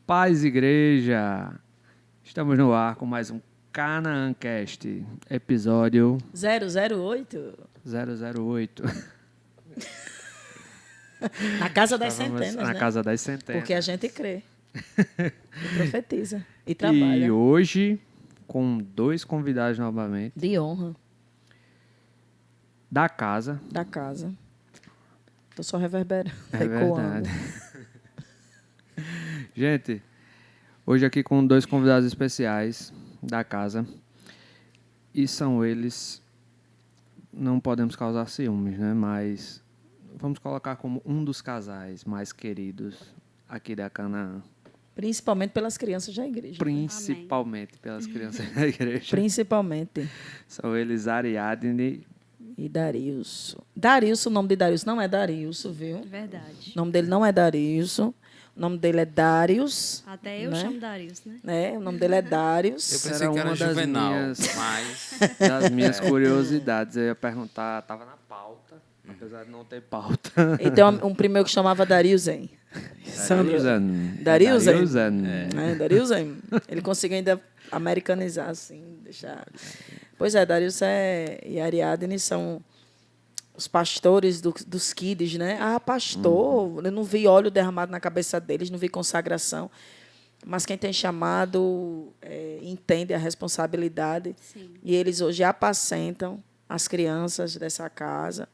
Paz, igreja! Estamos no ar com mais um Canaãcast, episódio 008. 008. Na casa das Estávamos centenas, na né? casa das centenas. Porque a gente crê. E profetiza. E trabalha. E hoje, com dois convidados novamente, De honra da casa. da casa. Tô só reverberando. É Ecoando. verdade. Gente, hoje aqui com dois convidados especiais da casa. E são eles, não podemos causar ciúmes, né? Mas vamos colocar como um dos casais mais queridos aqui da Canaã. Principalmente pelas crianças da igreja. Principalmente pelas crianças da igreja. Principalmente. São eles Ariadne. E Darilson. Darilson, o nome de Darilson não é Darilson, viu? Verdade. O nome dele não é Darilson. O nome dele é Darius. Até eu né? chamo Darius, né? O nome dele é Darius. Eu pensei que era uma das Juvenal, minhas- mas... Das minhas curiosidades, eu ia perguntar, estava na pauta, apesar de não ter pauta. E tem um primo meu que chamava Dariusen. Dariusen. Dariusen. Dariusen. Ele conseguiu ainda americanizar, assim, deixar... Pois é, Darius e Ariadne são os pastores dos kids, né? Ah, pastor, eu não vi óleo derramado na cabeça deles, não vi consagração. Mas quem tem chamado entende a responsabilidade. Sim. E eles hoje apacentam as crianças dessa casa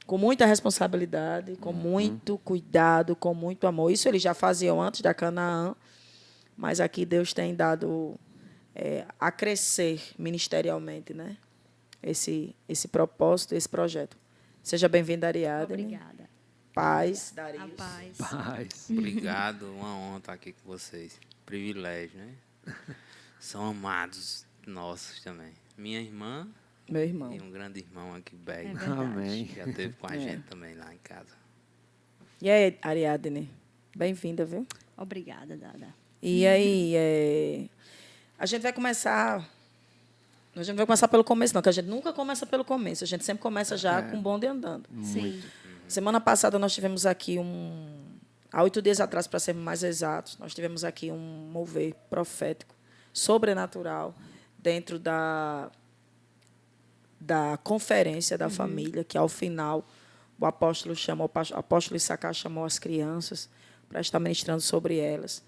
com muita responsabilidade, com muito cuidado, com muito amor. Isso eles já faziam antes da Canaã, mas aqui Deus tem dado a crescer ministerialmente, né? Esse propósito, esse projeto. Seja bem-vinda, Ariadne. Obrigada. Paz, A Darius. paz. Paz. Obrigado, uma honra estar aqui com vocês. Privilégio, né? São amados nossos também. Minha irmã Meu irmão. e um grande irmão aqui, É Berg, verdade. Amém. já esteve com a gente também lá em casa. E aí, Ariadne? Bem-vinda, viu? Obrigada, Dada. E aí, a gente vai começar pelo começo, não, que a gente nunca começa pelo começo. A gente sempre começa já com o bonde andando. Sim. Semana passada nós tivemos aqui há 8 dias atrás, para sermos mais exatos, nós tivemos aqui um mover profético, sobrenatural, dentro da conferência da família, que ao final o apóstolo Issacar chamou as crianças para estar ministrando sobre elas.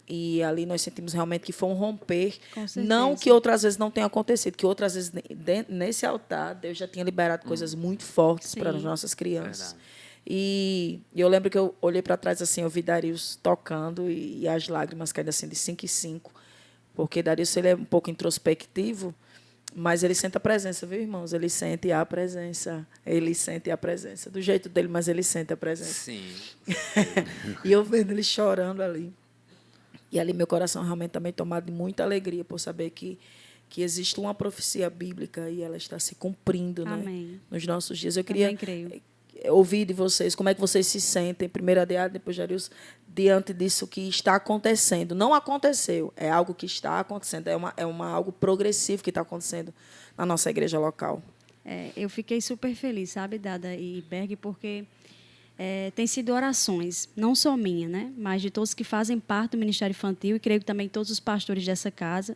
E ali nós sentimos realmente que foi um romper. Com certeza. Não que outras vezes não tenha acontecido, que outras vezes nesse altar Deus já tinha liberado coisas muito fortes Sim. para as nossas crianças. Verdade. E eu lembro que eu olhei para trás assim, eu vi Darius tocando e as lágrimas caindo assim de 5 em 5. Porque Darius ele é um pouco introspectivo, mas ele sente a presença, viu, irmãos? Ele sente a presença. Ele sente a presença. Do jeito dele, mas ele sente a presença. Sim. E eu vendo ele chorando ali. E ali meu coração realmente também tomado de muita alegria por saber que existe uma profecia bíblica e ela está se cumprindo, né, Amém. nos nossos dias. Eu Também queria creio. ouvir de vocês como é que vocês se sentem, primeiro a Ariadne, depois Darius, diante disso que está acontecendo. Não aconteceu, é algo que está acontecendo, algo progressivo que está acontecendo na nossa igreja local. Eu fiquei super feliz, sabe, Dada e Berg, porque tem sido orações, não só minha, né, mas de todos que fazem parte do Ministério Infantil, e creio que também todos os pastores dessa casa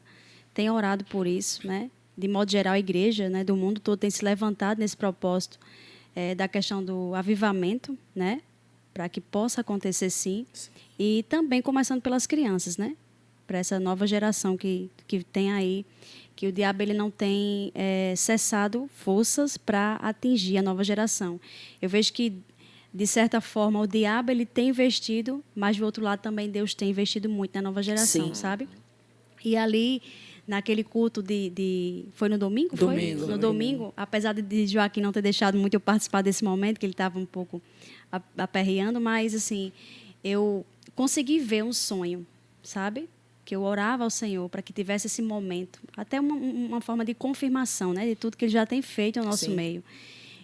têm orado por isso, né? De modo geral, a igreja, né, do mundo todo tem se levantado nesse propósito da questão do avivamento, né, para que possa acontecer sim. E também começando pelas crianças, né, para essa nova geração que tem aí, que o diabo ele não tem cessado forças para atingir a nova geração. Eu vejo que, de certa forma, o diabo ele tem investido, mas, do outro lado, também Deus tem investido muito na nova geração, Sim. sabe? E ali, naquele culto foi no domingo? Foi? Domingo. No domingo, apesar de Joaquim não ter deixado muito eu participar desse momento, que ele estava um pouco aperreando, mas, assim, eu consegui ver um sonho, sabe? Que eu orava ao Senhor para que tivesse esse momento, até uma forma de confirmação, né, de tudo que Ele já tem feito no nosso Sim. meio.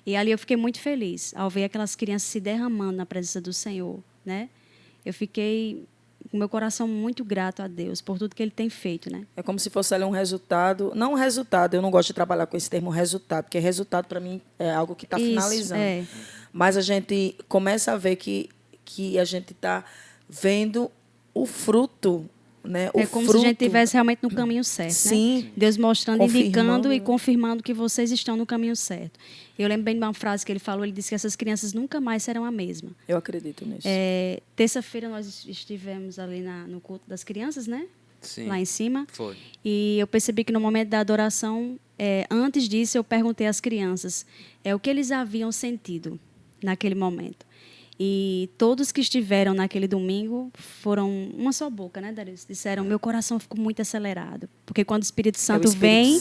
E ali eu fiquei muito feliz ao ver aquelas crianças se derramando na presença do Senhor, né? Eu fiquei com meu coração muito grato a Deus por tudo que Ele tem feito, né? É como se fosse ali um resultado, não um resultado, eu não gosto de trabalhar com esse termo resultado, porque resultado para mim é algo que está Isso, finalizando. Mas a gente começa a ver que a gente está vendo o fruto fruto, né? O É como se a fruto, gente estivesse realmente no caminho certo, né? sim, Deus mostrando, confirmando, indicando e né? confirmando que vocês estão no caminho certo. Eu lembro bem de uma frase que ele falou, ele disse que essas crianças nunca mais serão a mesma. Eu acredito nisso. Terça-feira nós estivemos ali no culto das crianças, né? Sim. Lá em cima. Foi. E eu percebi que no momento da adoração, antes disso, eu perguntei às crianças o que eles haviam sentido naquele momento. E todos que estiveram naquele domingo foram uma só boca, né, Darius? Disseram, meu coração ficou muito acelerado. Porque quando o Espírito Santo vem,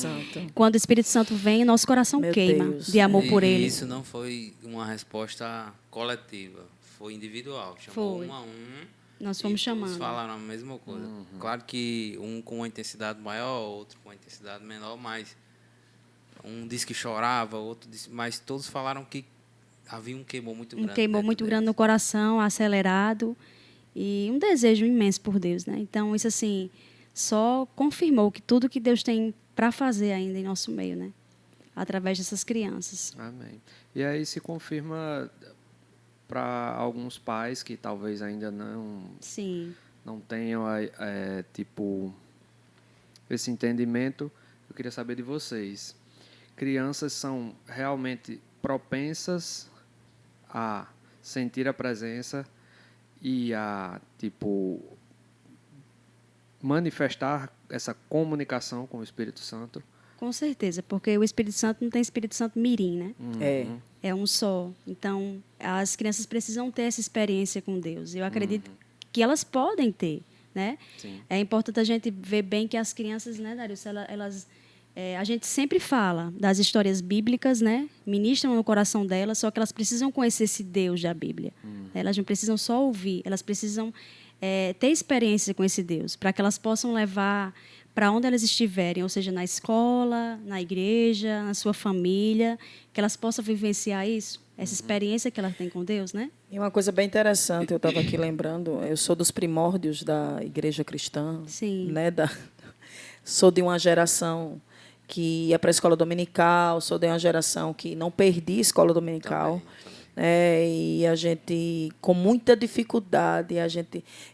quando o Espírito Santo vem, nosso coração Meu queima Deus. de amor por E ele. isso não foi uma resposta coletiva, foi individual. Chamou Foi. um a um. Nós E fomos todos chamando. falaram a mesma coisa. Claro que um com uma intensidade maior, outro com uma intensidade menor, mas um disse que chorava, outro disse, mas todos falaram que havia um queimor muito grande. Um queimor dentro muito grande deles. no coração, acelerado, e um desejo imenso por Deus, né? Então, isso assim, só confirmou que tudo que Deus tem para fazer ainda em nosso meio, né? Através dessas crianças. Amém. E aí se confirma para alguns pais que talvez ainda Sim. não tenham tipo esse entendimento. Eu queria saber de vocês. Crianças são realmente propensas a sentir a presença e a tipo manifestar essa comunicação com o Espírito Santo? Com certeza, porque o Espírito Santo não tem Espírito Santo mirim, né? É. É um só. Então, as crianças precisam ter essa experiência com Deus. Eu acredito que elas podem ter, né? Sim. É importante a gente ver bem que as crianças, né, Darius, a gente sempre fala das histórias bíblicas, né? Ministram no coração delas, só que elas precisam conhecer esse Deus da Bíblia. Elas não precisam só ouvir, elas precisam ter experiência com esse Deus, para que elas possam levar para onde elas estiverem, ou seja, na escola, na igreja, na sua família, que elas possam vivenciar isso, essa experiência que elas têm com Deus, né? E uma coisa bem interessante, eu estava aqui lembrando, eu sou dos primórdios da igreja cristã, Sim. né? Sou de uma geração que ia para a escola dominical, sou de uma geração que não perdi a escola dominical. Também. E a gente, com muita dificuldade,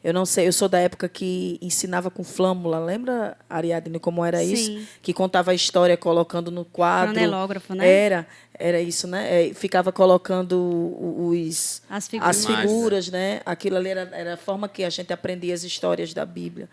eu não sei, eu sou da época que ensinava com flâmula, lembra, Ariadne, como era Sim. isso? Que contava a história colocando no quadro. Flanelógrafo, né? Era isso, né? Ficava colocando As as figuras. figuras, né? Aquilo ali era a forma que a gente aprendia as histórias da Bíblia.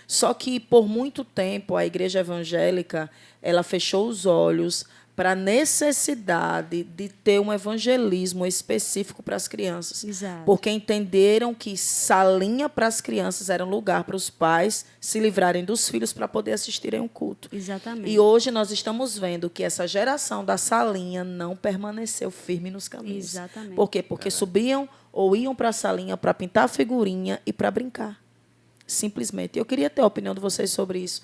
Só que, por muito tempo, a igreja evangélica ela fechou os olhos para a necessidade de ter um evangelismo específico para as crianças. Exato. Porque entenderam que salinha para as crianças era um lugar para os pais se livrarem dos filhos para poder assistirem um culto. Exatamente. E hoje nós estamos vendo que essa geração da salinha não permaneceu firme nos caminhos. Exatamente. Por quê? Porque subiam ou iam para a salinha para pintar figurinha e para brincar. Simplesmente. Eu queria ter a opinião de vocês sobre isso,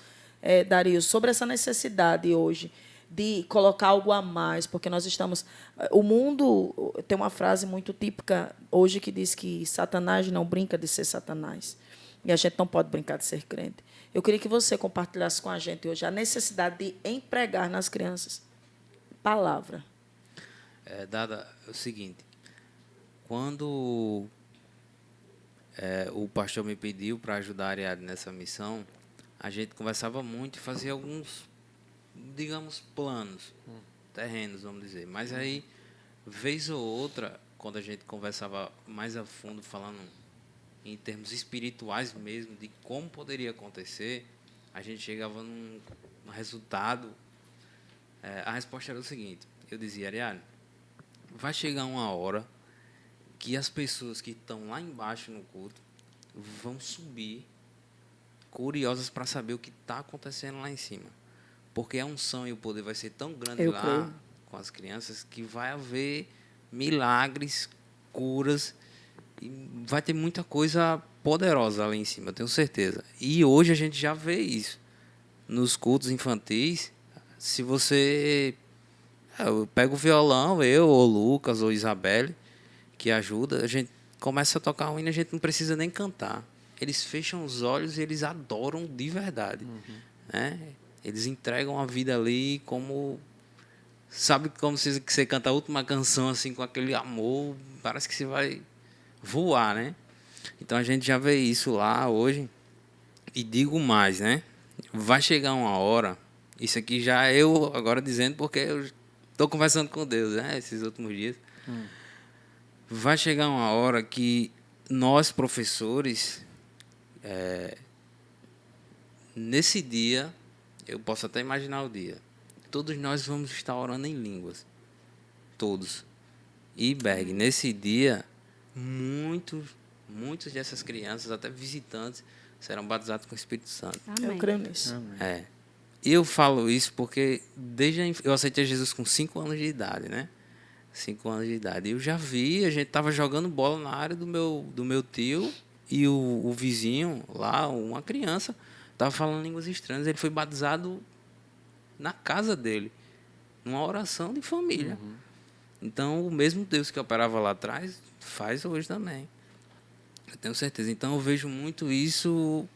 Darius, sobre essa necessidade hoje de colocar algo a mais, porque nós estamos... O mundo tem uma frase muito típica hoje que diz que Satanás não brinca de ser Satanás. E a gente não pode brincar de ser crente. Eu queria que você compartilhasse com a gente hoje a necessidade de empregar nas crianças palavra. Dada o seguinte, quando o pastor me pediu para ajudar a Ariadne nessa missão, a gente conversava muito e fazia alguns, digamos, planos, terrenos, vamos dizer. Mas aí, vez ou outra, quando a gente conversava mais a fundo, falando em termos espirituais mesmo, de como poderia acontecer, a gente chegava num resultado. A resposta era o seguinte, eu dizia, Ariadne, vai chegar uma hora que as pessoas que estão lá embaixo no culto vão subir curiosas para saber o que está acontecendo lá em cima. Porque a unção e o poder vai ser tão grande Eu lá creio. com as crianças que vai haver milagres, curas, e vai ter muita coisa poderosa lá em cima, eu tenho certeza. E hoje a gente já vê isso. Nos cultos infantis, se você... Eu pego o violão, eu, ou Lucas, ou Isabelle, que ajuda, a gente começa a tocar um hino e a gente não precisa nem cantar. Eles fecham os olhos e eles adoram de verdade. Né? Eles entregam a vida ali como... Sabe como se você canta a última canção assim com aquele amor, parece que você vai voar, né? Então a gente já vê isso lá hoje. E digo mais, né? Vai chegar uma hora, isso aqui já eu agora dizendo porque eu estou conversando com Deus, né? Esses últimos dias. Vai chegar uma hora que nós, professores, nesse dia, eu posso até imaginar o dia, todos nós vamos estar orando em línguas. Todos. E, Berg, nesse dia, muitas dessas crianças, até visitantes, serão batizados com o Espírito Santo. Eu creio nisso. É. Eu falo isso porque eu aceitei Jesus com 5 anos de idade, né? 5 anos de idade. Eu já vi, a gente tava jogando bola na área do meu tio e o vizinho lá, uma criança, tava falando línguas estranhas. Ele foi batizado na casa dele, numa oração de família. Então, o mesmo Deus que operava lá atrás, faz hoje também. Eu tenho certeza. Então, eu vejo muito isso,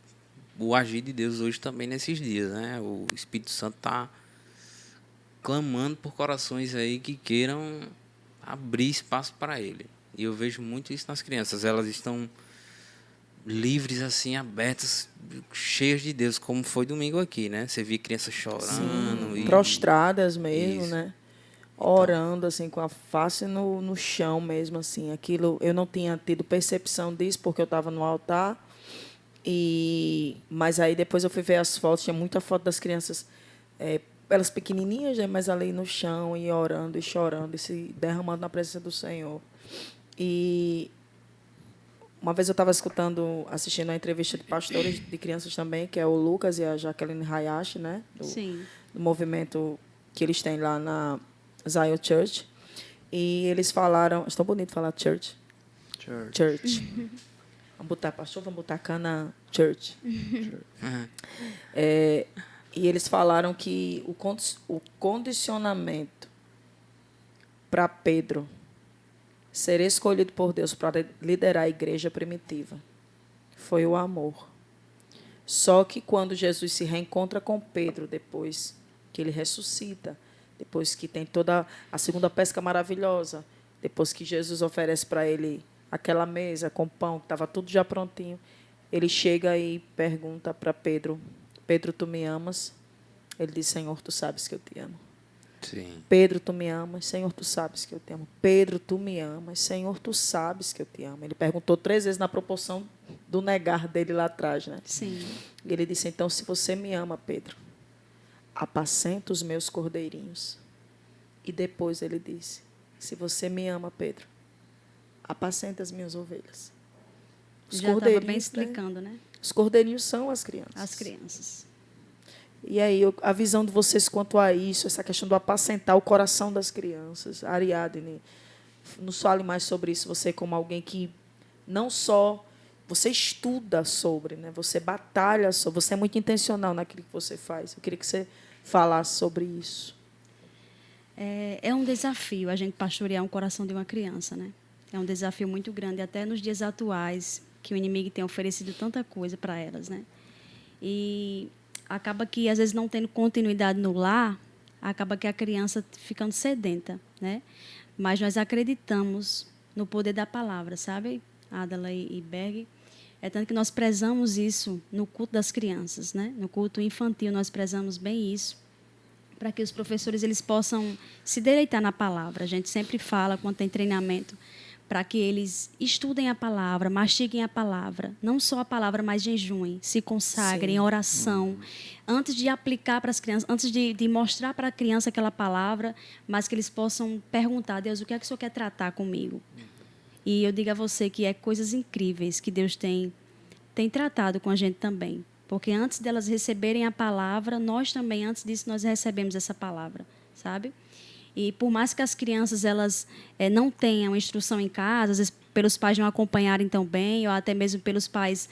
o agir de Deus hoje também nesses dias, né? O Espírito Santo está clamando por corações aí que queiram abrir espaço para Ele. E eu vejo muito isso nas crianças. Elas estão livres, assim, abertas, cheias de Deus, como foi domingo aqui, né? Você via crianças chorando. Sim, prostradas mesmo, Isso. né? Orando, assim, com a face no chão mesmo, assim. Aquilo, eu não tinha tido percepção disso, porque eu estava no altar. Mas aí depois eu fui ver as fotos, tinha muita foto das crianças, elas pequenininhas, né, mas ali no chão, e orando, e chorando, e se derramando na presença do Senhor. E uma vez eu estava assistindo a entrevista de pastores de crianças também, que é o Lucas e a Jaqueline Hayashi, né, Sim. do movimento que eles têm lá na Zion Church. E eles falaram... Acho tão bonito falar church. Church. Vamos botar pastor, vamos botar Cana Church. E eles falaram que o condicionamento para Pedro ser escolhido por Deus para liderar a igreja primitiva foi o amor. Só que quando Jesus se reencontra com Pedro, depois que ele ressuscita, depois que tem toda a segunda pesca maravilhosa, depois que Jesus oferece para ele aquela mesa com pão, que estava tudo já prontinho, ele chega e pergunta para Pedro: Pedro, tu me amas? Ele diz: Senhor, tu sabes que eu te amo. Sim. Pedro, tu me amas? Senhor, tu sabes que eu te amo. Pedro, tu me amas? Senhor, tu sabes que eu te amo. Ele perguntou 3 vezes na proporção do negar dele lá atrás, né? Sim. E ele disse: então, se você me ama, Pedro, apacenta os meus cordeirinhos. E depois ele disse: se você me ama, Pedro, apacenta as minhas ovelhas. Os Já estava bem cordeirinhos, explicando, né? Os cordeirinhos são as crianças. As crianças. E aí, a visão de vocês quanto a isso, essa questão do apacentar o coração das crianças. Ariadne, nos fale mais sobre isso. Você, como alguém que não só você estuda sobre, né? Você batalha sobre, você é muito intencional naquilo que você faz. Eu queria que você falasse sobre isso. É um desafio a gente pastorear um coração de uma criança, né? É um desafio muito grande, até nos dias atuais, que o inimigo tem oferecido tanta coisa para elas, né? E acaba que, às vezes, não tendo continuidade no lar, acaba que a criança ficando sedenta, né? Mas nós acreditamos no poder da palavra, sabe, Adala e Berg? É tanto que nós prezamos isso no culto das crianças, né? No culto infantil nós prezamos bem isso, para que os professores eles possam se deleitar na palavra. A gente sempre fala, quando tem treinamento, para que eles estudem a palavra, mastiguem a palavra, não só a palavra, mas jejuem, se consagrem em oração, antes de aplicar para as crianças, antes de mostrar para a criança aquela palavra, mas que eles possam perguntar: Deus, o que é que o Senhor quer tratar comigo? E eu digo a você que é coisas incríveis que Deus tem tratado com a gente também. Porque antes delas receberem a palavra, nós também, antes disso, nós recebemos essa palavra, sabe? E por mais que as crianças elas não tenham instrução em casa, às vezes pelos pais não acompanharem tão bem, ou até mesmo pelos pais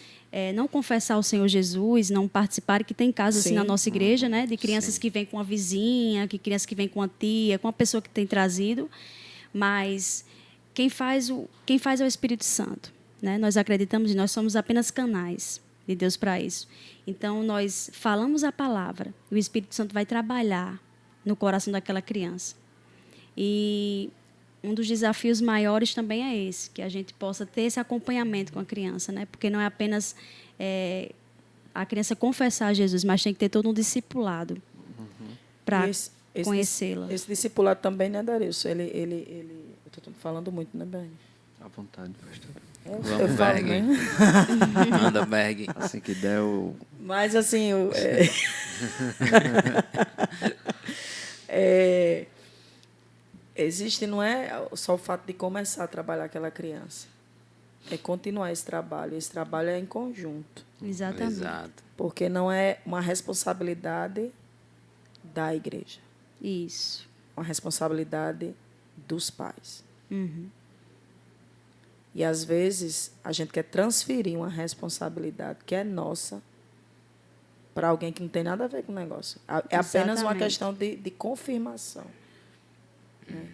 não confessar o Senhor Jesus, não participarem, que tem casos assim na nossa igreja, né, de crianças que vêm com a vizinha, que crianças que vêm com a tia, com a pessoa que tem trazido, mas quem faz é o Espírito Santo, né? Nós acreditamos e nós somos apenas canais de Deus para isso. Então nós falamos a palavra, e o Espírito Santo vai trabalhar no coração daquela criança. E um dos desafios maiores também é esse, que a gente possa ter esse acompanhamento com a criança, né? Porque não é apenas a criança confessar Jesus, mas tem que ter todo um discipulado para E esse conhecê-la. Esse discipulado também, né, Darilson? Eu estou falando muito, né, Berg? À vontade, pastor. Eu Vamos, falo, Berg. né? Manda, Berg. Assim que der, eu... Mas, assim, existe, não é só o fato de começar a trabalhar aquela criança. É continuar esse trabalho. Esse trabalho é em conjunto. Exatamente. Exato. Porque não é uma responsabilidade da igreja. Isso. Uma responsabilidade dos pais. Uhum. E, às vezes, a gente quer transferir uma responsabilidade que é nossa para alguém que não tem nada a ver com o negócio. É apenas uma Exatamente. questão de confirmação. Né?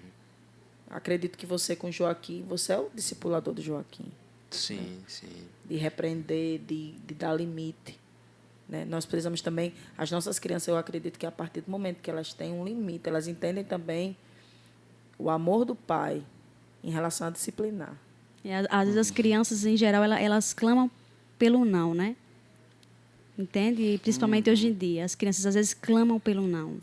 Acredito que você, com Joaquim, você é o discipulador do Joaquim. Sim, sim. De repreender, de dar limite. Né? Nós precisamos também... As nossas crianças, eu acredito que a partir do momento que elas têm um limite, elas entendem também o amor do pai em relação a disciplinar. E, às vezes as crianças, em geral, elas clamam pelo não, né? Entende? E principalmente hoje em dia. As crianças, às vezes, clamam pelo não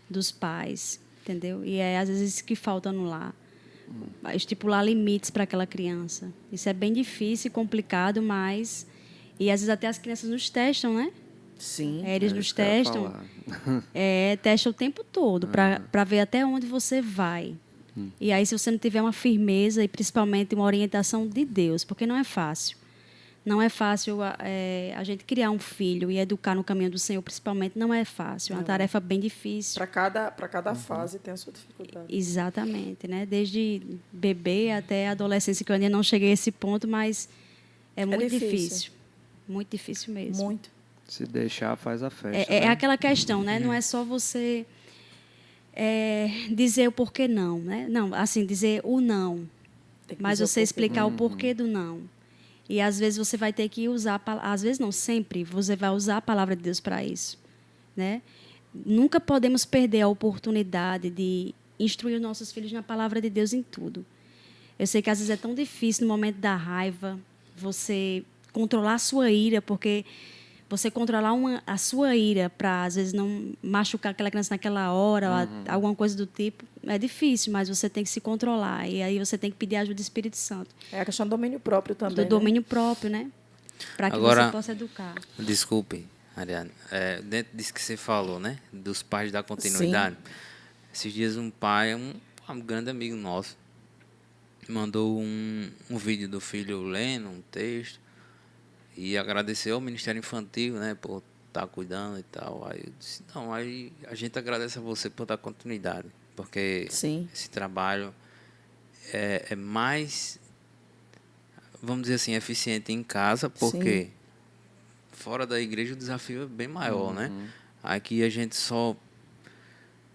dos pais, entendeu? E é, às vezes, isso que falta no lar. Estipular limites para aquela criança. Isso é bem difícil e complicado, mas... E, às vezes, até as crianças nos testam, né? Sim. Eles É nos isso que eu ia testam. falar. Testam o tempo todo para ver até onde você vai. E aí, se você não tiver uma firmeza e principalmente uma orientação de Deus, porque não é fácil. Não é fácil a gente criar um filho e educar no caminho do Senhor, principalmente, não é fácil. É uma tarefa bem difícil. Para cada fase tem a sua dificuldade. Exatamente, né? Desde bebê até a adolescência, que eu ainda não cheguei a esse ponto, mas é muito difícil. difícil. Muito difícil mesmo. Muito. Se deixar, faz a festa. É né? aquela questão, né? Não é só você dizer o porquê não, né? Não, assim, dizer o não. Tem que Mas dizer o você porquê. explicar o porquê do não. E às vezes você vai ter que usar, às vezes não, sempre você vai usar a palavra de Deus para isso, né? Nunca podemos perder a oportunidade de instruir os nossos filhos na palavra de Deus em tudo. Eu sei que às vezes é tão difícil no momento da raiva você controlar a sua ira, porque você controlar a sua ira para, às vezes, não machucar aquela criança naquela hora, ou alguma coisa do tipo, é difícil, mas você tem que se controlar. E aí você tem que pedir a ajuda do Espírito Santo. É a questão do domínio próprio também. Do domínio próprio, né? Para que Agora, você possa educar. Desculpe, Ariane. Dentro disso que você falou, né? Dos pais dar continuidade. Esses dias um pai, um grande amigo nosso, mandou um vídeo do filho lendo um texto e agradeceu ao Ministério Infantil, né? Por estar cuidando e tal. Aí eu disse, não, aí a gente agradece a você por dar continuidade. Porque Sim. esse trabalho é mais, vamos dizer assim, eficiente em casa, porque fora da igreja o desafio é bem maior, né? Aqui a gente só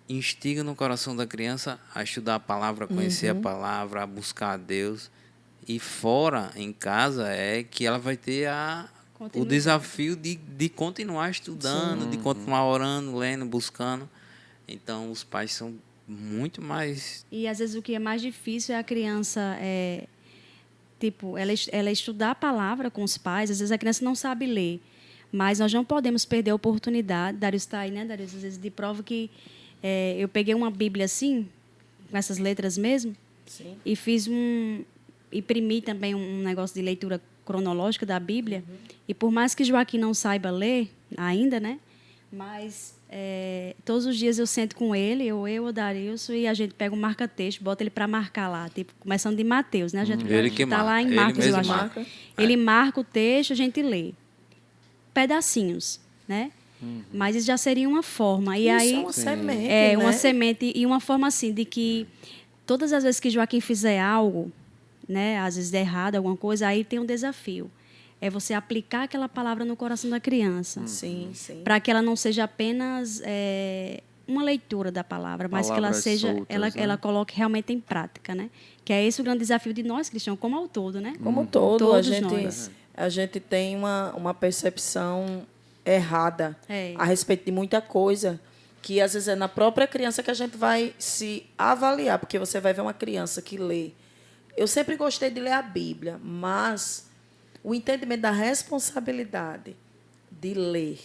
instiga no coração da criança a estudar a palavra, a conhecer a palavra, a buscar a Deus. E fora, em casa, é que ela vai ter o desafio de continuar estudando, de continuar orando, lendo, buscando. Então, os pais são muito mais... E, às vezes, o que é mais difícil é a criança... ela estudar a palavra com os pais. Às vezes, a criança não sabe ler. Mas nós não podemos perder a oportunidade. Darius está aí, né, Darius? Às vezes, de prova que eu peguei uma Bíblia assim, com essas letras mesmo, e imprimi também um negócio de leitura cronológica da Bíblia. E por mais que Joaquim não saiba ler ainda, né? Mas todos os dias eu sento com ele, o Darilson, e a gente pega um marca-texto, bota ele para marcar lá, tipo, começando de Mateus, né? A gente Ele que tá lá marca, em ele Marcos, eu mesmo acho. marca. Ele marca o texto, a gente lê. Pedacinhos, né? Mas isso já seria uma forma. E Isso aí, é uma semente, uma né? semente e uma forma assim de que todas as vezes que Joaquim fizer algo, né, às vezes der errado alguma coisa, aí tem um desafio. É você aplicar aquela palavra no coração da criança. Sim, sim. Para que ela não seja apenas uma leitura da palavra, mas que ela Palavras seja, soltas, né? ela coloque realmente em prática, né? Que é esse o grande desafio de nós cristãos, como ao todo, né? Como todo, Todos nós. a gente tem uma percepção errada É. a respeito de muita coisa, que às vezes é na própria criança que a gente vai se avaliar, porque você vai ver uma criança que lê. Eu sempre gostei de ler a Bíblia, mas o entendimento da responsabilidade de ler,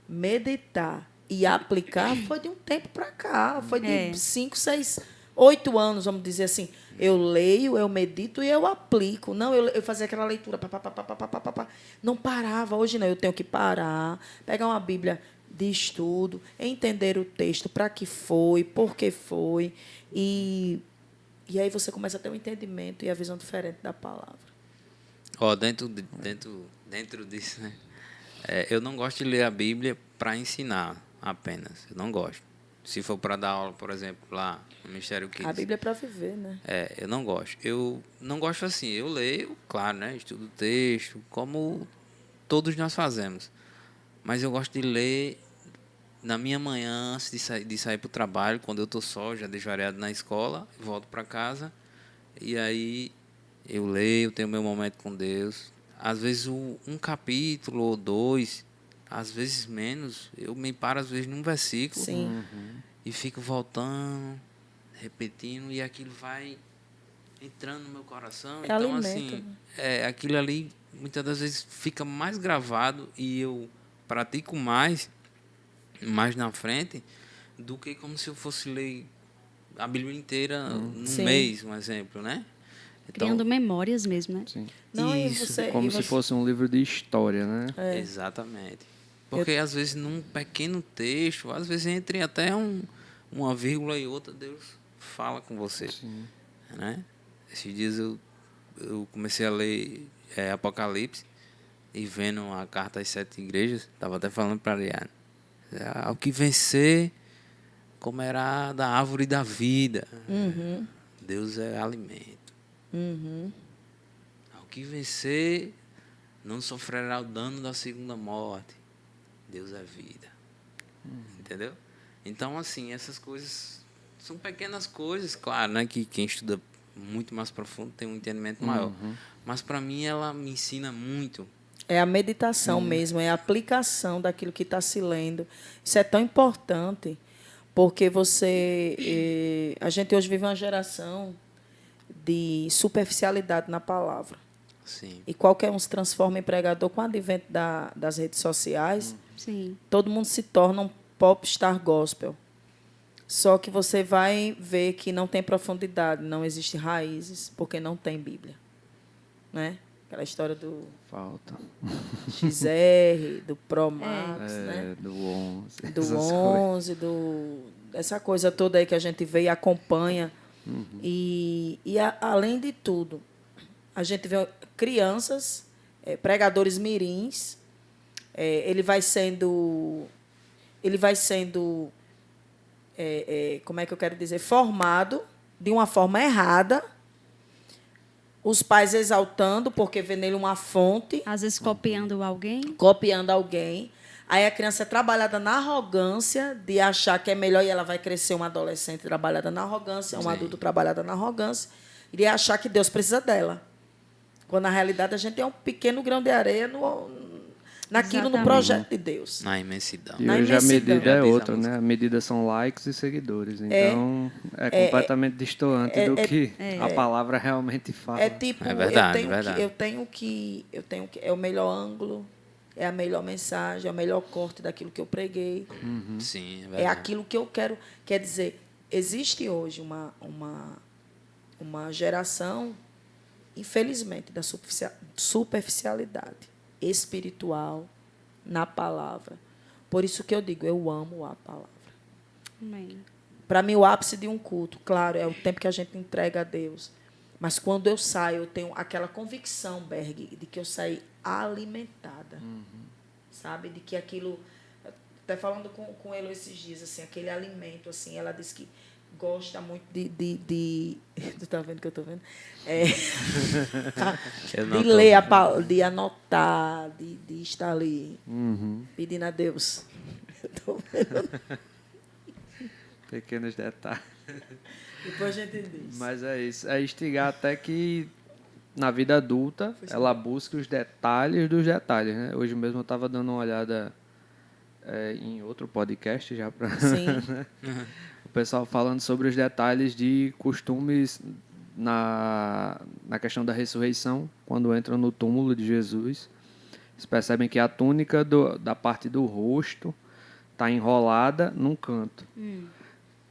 meditar e aplicar foi de um tempo para cá. Foi de 5, 6, 8 anos, vamos dizer assim. Eu leio, eu medito e eu aplico. Não, eu fazia aquela leitura. Pá, pá, pá, pá, pá, pá, pá, pá. Não parava. Hoje não, eu tenho que parar, pegar uma Bíblia de estudo, entender o texto, para que foi, por que foi. E aí você começa a ter um entendimento e a visão diferente da palavra. Dentro disso, né? Eu não gosto de ler a Bíblia para ensinar apenas. Eu não gosto. Se for para dar aula, por exemplo, lá no Ministério Kids. A Bíblia é para viver, né? Eu não gosto. Eu não gosto assim. Eu leio, claro, né? Estudo o texto, como todos nós fazemos. Mas eu gosto de ler na minha manhã, antes de sair para o trabalho, quando eu estou só, já deixo variado na escola, volto para casa. E aí eu leio, tenho meu momento com Deus. Às vezes um capítulo ou 2, às vezes menos. Eu me paro, às vezes, num versículo. Sim. E fico voltando, repetindo, e aquilo vai entrando no meu coração. Então, alimento, assim, né? aquilo ali, muitas das vezes, fica mais gravado e eu pratico mais na frente, do que como se eu fosse ler a Bíblia inteira num Sim. mês, um exemplo, né? Então, Criando memórias mesmo, né? Sim. Não, isso, Como se fosse um livro de história, né? exatamente. Porque, às vezes, num pequeno texto, às vezes, entre até uma vírgula e outra, Deus fala com você. Sim. Né? Esses dias eu comecei a ler Apocalipse e vendo a carta às 7 igrejas, estava até falando para a Ariane. Ao que vencer, comerá da árvore da vida. Deus é alimento. Ao que vencer, não sofrerá o dano da segunda morte. Deus é vida. Entendeu? Então, assim, essas coisas são pequenas coisas, claro, né? Que quem estuda muito mais profundo tem um entendimento maior. Mas, para mim, ela me ensina muito. É a meditação mesmo, é a aplicação daquilo que está se lendo. Isso é tão importante, porque a gente hoje vive uma geração de superficialidade na palavra. Sim. E qualquer um se transforma em pregador com o advento das redes sociais. Sim. Todo mundo se torna um popstar gospel. Só que você vai ver que não tem profundidade, não existe raízes, porque não tem Bíblia. Né? Aquela história do Falta. XR, do Pro Max, né? Do 11. Do essas 11, essa coisa toda aí que a gente vê e acompanha. Além de tudo, a gente vê crianças, pregadores mirins, ele vai sendo, como é que eu quero dizer, formado de uma forma errada, os pais exaltando, porque vê nele uma fonte, Às vezes copiando alguém. copiando alguém. Aí a criança é trabalhada na arrogância de achar que é melhor e ela vai crescer uma adolescente trabalhada na arrogância, um adulto trabalhado na arrogância, e de achar que Deus precisa dela. Quando, na realidade, a gente é um pequeno grão de areia naquilo, no Exatamente. projeto de Deus. Na imensidão. E Na hoje a imensidão. medida é Já diz a outra, música. né? A medida são likes e seguidores. Então, completamente distoante do que a palavra realmente fala. É tipo, É verdade, eu tenho que é o melhor ângulo, é a melhor mensagem, é o melhor corte daquilo que eu preguei. Sim, é É verdade. aquilo que eu quero. Quer dizer, existe hoje uma geração, infelizmente, da superficialidade espiritual na palavra. Por isso que eu digo, eu amo a palavra. Amém. Para mim, o ápice de um culto, claro, é o tempo que a gente entrega a Deus. Mas quando eu saio, eu tenho aquela convicção, Berg, de que eu saí alimentada. Sabe? De que aquilo... Até falando com ele esses dias, assim, aquele alimento, assim, ela disse que gosta muito de tu está vendo o que eu estou vendo? Eu não De tô ler, vendo. de anotar, de estar ali, pedindo a Deus. Eu estou vendo. Pequenos detalhes. Depois a gente diz. Mas é isso. É instigar até que na vida adulta ela busque os detalhes dos detalhes, né? Hoje mesmo eu estava dando uma olhada em outro podcast já para Sim. o pessoal falando sobre os detalhes de costumes na questão da ressurreição, quando entram no túmulo de Jesus. Vocês percebem que a túnica da parte do rosto está enrolada num canto.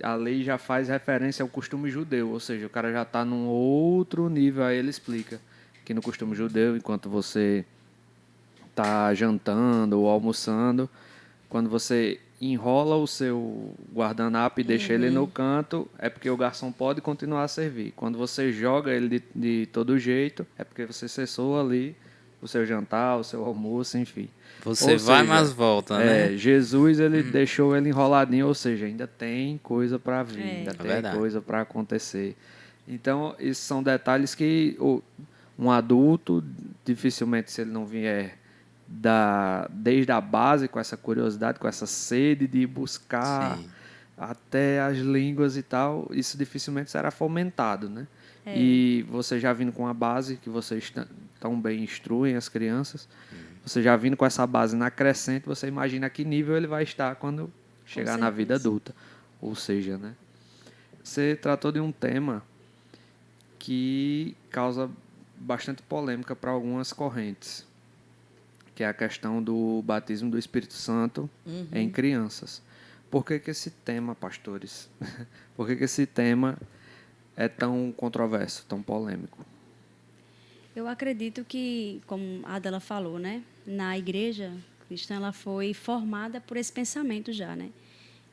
A lei já faz referência ao costume judeu, ou seja, o cara já está num outro nível. Aí ele explica que no costume judeu, enquanto você está jantando ou almoçando, quando você enrola o seu guardanapo e deixa ele no canto, é porque o garçom pode continuar a servir. Quando você joga ele de todo jeito, é porque você cessou ali o seu jantar, o seu almoço, enfim. Você Ou vai, seja, mas volta, né? Jesus ele deixou ele enroladinho, ou seja, ainda tem coisa para vir, ainda tem verdade. coisa para acontecer. Então, esses são detalhes que um adulto, dificilmente, se ele não vier desde a base, com essa curiosidade, com essa sede de buscar Sim. até as línguas e tal, isso dificilmente será fomentado, né? E você já vindo com a base, que vocês tão bem instruem as crianças, você já vindo com essa base na crescente, você imagina a que nível ele vai estar quando chegar na vida adulta. Ou seja, né? Você tratou de um tema que causa bastante polêmica para algumas correntes, que é a questão do batismo do Espírito Santo em crianças. Por que esse tema, pastores? Por que esse tema é tão controverso, tão polêmico? Eu acredito que, como a Adela falou, né, na igreja cristã ela foi formada por esse pensamento já, né,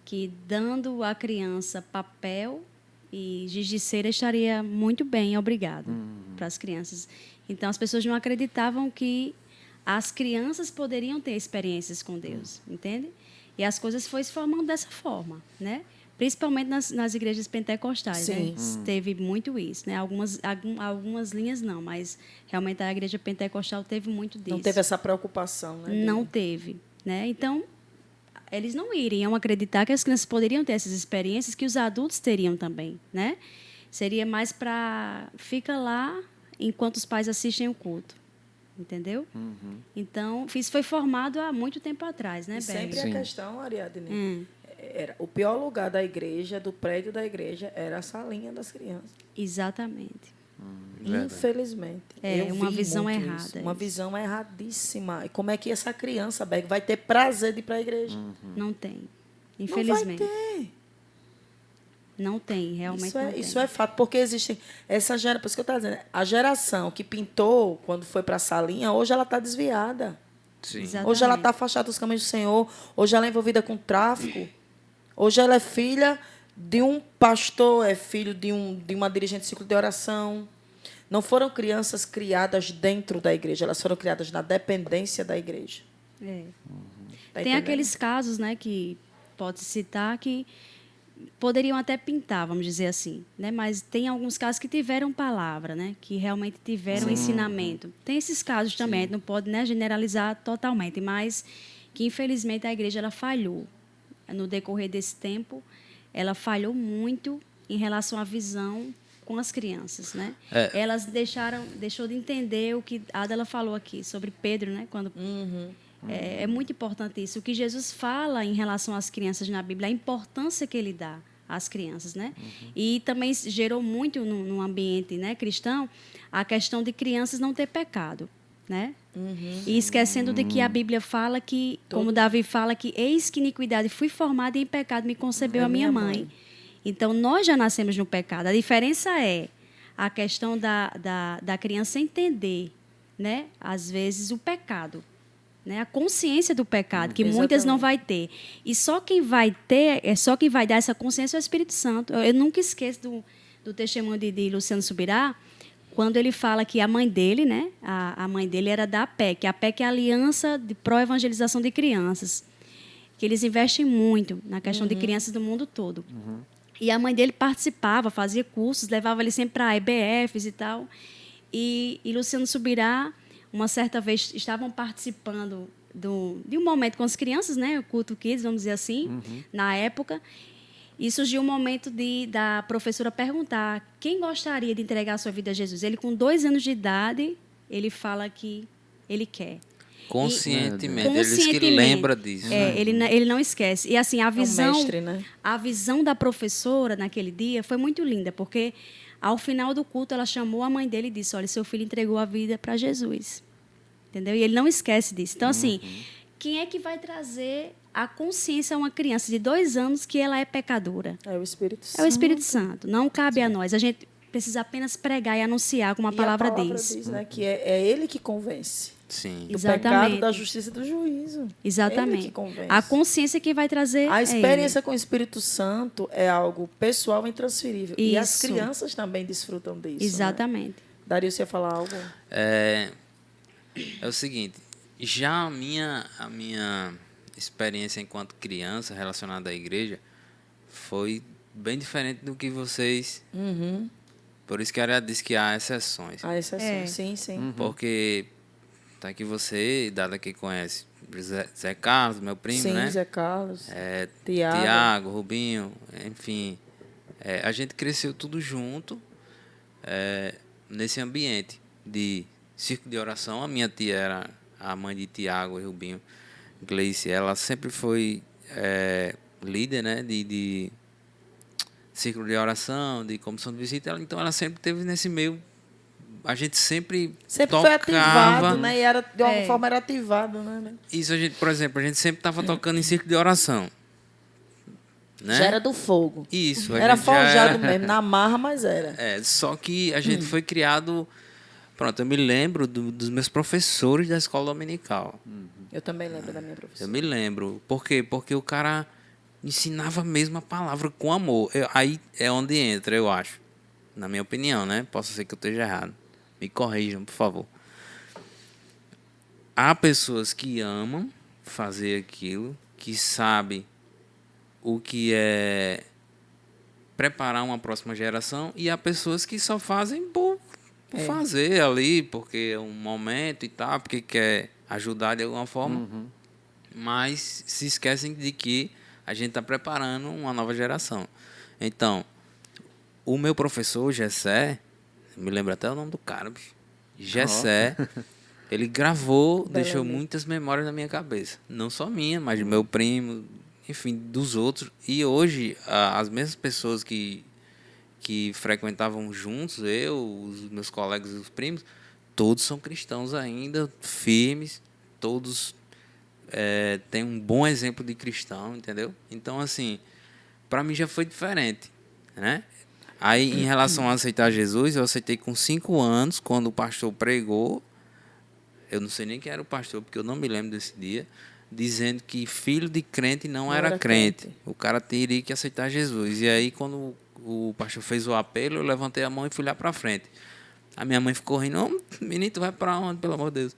que dando à criança papel e giz de cera estaria muito bem, obrigado, para as crianças. Então as pessoas não acreditavam que as crianças poderiam ter experiências com Deus, entende? E as coisas foram se formando dessa forma, né? Principalmente nas igrejas pentecostais, Sim. né? Teve muito isso, né? Algumas linhas não, mas realmente a igreja pentecostal teve muito disso. Não teve essa preocupação, né? Não teve, né? Então, eles não iriam acreditar que as crianças poderiam ter essas experiências que os adultos teriam também, né? Seria mais para fica lá enquanto os pais assistem o culto, entendeu? Então, isso foi formado há muito tempo atrás, né, E sempre Sim. a questão, Ariadne, era o pior lugar da igreja, do prédio da igreja, era a salinha das crianças. Exatamente. Verdade. Infelizmente. É, Eu uma vi visão muito errada, isso, uma isso. visão erradíssima. E como é que essa criança, Berg, vai ter prazer de ir para a igreja? Não tem. Não vai Infelizmente. ter. Não tem, realmente Isso é, não tem. isso é fato, porque existe essa geração, por isso que eu estou dizendo, a geração que pintou quando foi para a salinha, hoje ela está desviada. Sim. Exatamente. Hoje ela está afastada dos caminhos do Senhor, hoje ela é envolvida com tráfico, hoje ela é filha de um pastor, é filho de uma dirigente de ciclo de oração. Não foram crianças criadas dentro da igreja, elas foram criadas na dependência da igreja. É. Tá Tem entendendo? aqueles casos, né, que pode citar que poderiam até pintar, vamos dizer assim, né? Mas tem alguns casos que tiveram palavra, né? Que realmente tiveram ensinamento. Tem esses casos também, a gente não pode, né, generalizar totalmente, mas que infelizmente a igreja ela falhou no decorrer desse tempo, ela falhou muito em relação à visão com as crianças, né? Elas deixou de entender o que a Adela falou aqui sobre Pedro, né? Quando é muito importante isso. O que Jesus fala em relação às crianças na Bíblia, a importância que ele dá às crianças, né? E também gerou muito no ambiente, né, cristão a questão de crianças não ter pecado, né? E esquecendo de que a Bíblia fala que, como Davi fala, que eis que iniquidade fui formada e em pecado me concebeu a minha mãe. Então, nós já nascemos no pecado. A diferença é a questão da criança entender, né, às vezes, o pecado. Né, a consciência do pecado, que muitas não vai ter. E só quem vai ter, só quem vai dar essa consciência é o Espírito Santo. Eu nunca esqueço do testemunho de Luciano Subirá, quando ele fala que a mãe dele, né, a mãe dele era da APEC. A APEC é a Aliança de Pró-Evangelização de Crianças, que eles investem muito na questão de crianças do mundo todo. E a mãe dele participava, fazia cursos, levava ele sempre para EBFs e tal. E Luciano Subirá, uma certa vez, estavam participando de um momento com as crianças, né, o culto kids, vamos dizer assim, na época, e surgiu um momento da professora perguntar quem gostaria de entregar a sua vida a Jesus. Ele, com 2 anos de idade, ele fala que ele quer. Conscientemente. Ele diz que lembra disso. É, ele não esquece. E assim, a visão, mestre, né? a visão da professora naquele dia foi muito linda, porque ao final do culto ela chamou a mãe dele e disse: olha, seu filho entregou a vida para Jesus. entendeu? E ele não esquece disso. Então, assim, quem é que vai trazer a consciência a uma criança de 2 anos que ela é pecadora? É o Espírito Santo. É o Espírito Santo. Não cabe a nós. A gente precisa apenas pregar e anunciar, como a E palavra a palavra diz. diz, né, que é ele que convence. Sim. Do Exatamente. pecado, da justiça e do juízo. Ele Exatamente. que convence. A consciência que vai trazer A é experiência com o Espírito Santo é algo pessoal e intransferível. E as Isso. crianças também desfrutam disso. ele. Exatamente. Né? Dario, você ia falar algo? É o seguinte, já a minha experiência enquanto criança relacionada à igreja foi bem diferente do que vocês. Por isso que a área diz que há exceções. A exceção. É. Sim, sim. Porque tá aqui você, Dada, que conhece Zé Carlos, meu primo, Sim, né? Zé Carlos. É, Tiago. Tiago, Rubinho, enfim. A gente cresceu tudo junto nesse ambiente de círculo de oração. A minha tia era a mãe de Tiago e Rubinho, Gleice. Ela sempre foi líder, né, de círculo de oração, de comissão de visita. Então ela sempre teve nesse meio. A gente sempre Sempre foi tocava. ativado, né? E era, de alguma É. forma era ativado, né? Isso, por exemplo, a gente sempre estava tocando em círculo de oração. Né? Já era do fogo. Isso. a Era gente já forjado mesmo, na marra, mas era. Só que a gente foi criado... Pronto, eu me lembro dos meus professores da escola dominical. Eu também lembro da minha Eu professora. me lembro. Por quê? Porque o cara ensinava mesmo a palavra com amor. Aí é onde entra, eu acho. Na minha opinião, né? Posso ser que eu esteja errado. Me corrijam, por favor. Há pessoas que amam fazer aquilo, que sabem o que é preparar uma próxima geração, e há pessoas que só fazem por fazer ali, porque é um momento e tal, porque quer ajudar de alguma forma, mas se esquecem de que a gente está preparando uma nova geração. Então, o meu professor, Gessé, me lembro até o nome do cara, bicho. Gessé, ele gravou, deixou muitas memórias na minha cabeça. Não só minha, mas do meu primo, enfim, dos outros. E hoje, as mesmas pessoas que frequentavam juntos, eu, os meus colegas e os primos, todos são cristãos ainda, firmes, todos têm um bom exemplo de cristão, entendeu? Então, assim, para mim já foi diferente, né? Aí, em relação a aceitar Jesus, eu aceitei com 5 anos, quando o pastor pregou. Eu não sei nem quem era o pastor, porque eu não me lembro desse dia, dizendo que filho de crente não era crente. O cara teria que aceitar Jesus. E aí, quando o pastor fez o apelo, eu levantei a mão e fui lá para frente. A minha mãe ficou rindo: "Ô, menino, tu vai para onde, pelo amor de Deus?"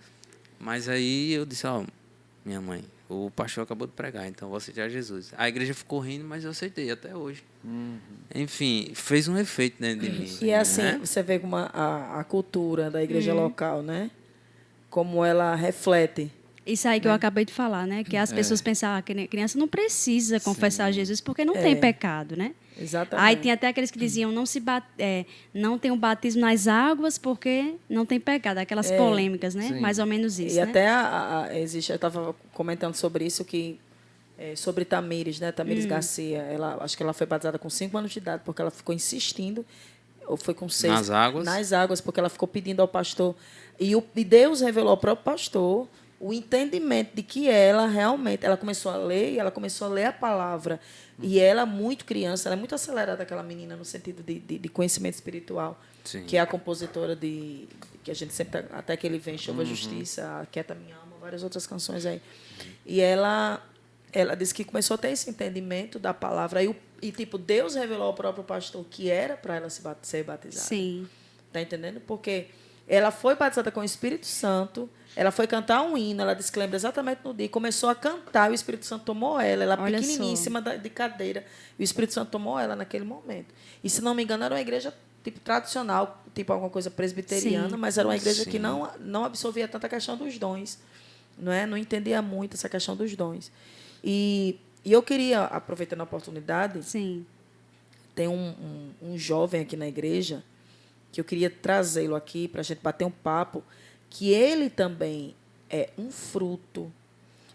Mas aí eu disse: "Ó, minha mãe, o pastor acabou de pregar, então eu vou aceitar Jesus." A igreja ficou rindo, mas eu aceitei até hoje. Enfim, fez um efeito dentro de mim. E assim, né? você vê como a cultura da igreja local, né? Como ela reflete. Isso aí que eu acabei de falar, né? Que as pessoas pensavam que a criança não precisa confessar Jesus porque não tem pecado, né? Exatamente. Aí tem até aqueles que diziam não tem o batismo nas águas porque não tem pecado, aquelas polêmicas, né? Sim. Mais ou menos isso, E né? até existe, eu estava comentando sobre isso, que sobre Tamires, né? Tamires Garcia. Acho que ela foi batizada com 5 anos de idade, porque ela ficou insistindo, ou foi com 6. Nas águas? Nas águas, porque ela ficou pedindo ao pastor. E Deus revelou ao próprio pastor o entendimento de que ela realmente, ela começou a ler, e ela começou a ler a palavra. E ela, muito criança, ela é muito acelerada, aquela menina, no sentido de conhecimento espiritual. Sim. Que é a compositora que a gente sempre, até que ele vem, Chova a Justiça, Aquieta Minha Alma, várias outras canções aí. E ela disse que começou a ter esse entendimento da palavra. E tipo, Deus revelou ao próprio pastor que era para ela ser batizada. Sim. Tá entendendo? Porque ela foi batizada com o Espírito Santo, ela foi cantar um hino, ela disse que lembra exatamente no dia, começou a cantar, o Espírito Santo tomou ela Olha pequenininha, só. em cima de cadeira, e o Espírito Santo tomou ela naquele momento. E, se não me engano, era uma igreja tipo tradicional, tipo alguma coisa presbiteriana, Sim. mas era uma igreja Sim. que não absorvia tanta questão dos dons, não é? Não entendia muito essa questão dos dons. E eu queria, aproveitando a oportunidade, Sim. tem um jovem aqui na igreja que eu queria trazê-lo aqui para a gente bater um papo, que ele também é um fruto.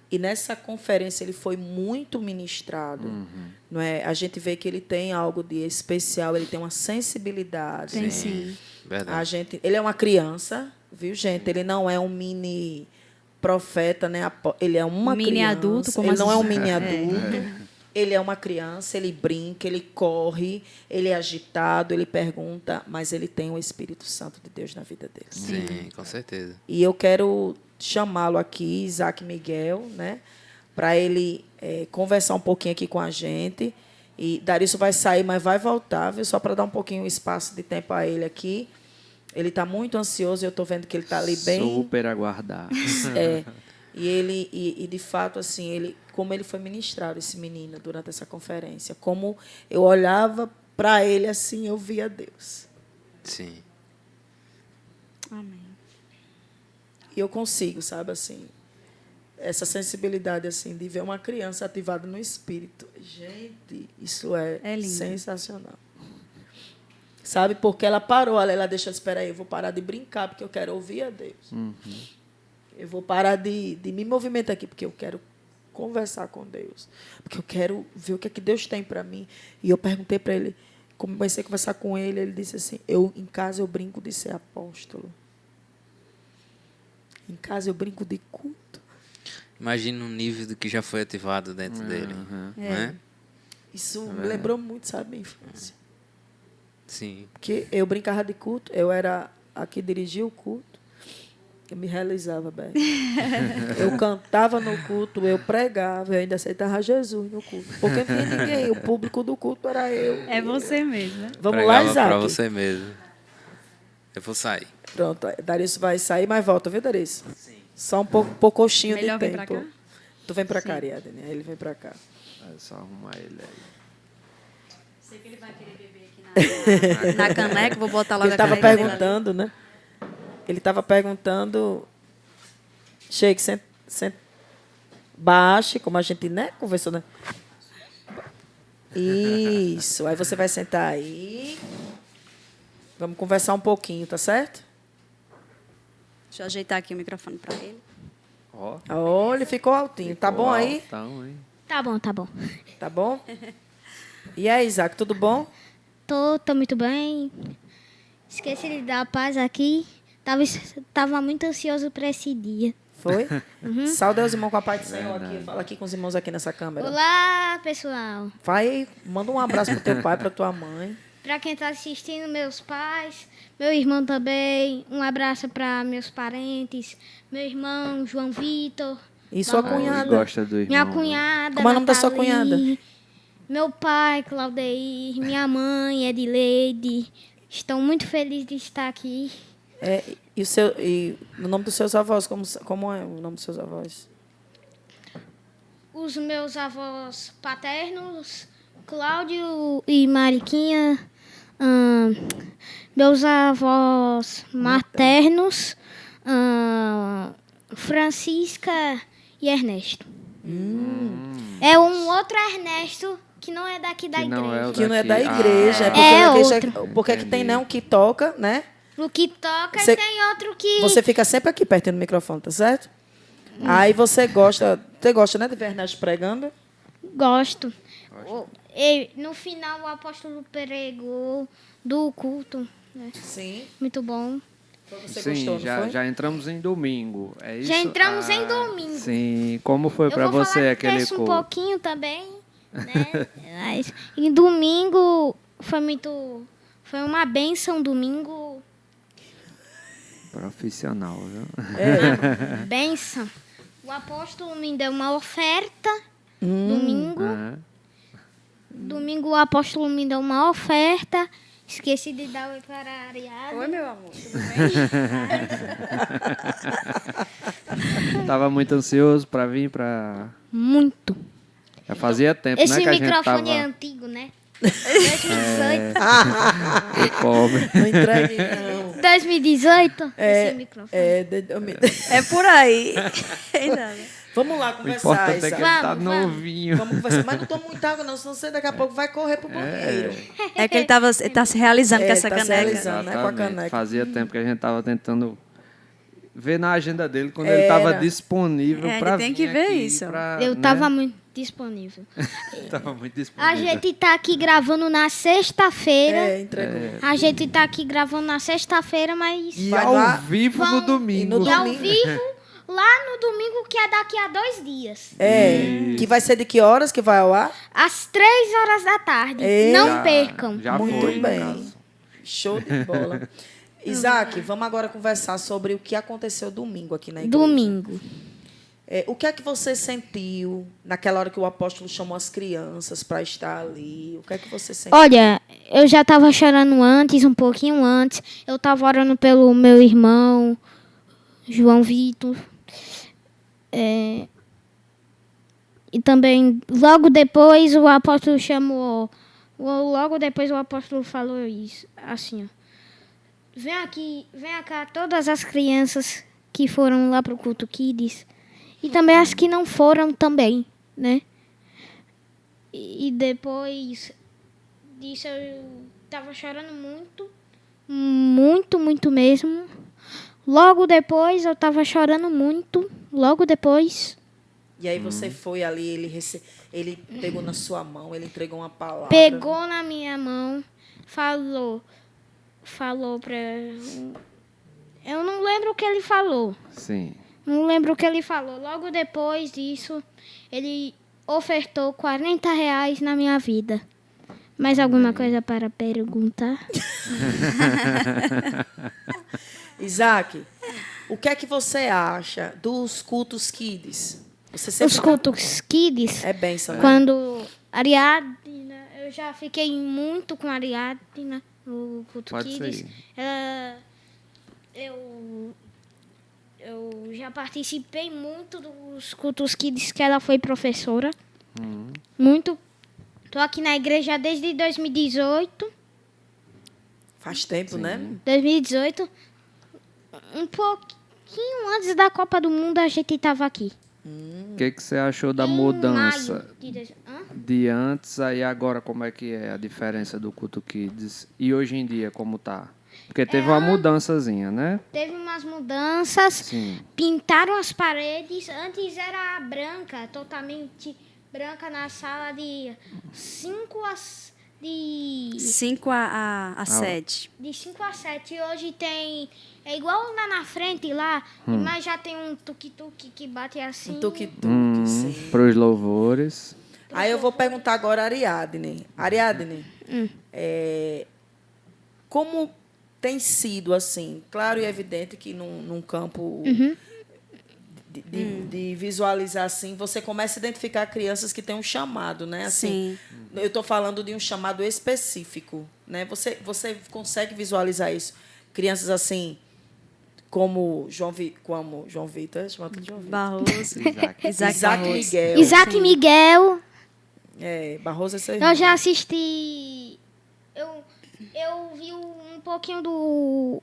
E nessa conferência ele foi muito ministrado. Não é? A gente vê que ele tem algo de especial, ele tem uma sensibilidade. Tem sim. Verdade. Ele é uma criança, viu, gente? Ele não é um mini profeta, né? Ele é uma Mini criança. adulto, como ele não é um assim? mini adulto. Ele é uma criança, ele brinca, ele corre, ele é agitado, ele pergunta, mas ele tem o Espírito Santo de Deus na vida dele. Sim, com certeza. E eu quero chamá-lo aqui, Isaac Miguel, né, para ele conversar um pouquinho aqui com a gente. E Darício vai sair, mas vai voltar, viu? Só para dar um pouquinho de espaço de tempo a ele aqui. Ele está muito ansioso, eu estou vendo que ele está ali bem. Super aguardado. E ele, e de fato, assim, como ele foi ministrado, esse menino, durante essa conferência, como eu olhava para ele assim, eu via Deus. Sim. Amém. E eu consigo, sabe, assim, essa sensibilidade, assim, de ver uma criança ativada no espírito. Gente, isso é lindo. sensacional. Sabe, porque ela parou, ela deixou, espera aí, eu vou parar de brincar, porque eu quero ouvir a Deus. Eu vou parar de me movimentar aqui, porque eu quero conversar com Deus. Porque eu quero ver o que é que Deus tem para mim. E eu perguntei para ele, comecei a conversar com ele, ele disse assim, em casa eu brinco de ser apóstolo. Em casa eu brinco de culto. Imagina o nível do que já foi ativado dentro dele. Né? Isso me lembrou muito, sabe, minha infância. Sim. Porque eu brincava de culto, eu era a que dirigia o culto. Eu me realizava bem. Eu cantava no culto, eu pregava, eu ainda aceitava Jesus no culto. Porque não tinha ninguém, o público do culto era eu. É você mesmo, né? Vamos lá, Pregava Isaac? pra você mesmo. Eu vou sair. Pronto, Darício vai sair, mas volta, viu, Darício? Sim. Só um pouquinho de Melhor vir tempo. pra cá? Tu vem pra cá, Ariadne, aí ele vem pra cá. É só arrumar ele aí. Sei que ele vai querer beber aqui na caneca, vou botar logo Ele a estava caneca dele ali. perguntando, né? Ele estava perguntando. Chegue, senta, baixe, como a gente, né, conversou, né? Isso. Aí você vai sentar aí. Vamos conversar um pouquinho, tá certo? Deixa eu ajeitar aqui o microfone para ele. Ó. Olha, ele ficou altinho. Tá bom aí? Altão, hein? Tá bom, tá bom. Tá bom? E aí, Isaac, tudo bom? Tô muito bem. Esqueci de dar a paz aqui. Tava muito ansioso para esse dia. Foi? Sauda os irmãos com a paz do Senhor aqui. Fala aqui com os irmãos aqui nessa câmera. Olá, pessoal. Vai, manda um abraço pro teu pai, pra tua mãe. Para quem tá assistindo, meus pais, meu irmão também. Um abraço para meus parentes, meu irmão João Vitor, E sua Ele cunhada. gosta do irmão. minha né? cunhada. Como é o nome da sua Nathalie, cunhada? Meu pai, Claudeir, minha mãe, Edileide. Estão muito felizes de estar aqui. E o nome dos seus avós, como é o nome dos seus avós? Os meus avós paternos, Cláudio e Mariquinha. Meus avós maternos, Francisca e Ernesto. É um outro Ernesto que não é daqui da Que não é igreja. o Que não é da daqui. igreja. É porque na igreja, outro. porque aqui tem Entendi. um que toca, né? O que toca Você- e tem outro que... Você fica sempre aqui perto do microfone, tá certo? Aí você gosta, né, de ver Ernesto pregando? Gosto. No final, o apóstolo pregou do culto. Né? Sim. Muito bom. Você Sim, gostou, não foi? já entramos em domingo. É isso? Já entramos em domingo. Sim. Como foi Eu pra vou você falar aquele texto um culto? pouquinho também, né? Mas, em domingo foi uma bênção domingo, Profissional, viu? bênção. O apóstolo me deu uma oferta domingo. Aham. Domingo o apóstolo me deu uma oferta. Esqueci de dar oi para a Ariadne. Oi, meu amor. Tava muito ansioso pra vir pra... Muito. Já fazia tempo, né, Esse que a gente microfone tava... é antigo, né? 2018. Pobre. Não entregue, não. 2018? Esse microfone. É por aí. Vamos lá O conversar, importante é que Isaac. ele tá Vamos, vamos. novinho. Vamos conversar. Mas não toma muita água, não, senão você daqui a pouco vai correr pro banheiro. É que ele tá se realizando com essa Ele tá se caneca. realizando. né, com a Exatamente. caneca. Fazia tempo que a gente tava tentando ver na agenda dele quando ele estava Era. disponível É, para ele tem que ver isso. Eu estava muito disponível. Tava muito A disponível. gente tá aqui gravando na sexta-feira. Entregou. A gente tá aqui gravando na sexta-feira, mas... E Vai ao lá, vivo no vão- domingo. e no E ao domingo. vivo, lá no domingo, que é daqui a 2 dias. Que vai ser de que horas que vai ao ar? Às 3 horas da tarde. Ei. Não percam. Já Muito foi, no bem. caso. Show de bola. Isaac, vamos agora conversar sobre o que aconteceu domingo aqui na igreja. Domingo. O que é que você sentiu naquela hora que o apóstolo chamou as crianças para estar ali? O que é que você sentiu? Olha, eu já estava chorando antes, um pouquinho antes. Eu estava orando pelo meu irmão, João Vitor. E também, logo depois, o apóstolo chamou... Logo depois, o apóstolo falou isso, assim, ó. Vem cá todas as crianças que foram lá pro culto Kids. E também as que não foram também, né? E depois disso eu tava chorando muito. Muito mesmo. Logo depois eu tava chorando muito. Logo depois. E aí você foi ali, ele pegou na sua mão, ele entregou uma palavra. Pegou na minha mão, falou pra... Eu não lembro o que ele falou. Sim. Não lembro o que ele falou. Logo depois disso, ele ofertou R$ 40 na minha vida. Mais alguma coisa para perguntar? Isaac, o que é que você acha dos cultos Kids? Você sempre Os cultos Kids, é bênção, né? quando Ariadna... Eu já fiquei muito com a Ariadna no culto Pode Kids. ser. Eu já participei muito dos cultos Kids que ela foi professora. Muito. Tô aqui na igreja desde 2018. Faz tempo, né? 2018. Um pouquinho antes da Copa do Mundo a gente estava aqui. O que você achou da Em mudança maio de Hã? de antes aí agora? Como é que é a diferença do culto Kids e hoje em dia como tá? Porque teve uma mudançazinha, né? Teve umas mudanças. Sim. Pintaram as paredes. Antes era branca, totalmente branca na sala de 5 às... De 5 a 7. De 5 a 7. Hoje tem... É igual lá na frente, lá. Mas já tem um tuk-tuk que bate assim. Um tuk-tuk, sim. Para os louvores. Aí eu vou perguntar agora a Ariadne. Ariadne, como tem sido, assim, claro e evidente que num campo de visualizar, assim, você começa a identificar crianças que têm um chamado, né? Assim, eu estou falando de um chamado específico, né? Você consegue visualizar isso? Crianças, assim, como João Vitor, chama tudo de João Vitor. Barroso. Isaac Barroso. Miguel. Isaac Miguel. Barroso é seu irmão. Eu já assisti... Eu vi um pouquinho do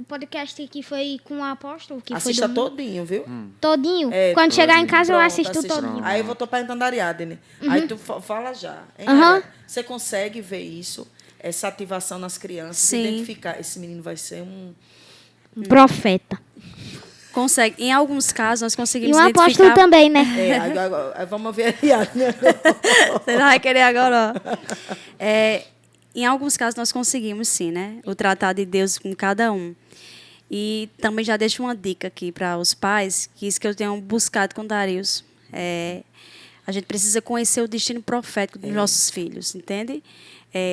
podcast que foi com o apóstolo. Que Assista foi todinho, viu? todinho. Quando chegar em casa, eu Pronto, assisto assista. todinho. Aí eu vou perguntando a Ariadne. Aí tu fala já. Hein, Aham. Ariadne? Você consegue ver isso? Essa ativação nas crianças? Sim. Identificar, esse menino vai ser um... Profeta. Consegue. Em alguns casos, nós E conseguimos um apóstolo identificar... também, né? Aí vamos ver a Ariadne. Você não vai querer agora, ó. Em alguns casos, nós conseguimos, sim, né? O tratado de Deus com cada um. E também já deixo uma dica aqui para os pais, que isso que eu tenho buscado com Darius. A gente precisa conhecer o destino profético dos nossos filhos, entende?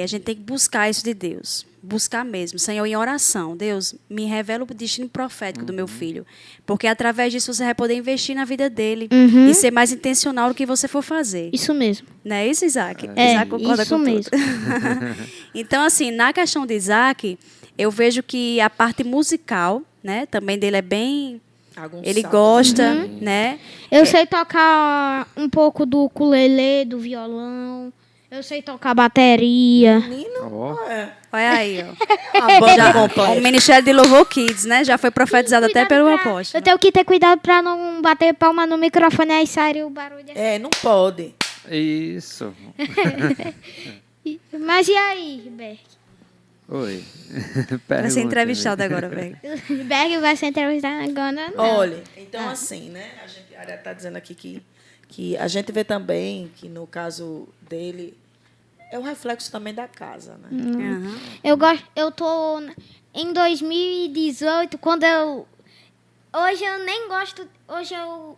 A gente tem que buscar isso de Deus. Buscar mesmo. Senhor, em oração. Deus, me revela o destino profético do meu filho. Porque através disso você vai poder investir na vida dele e ser mais intencional no que você for fazer. Isso mesmo. Não é isso, Isaac? É, Isaac concorda isso com tudo. mesmo. Então, assim, na questão de Isaac, eu vejo que a parte musical, né, também dele é bem... Ele gosta, né? Eu sei tocar um pouco do ukulele, do violão. Eu sei tocar bateria. Ó. Olha aí, ó. A banda Já, completa. o Ministério de Louvor Kids, né? Já foi profetizado até pelo apóstolo. Eu tenho que ter cuidado pra não bater palma no microfone, aí sai o barulho. Não pode. Isso. Mas e aí, Berk? Oi. Vai ser Pergunte, entrevistado amigo. agora, velho. Berg vai ser entrevistado agora. Não. Olha, então assim, né? A Ariadne está dizendo aqui que a gente vê também que no caso dele é um reflexo também da casa, né? Aham. Eu tô em 2018, quando eu... Hoje eu nem gosto... Hoje eu...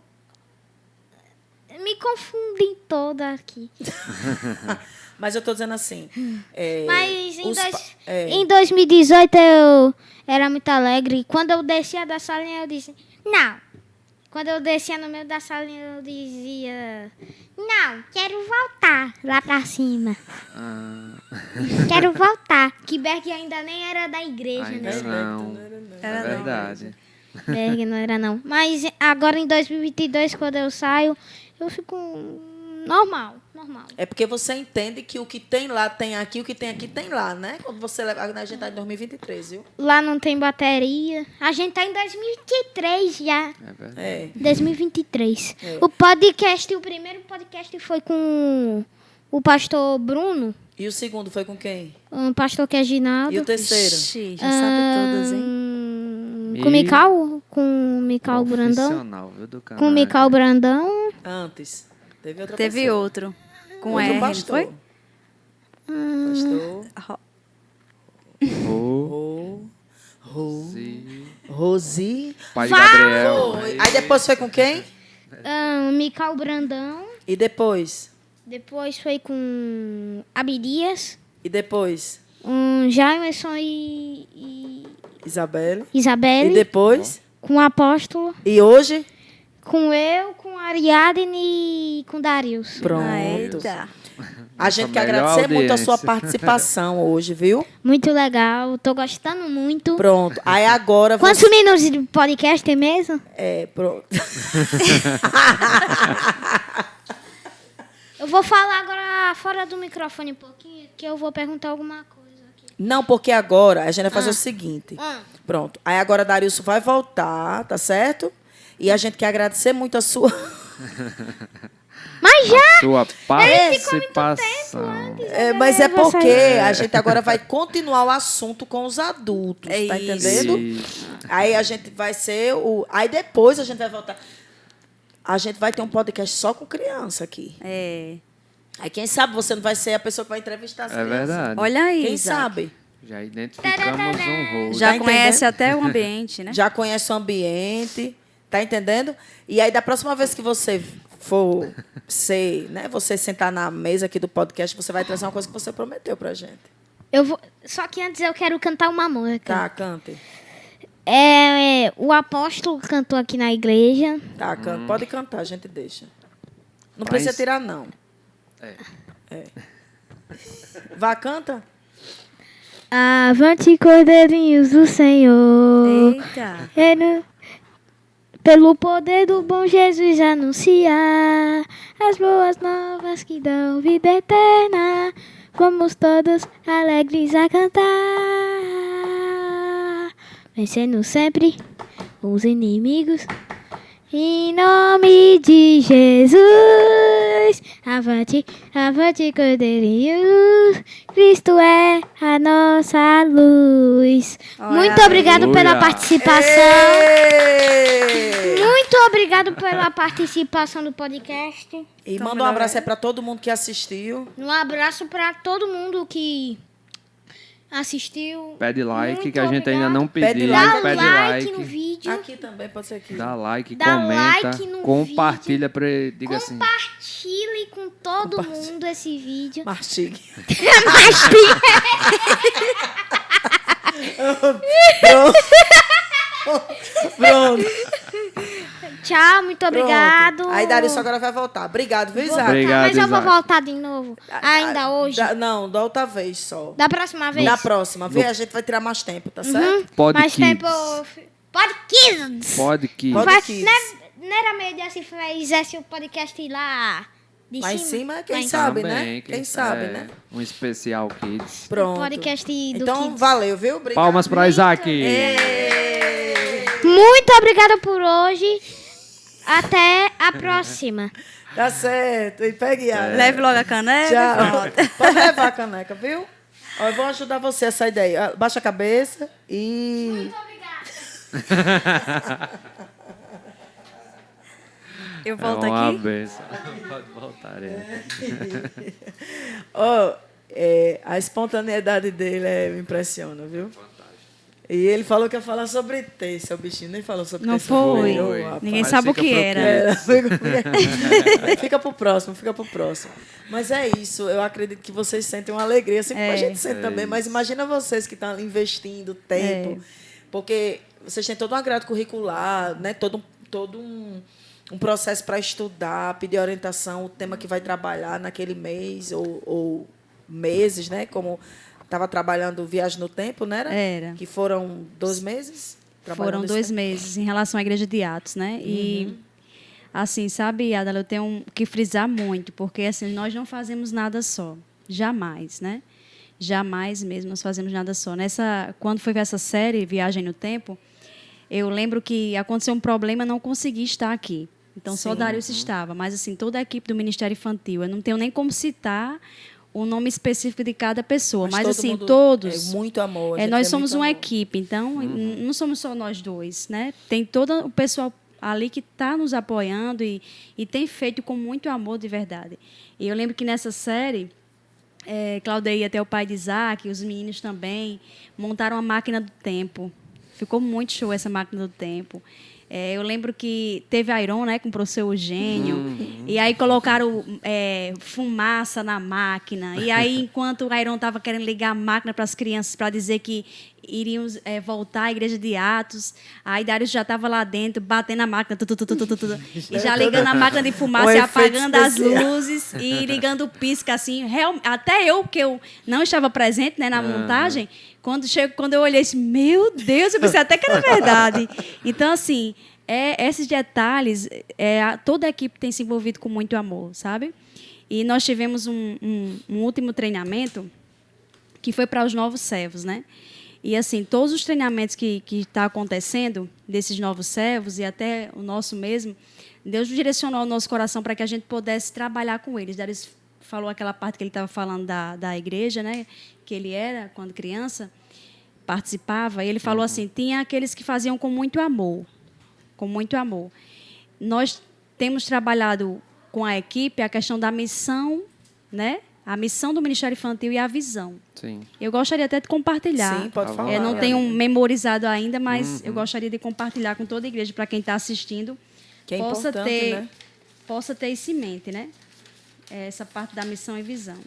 Me confundi toda aqui. Mas eu estou dizendo assim. Mas em em 2018 eu era muito alegre. Quando eu descia da salinha, eu disse, não. Quando eu descia no meio da salinha, eu dizia, não, quero voltar lá pra cima. Ah, Quero voltar. Que Berg ainda nem era da igreja, ainda né? não. Era É não, verdade. Berg não era, não. Mas agora em 2022, quando eu saio, eu fico normal. É porque você entende que o que tem lá tem aqui, o que tem aqui tem lá, né? Quando você leva. A gente está em 2023, viu? Lá não tem bateria. A gente tá em 2023 já. É verdade. É. 2023. É. O primeiro podcast foi com o pastor Bruno, E o segundo foi com quem? um pastor que é Ginaldo. E o terceiro? Ixi, já sabe todas, hein? Com o Mical Brandão. Profissional, viu, do canal. Com o Mical Brandão. Antes. Teve outra Teve pessoa. outro. Com Outro R, não pastor. foi? Pastor. Rosi. Pai de Gabriel. Foi. Aí depois foi com quem? Mical Brandão. E depois? Depois foi com Abdias. E depois? Jamerson e Isabelle. Isabelle. E depois? Com o Apóstolo. E hoje? Com eu, com a Ariadne e com o Darius. Pronto. Eita. A gente quer melhor agradecer muito a sua audiência. participação hoje, viu? Muito legal, tô gostando muito. Pronto. Aí agora Quantos minutos de podcast tem mesmo? Pronto. Eu vou falar agora fora do microfone um pouquinho, que eu vou perguntar alguma coisa aqui. Não, porque agora a gente vai fazer o seguinte. Pronto. Aí agora a Darilson vai voltar, tá certo? E a gente quer agradecer muito a sua... Mas já! Sua participação. mas é vou porque sair. a gente agora vai continuar o assunto com os adultos, É tá isso. entendendo? Isso. Aí a gente vai ser o... Aí depois a gente vai voltar... A gente vai ter um podcast só com criança aqui. É. Aí quem sabe você não vai ser a pessoa que vai entrevistar as É crianças. verdade. Olha aí, Quem Isaac. sabe? Já identificamos um rosto. Já Tá conhece entendendo? até o ambiente, né? Já conhece o ambiente, tá entendendo? E aí, da próxima vez que você for ser, né, você sentar na mesa aqui do podcast, você vai trazer uma coisa que você prometeu pra gente. Só que antes eu quero cantar uma música. Tá, cante. O Apóstolo cantou aqui na igreja. Tá, cante. Pode cantar, a gente deixa. Não Mas- precisa tirar, não. É. Vá, canta. Avante, cordeirinhos do Senhor. Eita. Pelo poder do bom Jesus anunciar as boas novas que dão vida eterna. Vamos todos alegres a cantar, vencendo sempre os inimigos. Em nome de Jesus, avante, avante, cordeirinhos, Cristo é a nossa luz. Olha Muito aí. obrigado pela Aleluia. participação. Ei! Muito obrigado pela participação do podcast. E Então, manda um melhor abraço é- aí pra todo mundo que assistiu. Um abraço para todo mundo que assistiu. Pede like, Muito que a gente ainda não Pede pediu. like. Dá Pede like like. no vídeo. Aqui também, pode ser aqui. Dá like, Dá comenta, like no compartilha pra diga assim. Compartilhe com todo mundo esse vídeo. Mastigue. Pronto. Tchau, muito obrigado. Pronto. Aí Darilson agora vai voltar. Obrigado, viu, Vou Isaac? voltar, Obrigado, mas eu vou Isaac. voltar de novo. Ainda hoje. Não, da outra vez só. Da próxima vez. Da próxima, vê? A gente vai tirar mais tempo, tá certo? Pod Mais Kids. tempo. Pod Kids. Pod Kids. Pod Vai- Kids. Não era meio de se fizesse o podcast lá de Lá em cima? cima, quem Lá em sabe, Também, né? Quem sabe, né? Um especial Kids. Pronto. podcast do Então, Kids. valeu, viu? Obrigado. Palmas pra Isaac. Muito obrigada por hoje. Até a próxima. Tá certo. E pegue a. Leve logo a caneca. Tchau. Pronto. Pode levar a caneca, viu? Ó, eu vou ajudar você a sair daí. Baixa a cabeça e... Eu volto É uma aqui? benção. Pode voltar. Ó, a espontaneidade dele me impressiona, viu? E ele falou que ia falar sobre terça, o bichinho nem falou sobre Não terça. foi. Ô, rapaz. Ninguém Mas sabe o fica que pro era. Fica pro próximo, fica pro próximo. Mas é isso, eu acredito que vocês sentem uma alegria, assim como a gente sente também, mas imagina vocês que estão investindo tempo, porque vocês têm todo um grade curricular, né? todo um processo para estudar, pedir orientação, o tema que vai trabalhar naquele mês ou meses, né? Como estava trabalhando Viagem no Tempo, não era? Era. Que foram 2 meses? Foram 2 meses em relação à Igreja de Atos, né? E, assim, sabe, Adela, eu tenho que frisar muito, porque, assim, nós não fazemos nada só. Jamais, né? Jamais mesmo nós fazemos nada só. Quando foi ver essa série, Viagem no Tempo, eu lembro que aconteceu um problema, não consegui estar aqui. Então, só Darius estava. Mas, assim, toda a equipe do Ministério Infantil, eu não tenho nem como citar o nome específico de cada pessoa. Mas todo assim, mundo todos... É muito amor. nós somos uma amor. equipe, então não somos só nós dois, né? Tem todo o pessoal ali que está nos apoiando e tem feito com muito amor de verdade. E eu lembro que nessa série, Claudeia, até o pai de Isaac, os meninos também, montaram a máquina do tempo. Ficou muito show essa máquina do tempo. Eu lembro que teve a Iron, né, comprou seu Eugênio, e aí colocaram fumaça na máquina. E aí, enquanto o Iron estava querendo ligar a máquina para as crianças para dizer que iriam voltar à Igreja de Atos, aí Darius já estava lá dentro, batendo a máquina, e já ligando a máquina de fumaça e apagando as luzes e ligando o pisca, assim. Até eu, que eu não estava presente, né, na montagem, quando eu olhei assim, meu Deus, eu pensei até que era verdade. Então, assim, esses detalhes, toda a equipe tem se envolvido com muito amor, sabe? E nós tivemos um último treinamento que foi para os novos servos, né? E, assim, todos os treinamentos que está acontecendo desses novos servos e até o nosso mesmo, Deus direcionou o nosso coração para que a gente pudesse trabalhar com eles. Darius falou aquela parte que ele estava falando da igreja, né? Que ele era, quando criança, participava. E ele falou assim, tinha aqueles que faziam com muito amor. Com muito amor. Nós temos trabalhado com a equipe a questão da missão, né? A missão do Ministério Infantil e a visão. Sim. Eu gostaria até de compartilhar. Sim, pode falar. Não tenho memorizado ainda, mas eu gostaria de compartilhar com toda a igreja, para quem está assistindo, Que é importante, né? possa ter isso em mente, né? Essa parte da missão e visão.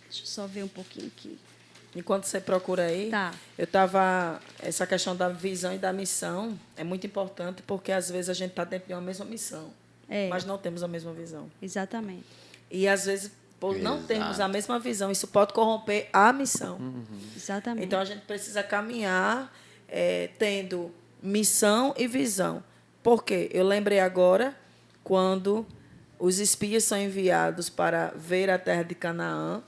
Deixa eu só ver um pouquinho aqui. Enquanto você procura aí, Tá. essa questão da visão e da missão é muito importante, porque às vezes a gente está dentro de uma mesma missão, mas não temos a mesma visão. Exatamente. E às vezes, por não termos a mesma visão, isso pode corromper a missão. Exatamente. Então a gente precisa caminhar tendo missão e visão. Por quê? Eu lembrei agora quando os espias são enviados para ver a terra de Canaã.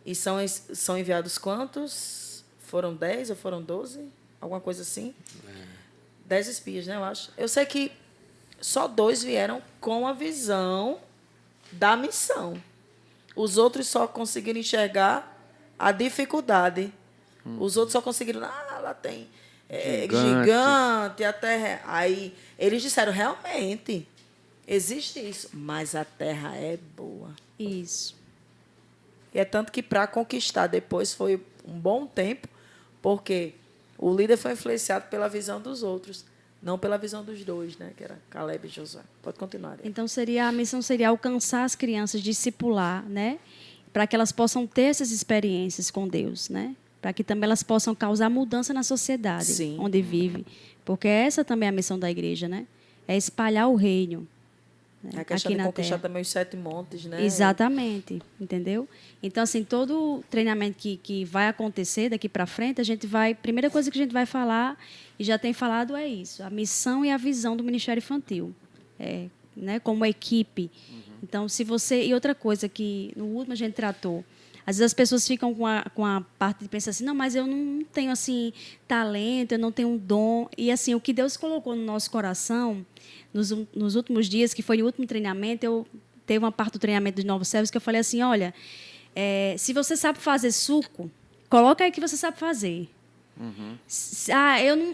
E são enviados quantos? Foram 10 ou foram 12? Alguma coisa assim? 10 espias, né, eu acho. Eu sei que só 2 vieram com a visão da missão. Os outros só conseguiram enxergar a dificuldade. Os outros só conseguiram... lá tem gigante, a terra... Aí eles disseram, realmente, existe isso, mas a terra é boa. Isso. E é tanto que, para conquistar depois, foi um bom tempo, porque o líder foi influenciado pela visão dos outros, não pela visão dos 2, né, que era Caleb e Josué. Pode continuar. Então, a missão seria alcançar as crianças, discipular, né? Para que elas possam ter essas experiências com Deus, né? Para que também elas possam causar mudança na sociedade. Sim. Onde vive. Porque essa também é a missão da igreja, né? É espalhar o reino. A questão de conquistar também os 7 montes, né? Exatamente, entendeu? Então, assim, todo treinamento que vai acontecer daqui para frente, primeira coisa que a gente vai falar, e já tem falado, é isso, a missão e a visão do Ministério Infantil, né, como equipe. Então, e outra coisa que no último a gente tratou, às vezes as pessoas ficam com a parte de pensar assim, não, mas eu não tenho, assim, talento, eu não tenho um dom. E, assim, o que Deus colocou no nosso coração, nos últimos dias, que foi o último treinamento, eu teve uma parte do treinamento dos novos servos que eu falei assim, olha, se você sabe fazer suco, coloca aí que você sabe fazer.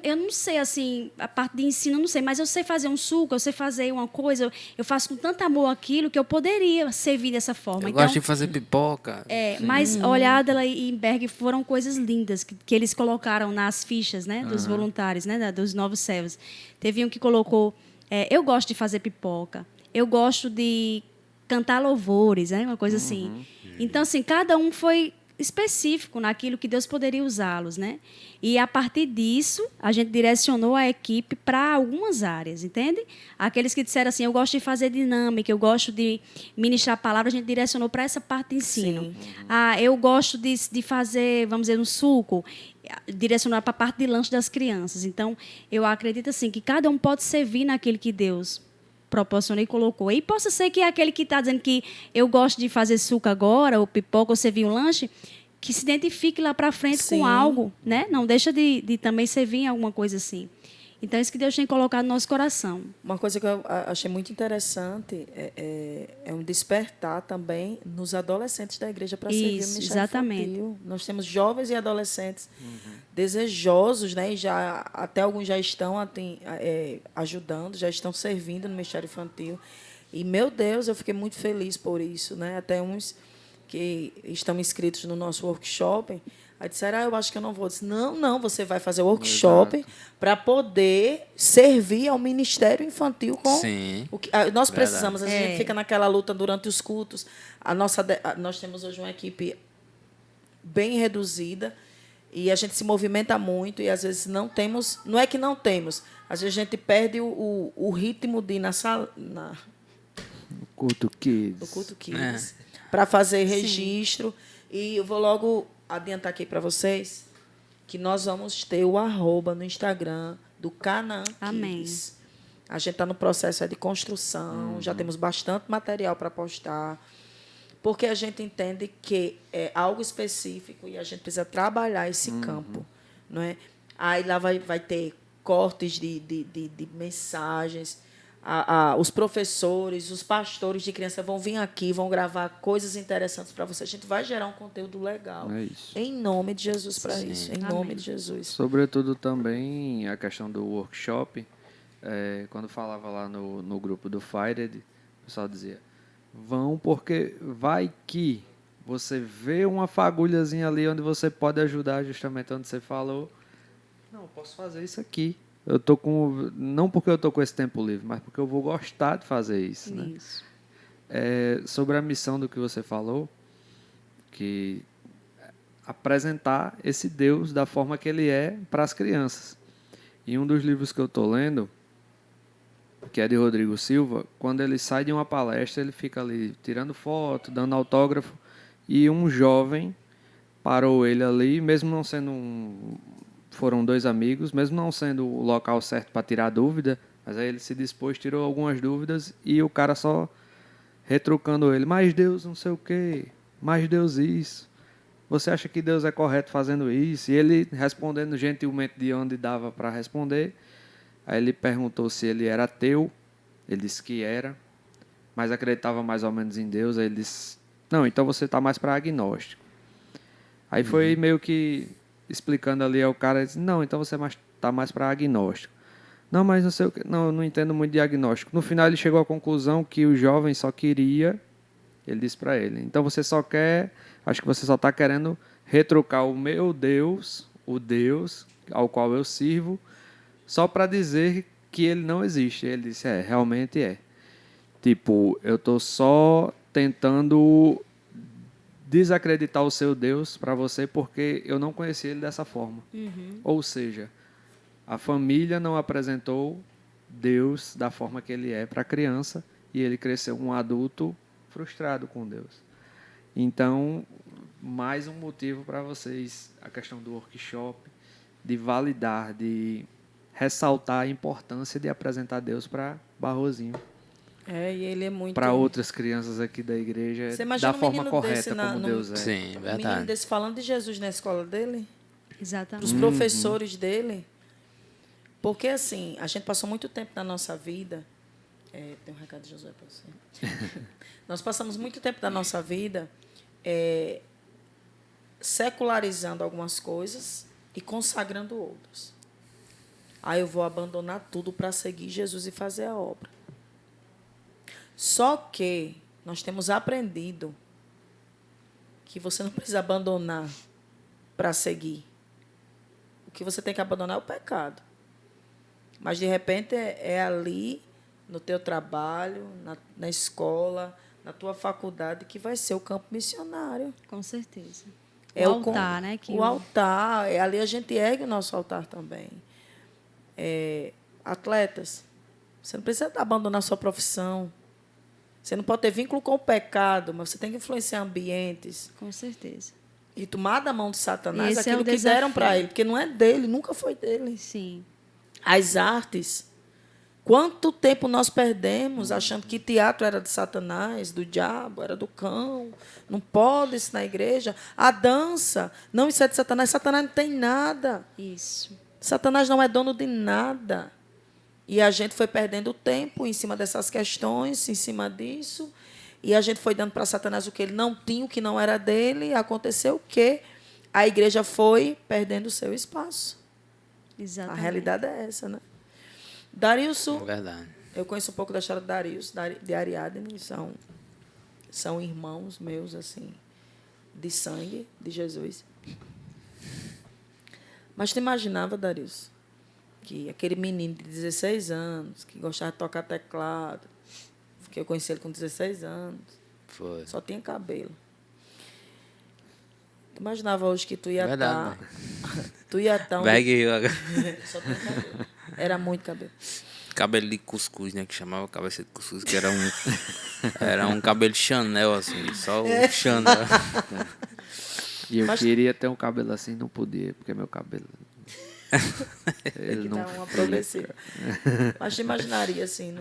Eu não sei, assim, a parte de ensino eu não sei, mas eu sei fazer um suco, eu sei fazer uma coisa, eu faço com tanto amor aquilo que eu poderia servir dessa forma. Eu Então, gosto de fazer pipoca. mas olha, Adela e Berg foram coisas lindas que eles colocaram nas fichas, né, dos voluntários, né, dos novos servos. Teve um que colocou, eu gosto de fazer pipoca, eu gosto de cantar louvores, né, uma coisa assim. Então, assim, cada um foi específico naquilo que Deus poderia usá-los, né? E a partir disso, a gente direcionou a equipe para algumas áreas, entende? Aqueles que disseram assim, eu gosto de fazer dinâmica, eu gosto de ministrar a palavra, a gente direcionou para essa parte de ensino. Eu gosto de fazer, vamos dizer, um suco, direcionar para a parte de lanche das crianças. Então, eu acredito assim que cada um pode servir naquilo que Deus proporcionou e colocou. E possa ser que aquele que está dizendo que eu gosto de fazer suco agora, ou pipoca, ou servir um lanche, que se identifique lá para frente com algo, né? Não deixa de também servir em alguma coisa assim. Então, é isso que Deus tem colocado no nosso coração. Uma coisa que eu achei muito interessante é um despertar também nos adolescentes da igreja para servir o ministério exatamente. infantil. Nós temos jovens e adolescentes desejosos, né? E até alguns já estão ajudando, já estão servindo no ministério infantil. E, meu Deus, eu fiquei muito feliz por isso, né? Até uns que estão inscritos no nosso workshop, aí disseram, eu acho que eu não vou. Eu disse, não, você vai fazer o workshop para poder servir ao ministério infantil com o que nós precisamos. A gente fica naquela luta durante os cultos. Nós temos hoje uma equipe bem reduzida e a gente se movimenta muito e, às vezes, não temos... Não é que não temos. Às vezes, a gente perde o ritmo de ir na sala... O culto Kids. O culto Kids. Para fazer registro. E eu vou logo adiantar aqui para vocês que nós vamos ter o @ no Instagram do Canaã Kids. A gente está no processo de construção, já temos bastante material para postar, porque a gente entende que é algo específico e a gente precisa trabalhar esse campo. Não é? Aí lá vai ter cortes de mensagens. Os professores, os pastores de criança vão vir aqui, vão gravar coisas interessantes para você. A gente vai gerar um conteúdo legal. É isso. Em nome de Jesus para isso. Em nome de Jesus. Sobretudo também a questão do workshop. Quando falava lá no grupo do Fired, o pessoal dizia, vão porque vai que você vê uma fagulhazinha ali onde você pode ajudar, justamente onde você falou. Não, eu posso fazer isso aqui. Eu tô não porque eu estou com esse tempo livre, mas porque eu vou gostar de fazer isso. Né? Sobre a missão do que você falou, que apresentar esse Deus da forma que ele é para as crianças. E um dos livros que eu estou lendo, que é de Rodrigo Silva, quando ele sai de uma palestra, ele fica ali tirando foto, dando autógrafo, e um jovem parou ele ali, mesmo não sendo foram 2 amigos, mesmo não sendo o local certo para tirar dúvida, mas aí ele se dispôs, tirou algumas dúvidas e o cara só retrucando ele, mas Deus não sei o quê, mas Deus isso. Você acha que Deus é correto fazendo isso? E ele respondendo gentilmente de onde dava para responder. Aí ele perguntou se ele era ateu, ele disse que era, mas acreditava mais ou menos em Deus. Aí ele disse, não, então você está mais para agnóstico. Aí foi meio que explicando ali ao cara, disse, não, então você está mais para agnóstico. Não, mas não sei o que, não entendo muito de agnóstico. No final ele chegou à conclusão que o jovem só queria, ele disse para ele, então você só quer, acho que você só está querendo retrucar o meu Deus, o Deus ao qual eu sirvo, só para dizer que ele não existe. Ele disse, realmente é. Tipo, eu estou só tentando desacreditar o seu Deus para você porque eu não conheci ele dessa forma. Ou seja, a família não apresentou Deus da forma que ele é para a criança e ele cresceu um adulto frustrado com Deus. Então, mais um motivo para vocês, a questão do workshop, de validar, de ressaltar a importância de apresentar Deus para Barrozinho. E ele é muito... Para outras crianças aqui da igreja, da forma correta como Deus é. Sim, verdade. Um menino desse falando de Jesus na escola dele, Exatamente. dos professores dele. Porque, assim, a gente passou muito tempo na nossa vida Tem um recado de Josué para você. Nós passamos muito tempo da nossa vida secularizando algumas coisas e consagrando outras. Aí eu vou abandonar tudo para seguir Jesus e fazer a obra. Só que nós temos aprendido que você não precisa abandonar para seguir. O que você tem que abandonar é o pecado. Mas, de repente, é ali, no teu trabalho, na escola, na tua faculdade, que vai ser o campo missionário. Com certeza. É o altar, né? O altar. Ali a gente ergue o nosso altar também. Atletas, você não precisa abandonar a sua profissão. Você não pode ter vínculo com o pecado, mas você tem que influenciar ambientes. Com certeza. E tomar da mão de Satanás Esse é aquilo o que deram desafio. para ele, porque não é dele, nunca foi dele. Sim. As artes. Quanto tempo nós perdemos achando que teatro era de Satanás, do diabo, era do cão. Não pode isso na igreja. A dança, não, isso é de Satanás. Satanás não tem nada. Isso. Satanás não é dono de nada. E a gente foi perdendo tempo em cima dessas questões, em cima disso. E a gente foi dando para Satanás o que ele não tinha, o que não era dele. E aconteceu o quê? A igreja foi perdendo o seu espaço. Exatamente. A realidade é essa, né? Darilson, É verdade. eu conheço um pouco da história de Darilson, de Ariadne, são irmãos meus, assim, de sangue, de Jesus. Mas tu imaginava, Darilson, que aquele menino de 16 anos, que gostava de tocar teclado, que eu conheci ele com 16 anos, Foi. só tinha cabelo. Tu imaginava hoje que tu ia Verdade, estar... Tu ia estar... Bag, Só tinha cabelo. Era muito cabelo. cabelo de cuscuz, né? Que chamava cabeça de cuscuz, que era um cabelo Chanel, assim, só o Chanel. E eu queria ter um cabelo assim, não podia, porque meu cabelo... Tem que dar uma progressiva. Mas tu imaginaria, assim,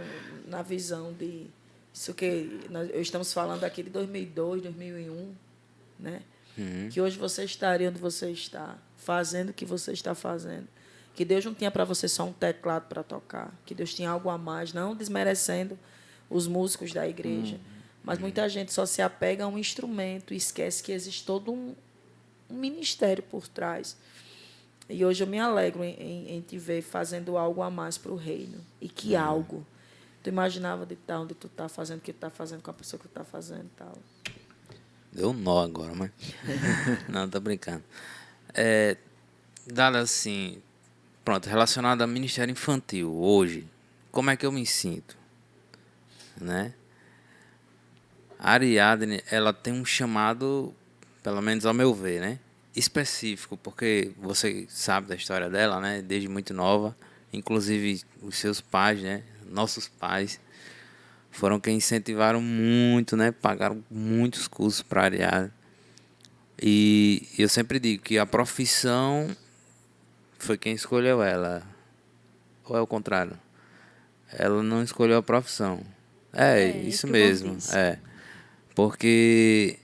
na visão de... Isso que estamos falando aqui de 2002, 2001, né? Que hoje você estaria onde você está, fazendo o que você está fazendo. Que Deus não tinha para você só um teclado para tocar. Que Deus tinha algo a mais, não desmerecendo os músicos da igreja. Mas muita gente só se apega a um instrumento e esquece que existe todo um ministério por trás. E hoje eu me alegro em te ver fazendo algo a mais para o reino. E que algo. Tu imaginava de estar onde tu está fazendo o que tu está fazendo com a pessoa que tu está fazendo e tal. Deu um nó agora, mas... Não, tô brincando. Dado assim... Pronto, relacionado ao Ministério Infantil, hoje, como é que eu me sinto? Né? A Ariadne, ela tem um chamado, pelo menos ao meu ver, né? Específico, porque você sabe da história dela, né? Desde muito nova, inclusive os seus pais, né? Nossos pais foram quem incentivaram muito, né? Pagaram muitos cursos para a Ariadne. E eu sempre digo que a profissão foi quem escolheu ela. Ou é o contrário? Ela não escolheu a profissão. Isso que o mesmo. povo diz. Porque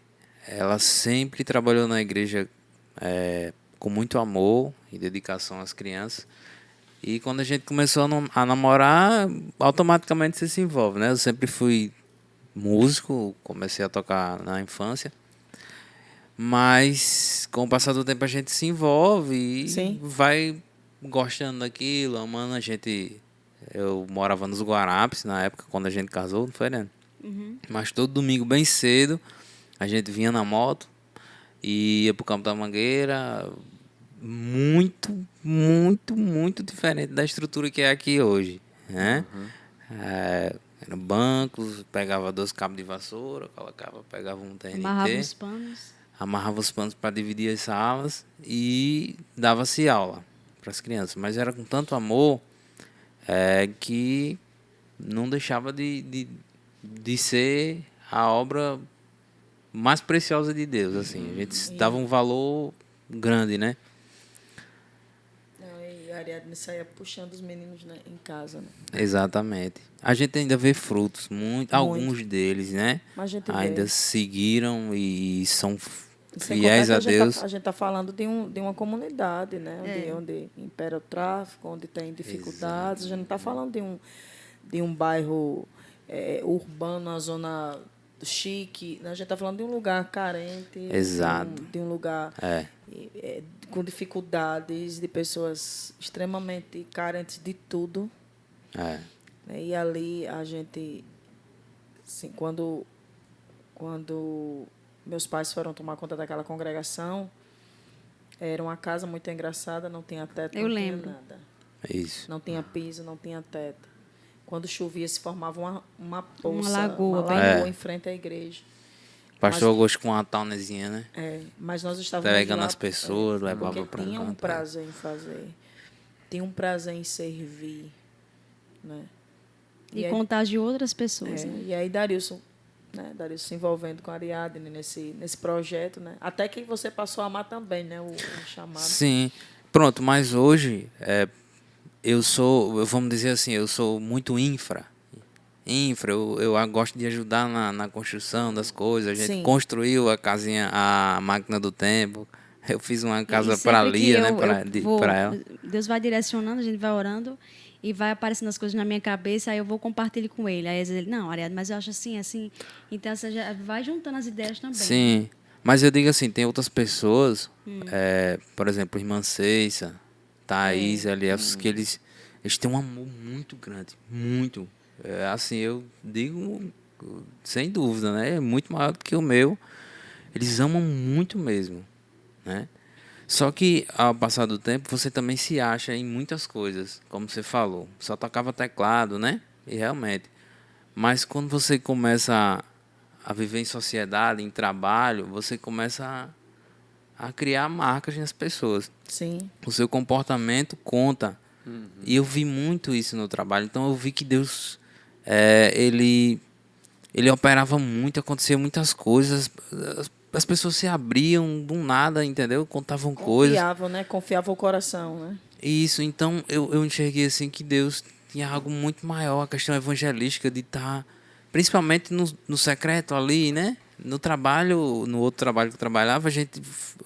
ela sempre trabalhou na igreja com muito amor e dedicação às crianças. E quando a gente começou a namorar, automaticamente você se envolve, né? Eu sempre fui músico, comecei a tocar na infância. Mas com o passar do tempo a gente se envolve e Sim. vai gostando daquilo, amando a gente. Eu morava nos Guarapes na época, quando a gente casou, não foi, né? Mas todo domingo bem cedo a gente vinha na moto e ia pro Campo da Mangueira. Muito, muito, muito diferente da estrutura que é aqui hoje, né? Eram bancos, pegava 2 cabos de vassoura, colocava, pegava um TNT. Amarrava os panos. Para dividir as salas e dava-se aula para as crianças. Mas era com tanto amor que não deixava de ser a obra mais preciosa de Deus. Assim. A gente dava um valor grande, né? E a Ariadne saía puxando os meninos, né, em casa. Né? Exatamente. A gente ainda vê frutos, alguns deles, né? Mas a gente Ainda vê. seguiram e são Sem fiéis contar a que a Deus. gente está falando de uma comunidade, né? Onde impera o tráfico, onde tem dificuldades. A gente não está falando de um bairro urbano, a zona chique. A gente está falando de um lugar carente, Exato. de um lugar É. com dificuldades, de pessoas extremamente carentes de tudo. É. Né? E ali a gente, assim, quando meus pais foram tomar conta daquela congregação, era uma casa muito engraçada, não tinha teto, Eu não lembro. tinha nada. Isso. Não tinha piso, não tinha teto. Quando chovia, se formava uma poça, lagoa, uma bem- lagoa em frente à igreja. Pastor Augusto com uma taunezinha, né? Mas nós estávamos Pegando lá, as pessoas, levava porque para tinha um canto. prazer em fazer, tinha um prazer em servir, né? E aí- contagiou outras pessoas. É, Né? e aí Darilson, né? Darilson se envolvendo com a Ariadne nesse projeto, né? Até que você passou a amar também, né? O chamado. Sim. Pronto, mas hoje vamos dizer assim, eu sou muito infra. Eu gosto de ajudar na construção das coisas. A gente Sim. construiu a casinha, a máquina do tempo. Eu fiz uma casa E para sempre que Lia, né? eu Para ela. Deus vai direcionando, a gente vai orando e vai aparecendo as coisas na minha cabeça, aí eu vou compartilhar com ele. Aí às vezes ele, não, Ariadne, mas eu acho assim, assim. Então você já vai juntando as ideias também. Né? Sim, mas eu digo assim, tem outras pessoas, por exemplo, irmã Ceissa, Thaís, aliás, que eles têm um amor muito grande, muito. Assim, eu digo sem dúvida, né? É muito maior do que o meu. Eles amam muito mesmo, né? Só que, ao passar do tempo, você também se acha em muitas coisas, como você falou. Só tocava teclado, né? E realmente. Mas quando você começa a viver em sociedade, em trabalho, você começa a criar marcas nas pessoas. Sim. O seu comportamento conta. E eu vi muito isso no trabalho. Então eu vi que Deus, ele operava muito, acontecia muitas coisas. As pessoas se abriam do nada, entendeu? Contavam coisas. Confiavam, né? Confiava o coração, né? Isso, então eu enxerguei assim que Deus tinha algo muito maior, a questão evangelística de estar, principalmente no secreto ali, né? No trabalho, no outro trabalho que eu trabalhava,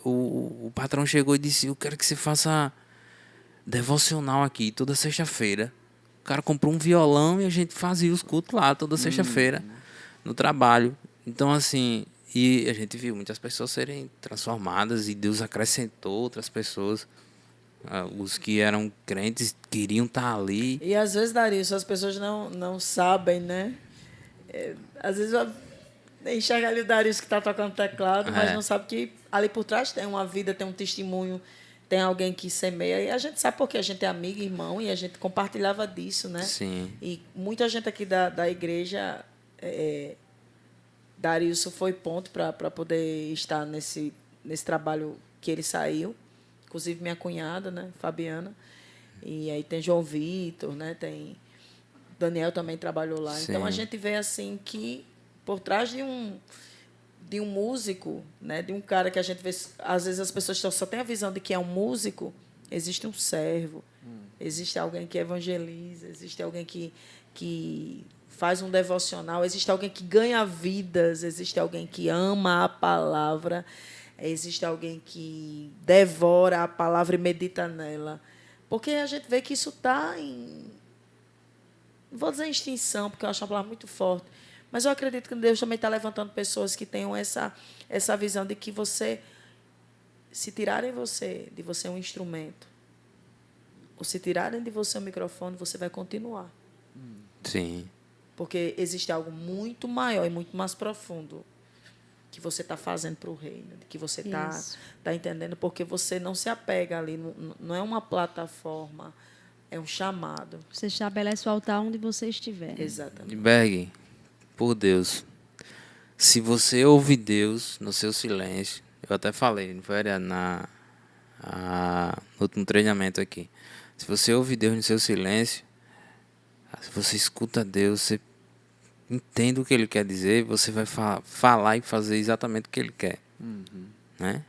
o patrão chegou e disse: eu quero que você faça devocional aqui toda sexta-feira. O cara comprou um violão e a gente fazia os cultos lá toda sexta-feira no trabalho. Então, assim, e a gente viu muitas pessoas serem transformadas e Deus acrescentou outras pessoas. Os que eram crentes queriam estar ali. E às vezes, Darilson, as pessoas não sabem, né? Às vezes enxerga ali o Darilson que está tocando teclado, mas não sabe que ali por trás tem uma vida, tem um testemunho, tem alguém que semeia. E a gente sabe porque a gente é amigo, irmão, e a gente compartilhava disso, né? Sim. E muita gente aqui da igreja, Darilson foi ponto para poder estar nesse trabalho que ele saiu. Inclusive minha cunhada, né, Fabiana. E aí tem João Vitor, né, tem Daniel também trabalhou lá. Sim. Então a gente vê assim que por trás de um músico, né, de um cara que a gente vê, às vezes as pessoas só têm a visão de que é um músico, existe um servo, existe alguém que evangeliza, existe alguém que faz um devocional, existe alguém que ganha vidas, existe alguém que ama a palavra. Existe alguém que devora a palavra e medita nela. Porque a gente vê que isso está em... Não vou dizer extinção, porque eu acho uma palavra muito forte. Mas eu acredito que Deus também está levantando pessoas que tenham essa visão de que você... Se tirarem de você um instrumento, ou se tirarem de você um microfone, você vai continuar. Sim. Porque existe algo muito maior e muito mais profundo que você está fazendo para o reino, que você está entendendo, porque você não se apega ali, não é uma plataforma, é um chamado. Você estabelece o altar onde você estiver. Exatamente. Berg, por Deus, se você ouvir Deus no seu silêncio, eu até falei, não foi no último treinamento aqui, se você ouvir Deus no seu silêncio, se você escuta Deus, você entende o que Ele quer dizer, você vai falar e fazer exatamente o que Ele quer. Né?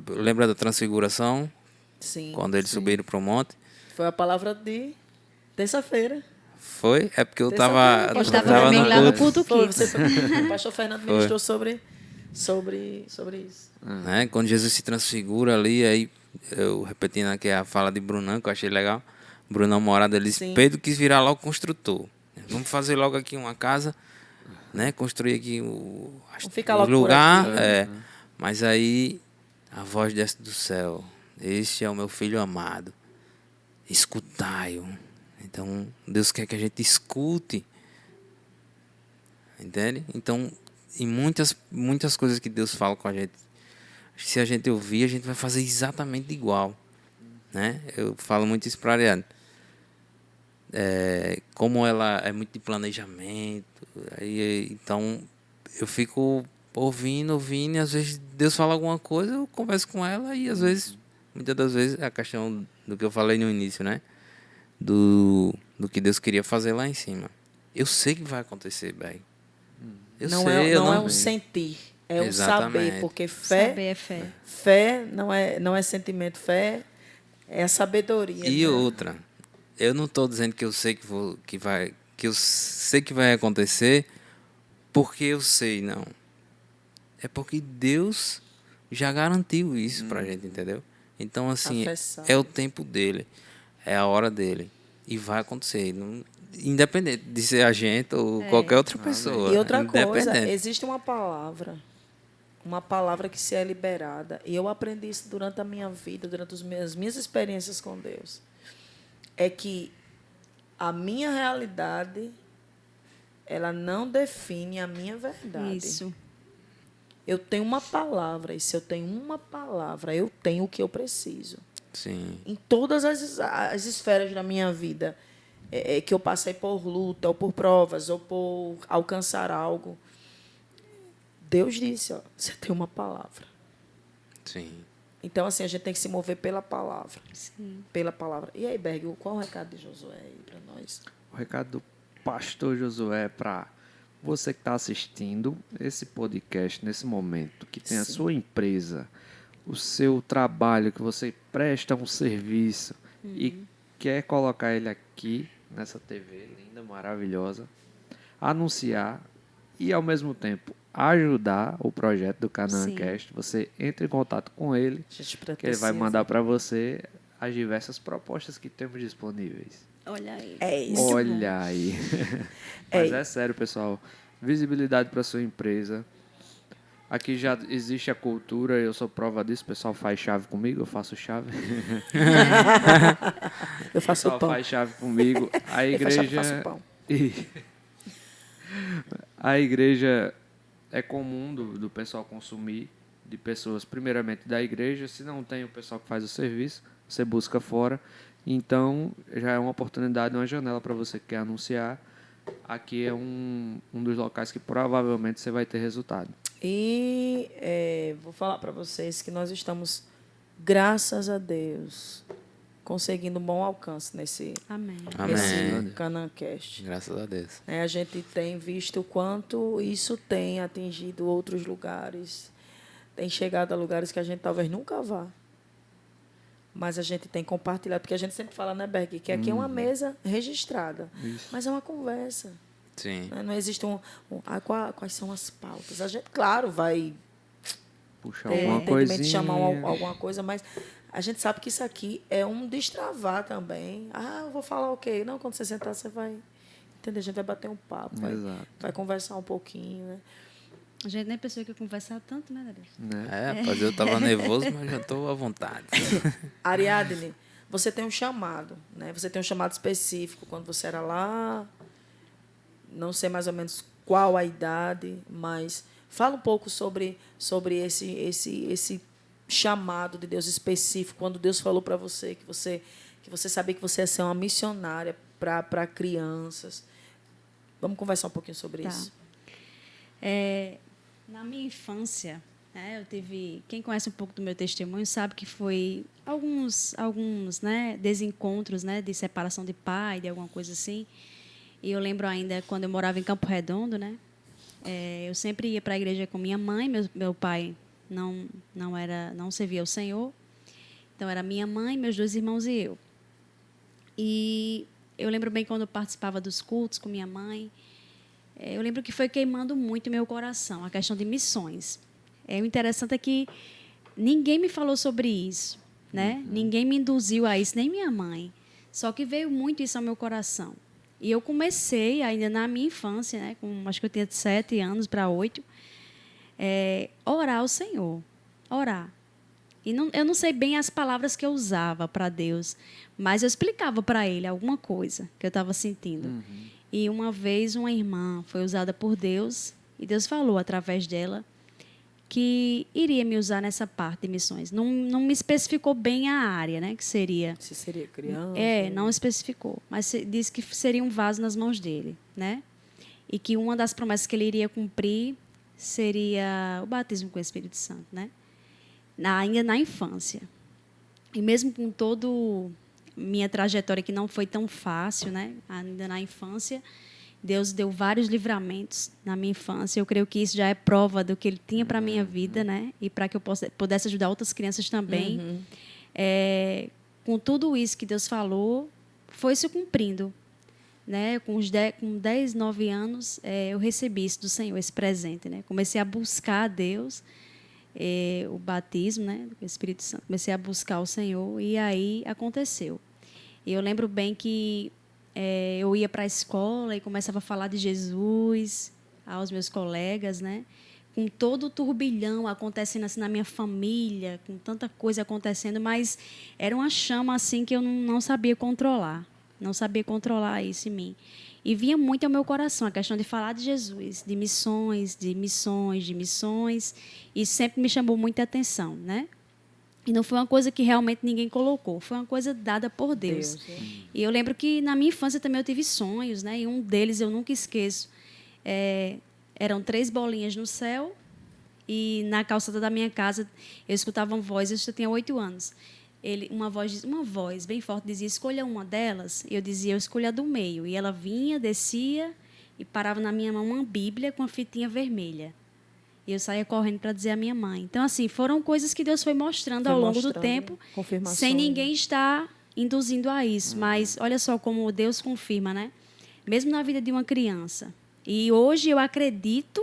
Lembra da transfiguração? Sim. Quando eles subiram para o monte? Foi a palavra de terça-feira. Foi? É porque eu Terça-feira. Eu estava também lá no culto Foi, Kids. o pastor Fernando ministrou sobre isso. Né? Quando Jesus se transfigura ali, aí eu repetindo aqui a fala de Brunão, que eu achei legal. Brunão Morado, ele disse: Sim. Pedro quis virar logo construtor. Vamos fazer logo aqui uma casa, né? Construir aqui Fica o logo por lugar. aqui. Mas aí a voz desce do céu. Este é o meu filho amado. Escutai-o. Então, Deus quer que a gente escute. Entende? Então, em muitas coisas que Deus fala com a gente, se a gente ouvir, a gente vai fazer exatamente igual. Né? Eu falo muito isso para a Ariane. Como ela é muito de planejamento, então eu fico ouvindo, e às vezes Deus fala alguma coisa, eu converso com ela e às vezes, muitas das vezes, é a questão do que eu falei no início, né? Do que Deus queria fazer lá em cima. Eu sei que vai acontecer, Berg. Não é um sentir, é um saber, porque Saber é fé. fé não é sentimento, fé é a sabedoria. E né? outra, eu não estou dizendo que eu sei que eu sei que vai acontecer porque eu sei, não. É porque Deus já garantiu isso pra gente, entendeu? Então, assim, A fé sabe. é o tempo dele, é a hora dele. E vai acontecer. Independente de ser a gente ou qualquer outra pessoa. E outra coisa, independente. existe uma palavra que se é liberada, e eu aprendi isso durante a minha vida, durante as minhas experiências com Deus, é que a minha realidade, ela não define a minha verdade. Isso. Eu tenho uma palavra, e se eu tenho uma palavra, eu tenho o que eu preciso. Sim. Em todas as esferas da minha vida, que eu passei por luta, ou por provas, ou por alcançar algo, Deus disse, ó, você tem uma palavra. Sim. Então, assim, a gente tem que se mover pela palavra. Sim. Pela palavra. E aí, Berg, qual o recado de Josué aí para nós? O recado do pastor Josué para você que está assistindo esse podcast nesse momento, que tem a Sim. sua empresa, o seu trabalho, que você presta um serviço e quer colocar ele aqui nessa TV linda, maravilhosa, anunciar e ao mesmo tempo ajudar o projeto do Canaã Cast, você entra em contato com ele, A gente que ele vai mandar para você as diversas propostas que temos disponíveis. Olha aí. É isso. Olha aí. Mas é sério, pessoal. Visibilidade para sua empresa. Aqui já existe a cultura, eu sou prova disso. O pessoal faz chave comigo, eu faço chave. Eu faço O pessoal o pão. faz chave comigo. A Ele faz chave, eu igreja. faço pão. A igreja é comum do pessoal consumir, de pessoas, primeiramente da igreja. Se não tem o pessoal que faz o serviço, você busca fora. Então, já é uma oportunidade, uma janela para você que quer anunciar. Aqui é um dos locais que provavelmente você vai ter resultado. E vou falar para vocês que nós estamos, graças a Deus, conseguindo um bom alcance nesse Amém. Amém. Canaã Cast. Graças a Deus. A gente tem visto o quanto isso tem atingido outros lugares, tem chegado a lugares que a gente talvez nunca vá. Mas a gente tem compartilhado, porque a gente sempre fala, né, Berg, que aqui é uma mesa registrada, mas é uma conversa. Sim. Né? Não existe quais são as pautas. A gente, claro, vai Puxa, ter alguma entendimento de coisinha. chamar alguma coisa, mas a gente sabe que isso aqui é um destravar também. Ah, eu vou falar o quê? Não, quando você sentar, você vai entender, a gente vai bater um papo, Exato. vai conversar um pouquinho, né? A gente nem pensou que ia conversar tanto, né, Deus? Né? Rapaz, eu tava nervoso, mas já estou à vontade. Ariadne, você tem um chamado, né? Você tem um chamado específico. Quando você era lá, não sei mais ou menos qual a idade, mas fala um pouco sobre esse chamado de Deus específico. Quando Deus falou para você que você sabia que você ia ser uma missionária para crianças. Vamos conversar um pouquinho sobre isso. Na minha infância, né, eu tive... Quem conhece um pouco do meu testemunho sabe que foi alguns né, desencontros, né, de separação de pai, de alguma coisa assim. E eu lembro ainda, quando eu morava em Campo Redondo, né, eu sempre ia para a igreja com minha mãe. Meu pai não servia ao Senhor. Então, era minha mãe, meus 2 irmãos e eu. E eu lembro bem quando eu participava dos cultos com minha mãe. Eu lembro que foi queimando muito meu coração, a questão de missões. O interessante é que ninguém me falou sobre isso, né? Ninguém me induziu a isso, nem minha mãe. Só que veio muito isso ao meu coração. E eu comecei, ainda na minha infância, né, acho que eu tinha de 7 anos para 8, orar ao Senhor. Orar. E eu não sei bem as palavras que eu usava para Deus, mas eu explicava para Ele alguma coisa que eu estava sentindo. E uma vez uma irmã foi usada por Deus, e Deus falou através dela que iria me usar nessa parte de missões. Não me especificou bem a área, né, que seria. Se seria criança. Não especificou, mas disse que seria um vaso nas mãos dele, né? E que uma das promessas que ele iria cumprir seria o batismo com o Espírito Santo, né? Ainda na infância. E mesmo com todo minha trajetória que não foi tão fácil, né? Ainda na infância, Deus deu vários livramentos na minha infância. Eu creio que isso já é prova do que Ele tinha para a minha vida, né? E para que eu pudesse ajudar outras crianças também. Com tudo isso que Deus falou, foi se cumprindo. Né? Com 10, 9 anos, eu recebi isso do Senhor, esse presente. Né? Comecei a buscar a Deus, o batismo, né, do Espírito Santo. Comecei a buscar o Senhor e aí aconteceu. E eu lembro bem que eu ia para a escola e começava a falar de Jesus aos meus colegas, né? Com todo o turbilhão acontecendo assim na minha família, com tanta coisa acontecendo, mas era uma chama assim que eu não sabia controlar. Não sabia controlar isso em mim. E vinha muito ao meu coração a questão de falar de Jesus, de missões, de missões, de missões. E sempre me chamou muita atenção, né? E não foi uma coisa que realmente ninguém colocou. Foi uma coisa dada por Deus. E eu lembro que na minha infância também eu tive sonhos, né? E um deles eu nunca esqueço. Eram 3 bolinhas no céu e na calçada da minha casa eu escutava uma voz. Eu tinha 8 anos. Uma voz bem forte dizia, escolha uma delas. Eu dizia, eu escolho a do meio. E ela vinha, descia e parava na minha mão uma Bíblia com a fitinha vermelha. E eu saía correndo para dizer à minha mãe. Então, assim, foram coisas que Deus foi mostrando ao longo do tempo, sem ninguém estar induzindo a isso. Mas olha só como Deus confirma, né? Mesmo na vida de uma criança. E hoje eu acredito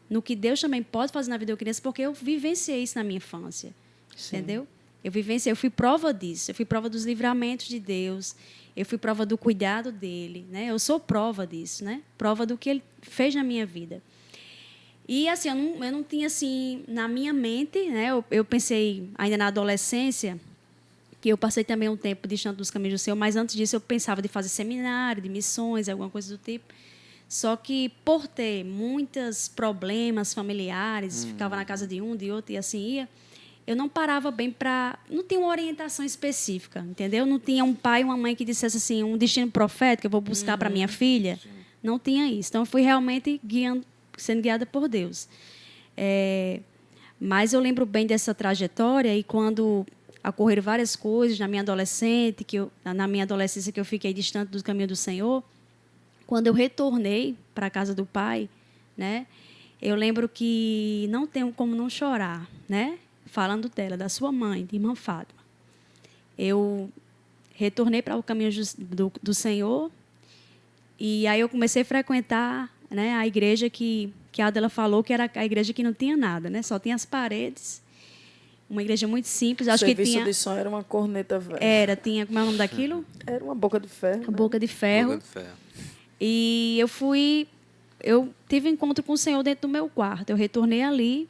no que Deus também pode fazer na vida de uma criança, porque eu vivenciei isso na minha infância. Sim. Entendeu? Eu fui prova disso. Eu fui prova dos livramentos de Deus. Eu fui prova do cuidado dele, né? Eu sou prova disso, né? Prova do que ele fez na minha vida. E assim, eu não tinha assim na minha mente, né? Eu pensei ainda na adolescência, que eu passei também um tempo distante dos caminhos do Senhor, mas antes disso eu pensava de fazer seminário, de missões, alguma coisa do tipo. Só que por ter muitos problemas familiares, ficava na casa de um, de outro e assim ia, eu não parava bem não tinha uma orientação específica, entendeu? Não tinha um pai e uma mãe que dissesse assim, um destino profético que eu vou buscar para minha filha. Sim. Não tinha isso. Então, eu fui realmente sendo guiada por Deus. Mas eu lembro bem dessa trajetória e quando ocorreram várias coisas na minha adolescência, que eu fiquei distante do caminho do Senhor, quando eu retornei para a casa do Pai, né, eu lembro que não tenho como não chorar, né? Falando dela, da sua mãe, de irmã Fátima. Eu retornei para o caminho do Senhor e aí eu comecei a frequentar, né, a igreja que a Adela falou que era a igreja que não tinha nada, né? Só tinha as paredes. Uma igreja muito simples. O serviço de som era uma corneta velha. Tinha, como é o nome daquilo? Era uma boca de ferro. Uma boca de ferro. Boca de ferro. E eu tive encontro com o Senhor dentro do meu quarto. Eu retornei ali.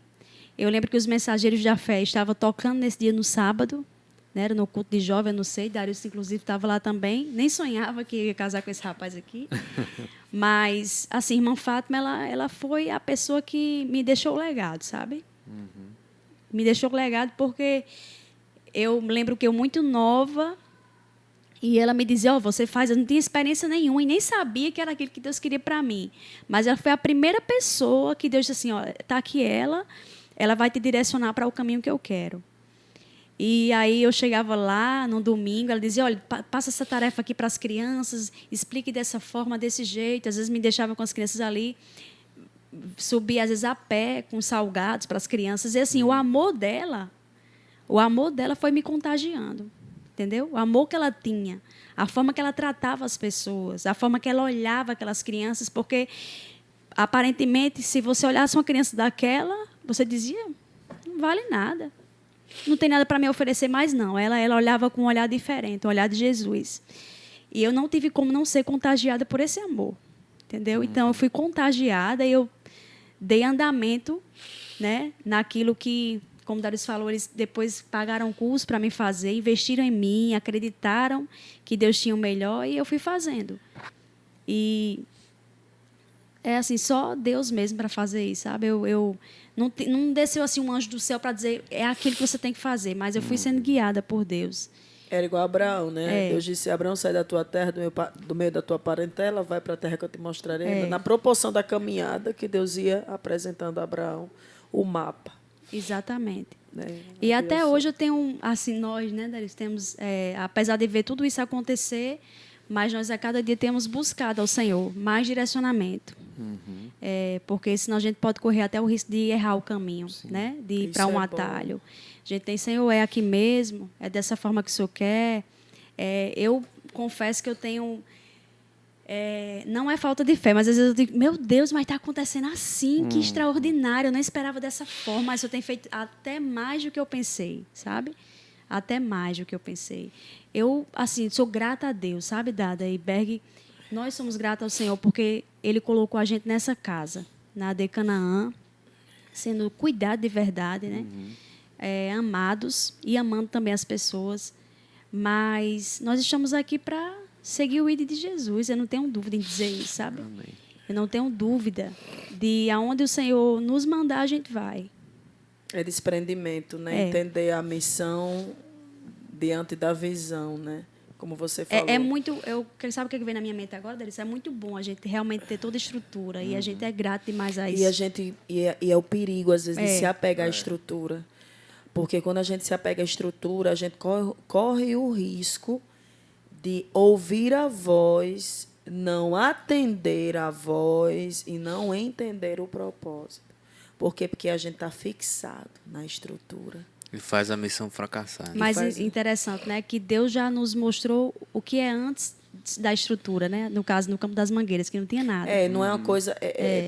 Eu lembro que os mensageiros da fé estavam tocando nesse dia no sábado, né? Era no culto de jovem, eu não sei, Darius, inclusive, estava lá também. Nem sonhava que ia casar com esse rapaz aqui. Mas, assim, irmã Fátima, ela foi a pessoa que me deixou o legado, sabe? Me deixou o legado porque eu lembro que eu muito nova e ela me dizia, você faz, eu não tinha experiência nenhuma e nem sabia que era aquilo que Deus queria para mim. Mas ela foi a primeira pessoa que Deus disse assim, está aqui ela vai te direcionar para o caminho que eu quero. E aí eu chegava lá no domingo, ela dizia, olha, passa essa tarefa aqui para as crianças, explique dessa forma, desse jeito. Às vezes me deixava com as crianças ali, subia às vezes a pé com salgados para as crianças. E assim, o amor dela foi me contagiando, entendeu? O amor que ela tinha, a forma que ela tratava as pessoas, a forma que ela olhava aquelas crianças, porque aparentemente, se você olhasse uma criança daquela, você dizia, não vale nada. Não tem nada para me oferecer mais, não. Ela olhava com um olhar diferente, um olhar de Jesus. E eu não tive como não ser contagiada por esse amor, entendeu? Então, eu fui contagiada e eu dei andamento, né, naquilo que, como o Darius falou, eles depois pagaram curso para me fazer, investiram em mim, acreditaram que Deus tinha o melhor e eu fui fazendo. E é assim, só Deus mesmo para fazer isso, sabe? Eu não desceu assim um anjo do céu para dizer é aquilo que você tem que fazer, mas eu fui sendo guiada por Deus. Era igual a Abraão, né? É. Deus disse, Abraão, sai da tua terra, do meio da tua parentela, vai para a terra que eu te mostrarei. Na proporção da caminhada que Deus ia apresentando a Abraão o mapa. Exatamente. Né? E até hoje eu tenho, assim, nós, né, Darius, temos, apesar de ver tudo isso acontecer, mas nós a cada dia temos buscado ao Senhor mais direcionamento. Porque senão a gente pode correr até o risco de errar o caminho, né? De ir para Isso um é atalho. A gente tem, Senhor, é aqui mesmo, é dessa forma que o Senhor quer. Eu confesso que eu tenho... não é falta de fé, mas às vezes eu digo, meu Deus, mas está acontecendo assim, que extraordinário, eu não esperava dessa forma, mas eu tenho feito até mais do que eu pensei, sabe? Até mais do que eu pensei. Eu, assim, sou grata a Deus, sabe, Dada e Berg? Nós somos gratos ao Senhor porque Ele colocou a gente nessa casa, na AD Canaã, sendo cuidado de verdade, né? Amados e amando também as pessoas. Mas nós estamos aqui para seguir o ID de Jesus. Eu não tenho dúvida em dizer isso, sabe? Amém. Eu não tenho dúvida de aonde o Senhor nos mandar, a gente vai. É desprendimento, né? Entender a missão diante da visão, né? Como você falou. Sabe o que vem na minha mente agora, Delícia? É muito bom a gente realmente ter toda a estrutura. E a gente é grato demais a isso. E é o perigo, às vezes, de se apegar à estrutura. Porque quando a gente se apega à estrutura, a gente corre o risco de ouvir a voz, não atender a voz e não entender o propósito. Por quê? Porque a gente está fixado na estrutura. E faz a missão fracassar. Né? Mas interessante, né? Que Deus já nos mostrou o que é antes da estrutura, né? No caso, no Campo das Mangueiras, que não tinha nada. Não é uma coisa...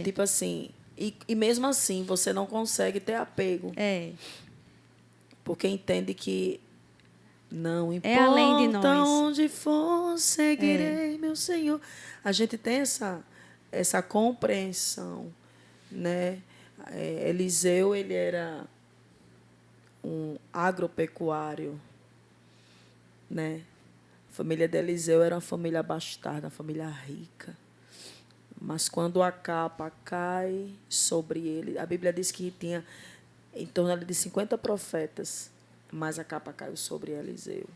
tipo assim... E mesmo assim, você não consegue ter apego. Porque entende que não importa além de nós. onde for, seguirei, meu Senhor. A gente tem essa compreensão, né? Eliseu, ele era um agropecuário, né? A família de Eliseu era uma família abastada, uma família rica. Mas quando a capa cai sobre ele, a Bíblia diz que tinha em torno de 50 profetas, mas a capa caiu sobre Eliseu,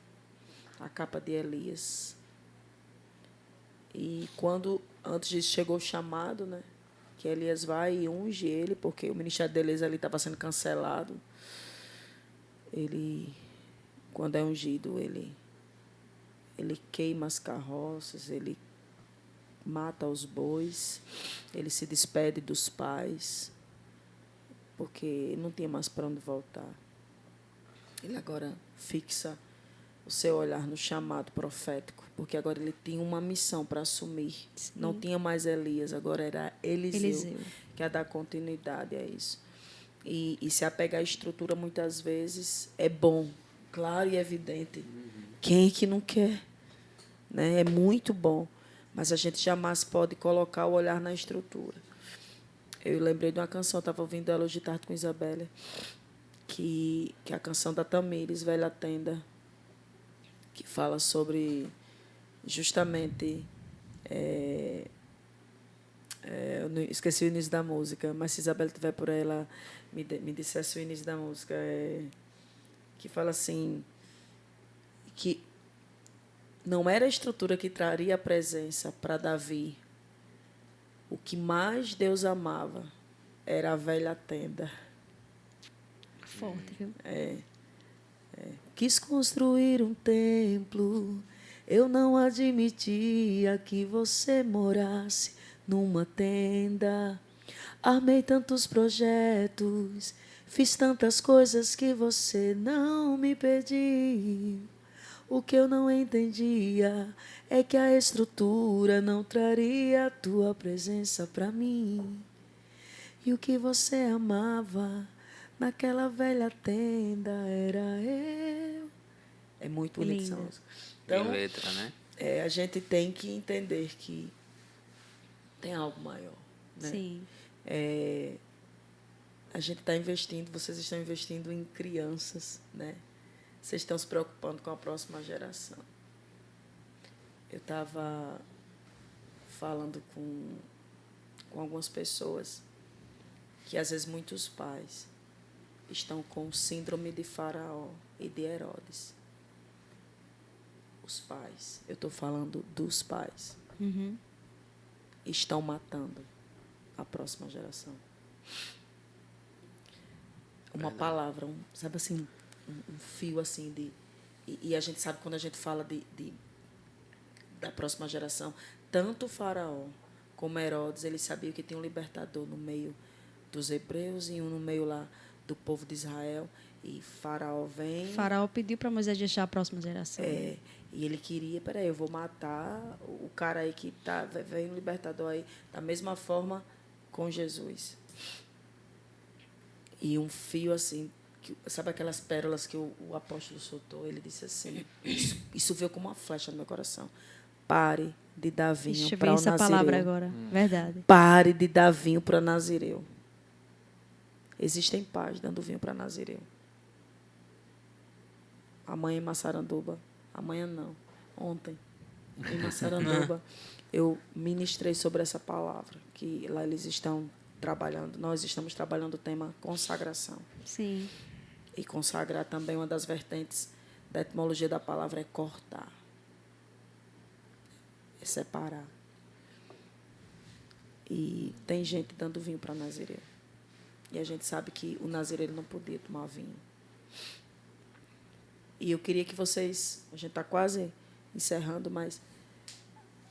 a capa de Elias. E antes disso chegou o chamado, né? Que Elias vai e unge ele, porque o ministério de Elias ali estava sendo cancelado. Ele, quando é ungido, ele queima as carroças, ele mata os bois, ele se despede dos pais, porque não tinha mais para onde voltar. Ele agora fixa o seu olhar no chamado profético, porque agora ele tinha uma missão para assumir. Sim. Não tinha mais Elias, agora era Eliseu. Que ia dar continuidade a isso. E se apegar à estrutura, muitas vezes, é bom, claro e evidente. Quem é que não quer? Né? É muito bom, mas a gente jamais pode colocar o olhar na estrutura. Eu lembrei de uma canção, estava ouvindo ela hoje de tarde com Isabela, que é a canção da Tamires, Velha Tenda, que fala sobre justamente... eu esqueci o início da música, mas se Isabela estiver por aí, ela me dissesse o início da música, que fala assim, que não era a estrutura que traria a presença para Davi. O que mais Deus amava era a velha tenda. Forte, viu? Quis construir um templo, eu não admitia que você morasse numa tenda. Armei tantos projetos, fiz tantas coisas que você não me pediu. O que eu não entendia é que a estrutura não traria a tua presença para mim. E o que você amava naquela velha tenda era eu. É muito bonito essa música. Então, letra, né? a gente tem que entender que tem algo maior, né? Sim. A gente está investindo, vocês estão investindo em crianças, né? Vocês estão se preocupando com a próxima geração. Eu estava falando com algumas pessoas que, às vezes, muitos pais estão com síndrome de Faraó e de Herodes. Os pais, eu estou falando dos pais, Uhum. estão matando a próxima geração. Uma palavra, sabe assim, um fio assim de... E a gente sabe quando a gente fala da próxima geração, tanto o Faraó como Herodes, eles sabiam que tinha um libertador no meio dos hebreus e um no meio lá do povo de Israel. E Faraó vem... Faraó pediu para Moisés deixar a próxima geração. E ele queria, peraí, eu vou matar o cara aí que vem um libertador aí, da mesma forma com Jesus. E um fio assim, sabe aquelas pérolas que o apóstolo soltou? Ele disse assim, isso veio como uma flecha no meu coração. Pare de dar vinho para o essa nazireu. palavra agora, verdade. Pare de dar vinho para nazireu. Existem pais dando vinho para nazireu. Amanhã em Massaranduba, amanhã não, ontem, em Massaranduba, eu ministrei sobre essa palavra, que lá eles estão trabalhando, nós estamos trabalhando o tema consagração. Sim. E consagrar também, uma das vertentes da etimologia da palavra é cortar, é separar. E tem gente dando vinho para nazireu. E a gente sabe que o nazireu ele não podia tomar vinho. E eu queria que vocês... A gente está quase encerrando, mas...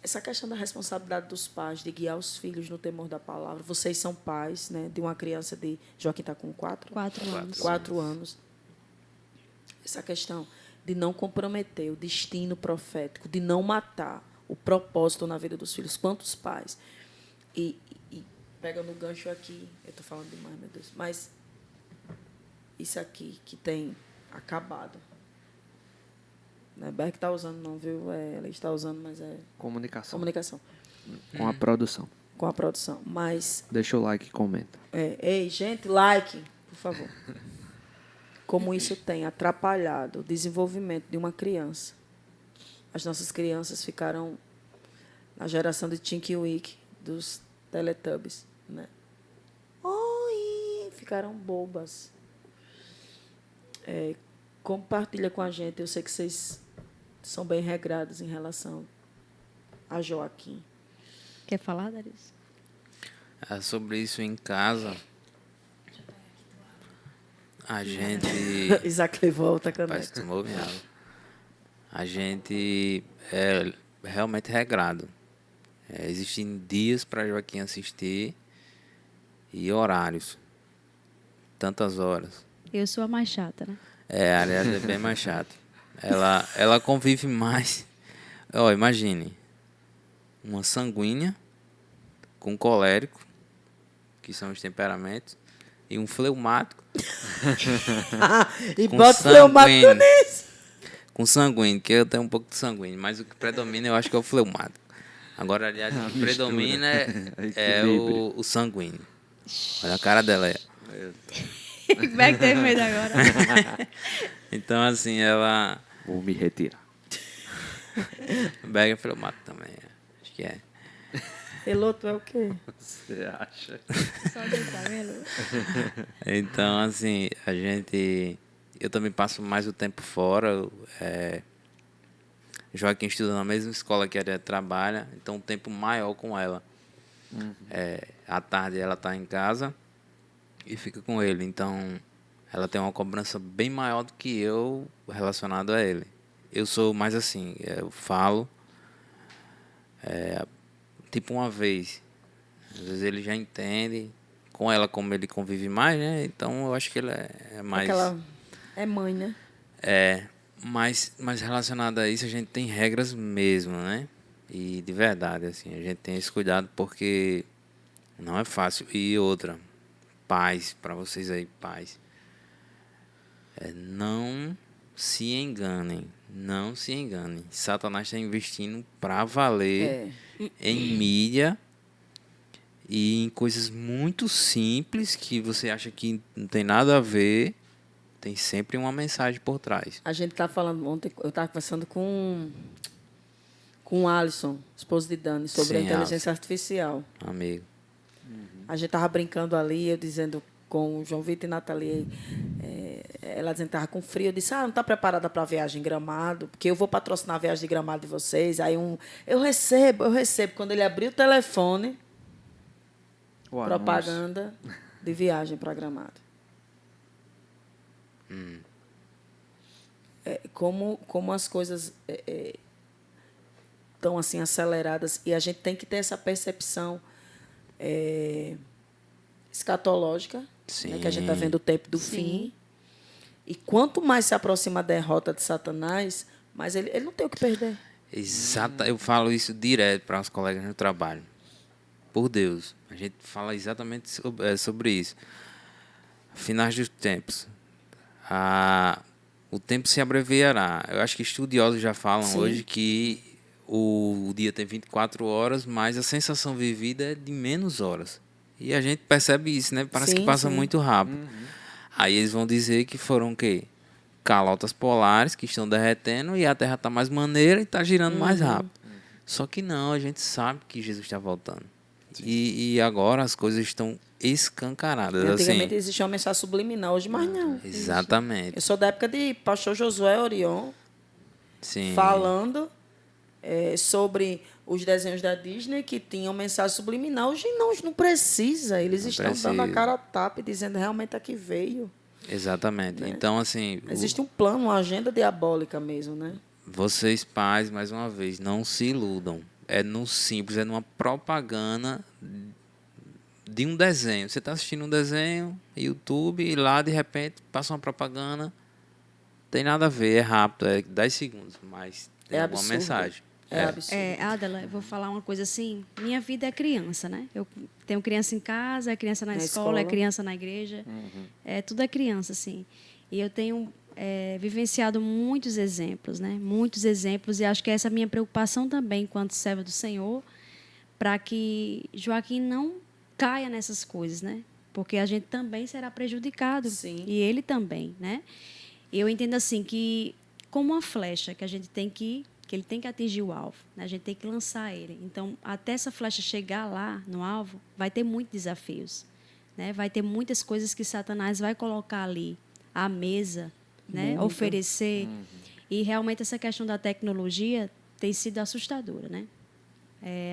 Essa questão da responsabilidade dos pais, de guiar os filhos no temor da palavra. Vocês são pais, né, de uma criança de... Joaquim está com 4 anos. 4 anos. Essa questão de não comprometer o destino profético, de não matar o propósito na vida dos filhos. Quantos pais? E pegando o gancho aqui... Eu estou falando demais, meu Deus. Mas isso aqui que tem acabado... Não é Berg está usando, não, viu? Ela está usando, mas é... Comunicação. Com a produção. Com a produção. Mas... Deixa o like e comenta. Ei, gente, like, por favor. Como isso tem atrapalhado o desenvolvimento de uma criança. As nossas crianças ficaram na geração de Tinky Winky, dos Teletubbies, né? Oi! Ficaram bobas. Compartilha com a gente. Eu sei que vocês são bem regrados em relação a Joaquim. Quer falar, Daris? Sobre isso em casa, a gente... Isaac levou outra Parece caneca. que tomou minha água. A gente é realmente regrado. Existem dias para Joaquim assistir e horários. Tantas horas. Eu sou a mais chata, né? A Ariadne é bem mais chata. Ela convive mais. Imagine. Uma sanguínea com colérico, que são os temperamentos, e um fleumático. E com bota fleumático nisso. Com sanguíneo, que eu tenho um pouco de sanguíneo, mas o que predomina eu acho que é o fleumático. Agora, aliás, o que predomina é o sanguíneo. Olha a cara dela aí. Berg teve medo agora. Então, assim, ela... Vou me retirar. Berg é fleumático também, acho que é. Eloto é o quê? Você acha? Só deitar, Elo. Então, assim, eu também passo mais o tempo fora. Joaquim estuda na mesma escola que a Ariadne trabalha, então um tempo maior com ela. À tarde ela está em casa e fica com ele. Então, ela tem uma cobrança bem maior do que eu relacionado a ele. Eu sou mais assim, eu falo tipo uma vez. Às vezes ele já entende. Com ela, como ele convive mais, né? Então, eu acho que ele é mais... É mãe, né? Mas relacionado a isso, a gente tem regras mesmo, né? E de verdade, assim, a gente tem esse cuidado porque não é fácil. E outra, pais, para vocês aí, pais, não se enganem. Não se enganem. Satanás está investindo para valer em mídia e em coisas muito simples que você acha que não tem nada a ver. Tem sempre uma mensagem por trás. A gente tá falando ontem, eu estava conversando com o Alisson, esposo de Dani, sobre a Sim, inteligência artificial. Amigo. A gente estava brincando ali, eu dizendo com o João Vitor e Nathalie, ela dizendo que estava com frio. Eu disse, não está preparada para a viagem em Gramado, porque eu vou patrocinar a viagem de Gramado de vocês. Aí eu recebo. Quando ele abriu o telefone, O anúncio. propaganda de viagem para Gramado. Como as coisas estão assim aceleradas, e a gente tem que ter essa percepção escatológica, né, que a gente está vendo o tempo do fim. E quanto mais se aproxima a derrota de Satanás, mais ele não tem o que perder. Exato, eu falo isso direto para os colegas no trabalho. Por Deus, a gente fala exatamente sobre isso. Finais dos tempos. O tempo se abreviará. Eu acho que estudiosos já falam hoje que o dia tem 24 horas, mas a sensação vivida é de menos horas. E a gente percebe isso, né? Parece que passa muito rápido. Aí eles vão dizer que foram o quê? Calotas polares que estão derretendo e a Terra está mais maneira e está girando mais rápido. Só que não, a gente sabe que Jesus está voltando. E agora as coisas estão escancaradas. Antigamente assim. existia uma mensagem subliminal, hoje mais não. Exatamente. Eu sou da época de pastor Josué Orion, Sim. falando sobre os desenhos da Disney que tinham mensagem subliminal. Hoje não precisa. Eles estão dando a cara a tapa e dizendo realmente aqui veio. Exatamente. Né? Então, assim... Existe um plano, uma agenda diabólica mesmo, né? Vocês, pais, mais uma vez, não se iludam. É no simples, é numa propaganda de um desenho. Você está assistindo um desenho, YouTube, e lá, de repente, passa uma propaganda. Tem nada a ver, é rápido, é 10 segundos, mas tem alguma absurdo. mensagem. É absurdo. Adela, eu vou falar uma coisa assim. Minha vida é criança, né? Eu tenho criança em casa, é criança na escola, é criança na igreja. Tudo é criança, assim. E eu tenho vivenciado muitos exemplos, né? Muitos exemplos. E acho que essa é a minha preocupação também, enquanto serva do Senhor, para que Joaquim não caia nessas coisas, né? Porque a gente também será prejudicado. Sim. E ele também, né? Eu entendo assim que, como uma flecha, que a gente tem que ele tem que atingir o alvo, né? A gente tem que lançar ele. Então, até essa flecha chegar lá no alvo, vai ter muitos desafios, né? Vai ter muitas coisas que Satanás vai colocar ali à mesa, né? Oferecer. E realmente essa questão da tecnologia tem sido assustadora, né?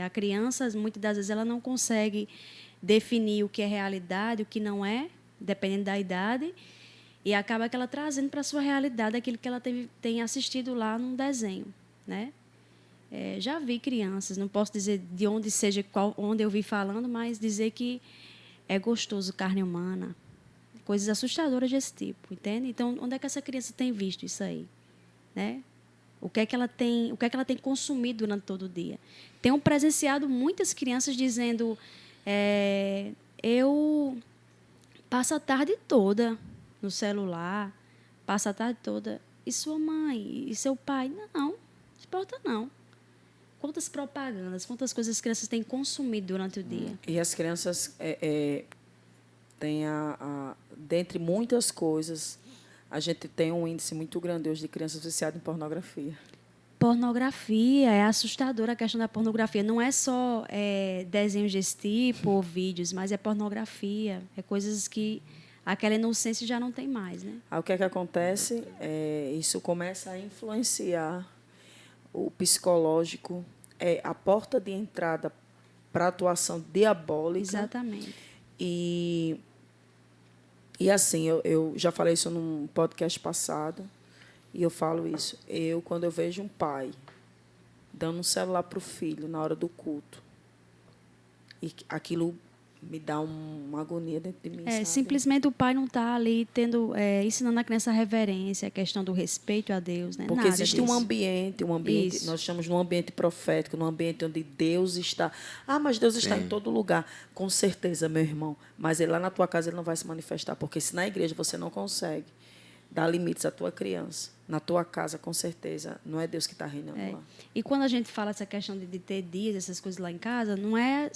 A criança, muitas das vezes, ela não consegue definir o que é realidade, o que não é, dependendo da idade, e acaba que ela trazendo para a sua realidade aquilo que ela tem assistido lá num desenho, né? Já vi crianças, não posso dizer de onde seja, onde eu vi falando, mas dizer que é gostoso carne humana, coisas assustadoras desse tipo, entende? Então, onde é que essa criança tem visto isso aí, né? O que é que ela tem consumido durante todo o dia? Tenho presenciado muitas crianças dizendo, eu passo a tarde toda no celular, passo a tarde toda, e sua mãe, e seu pai? Não importa não. Quantas propagandas, quantas coisas as crianças têm consumido durante o dia. E as crianças têm, dentre muitas coisas, a gente tem um índice muito grande hoje de crianças viciadas em pornografia. Pornografia, é assustadora a questão da pornografia. Não é só desenhos desse tipo ou vídeos, mas é pornografia. É coisas que aquela inocência já não tem mais, né? Aí o que é que acontece? Isso começa a influenciar o psicológico, a porta de entrada para a atuação diabólica. Exatamente. E assim, eu já falei isso num podcast passado, e eu falo isso. Quando eu vejo um pai dando um celular para o filho na hora do culto, e aquilo me dá uma agonia dentro de mim, sabe? Simplesmente o pai não está ali ensinando a criança a reverência, a questão do respeito a Deus, né? Porque nada existe disso. um ambiente, Isso. nós chamamos de um ambiente profético, num ambiente onde Deus está. Mas Deus está em todo lugar. Com certeza, meu irmão. Mas lá na tua casa ele não vai se manifestar, porque se na igreja você não consegue Dá limites à tua criança. Na tua casa, com certeza, não é Deus que está reinando lá. E quando a gente fala essa questão de ter dias, essas coisas lá em casa, não é,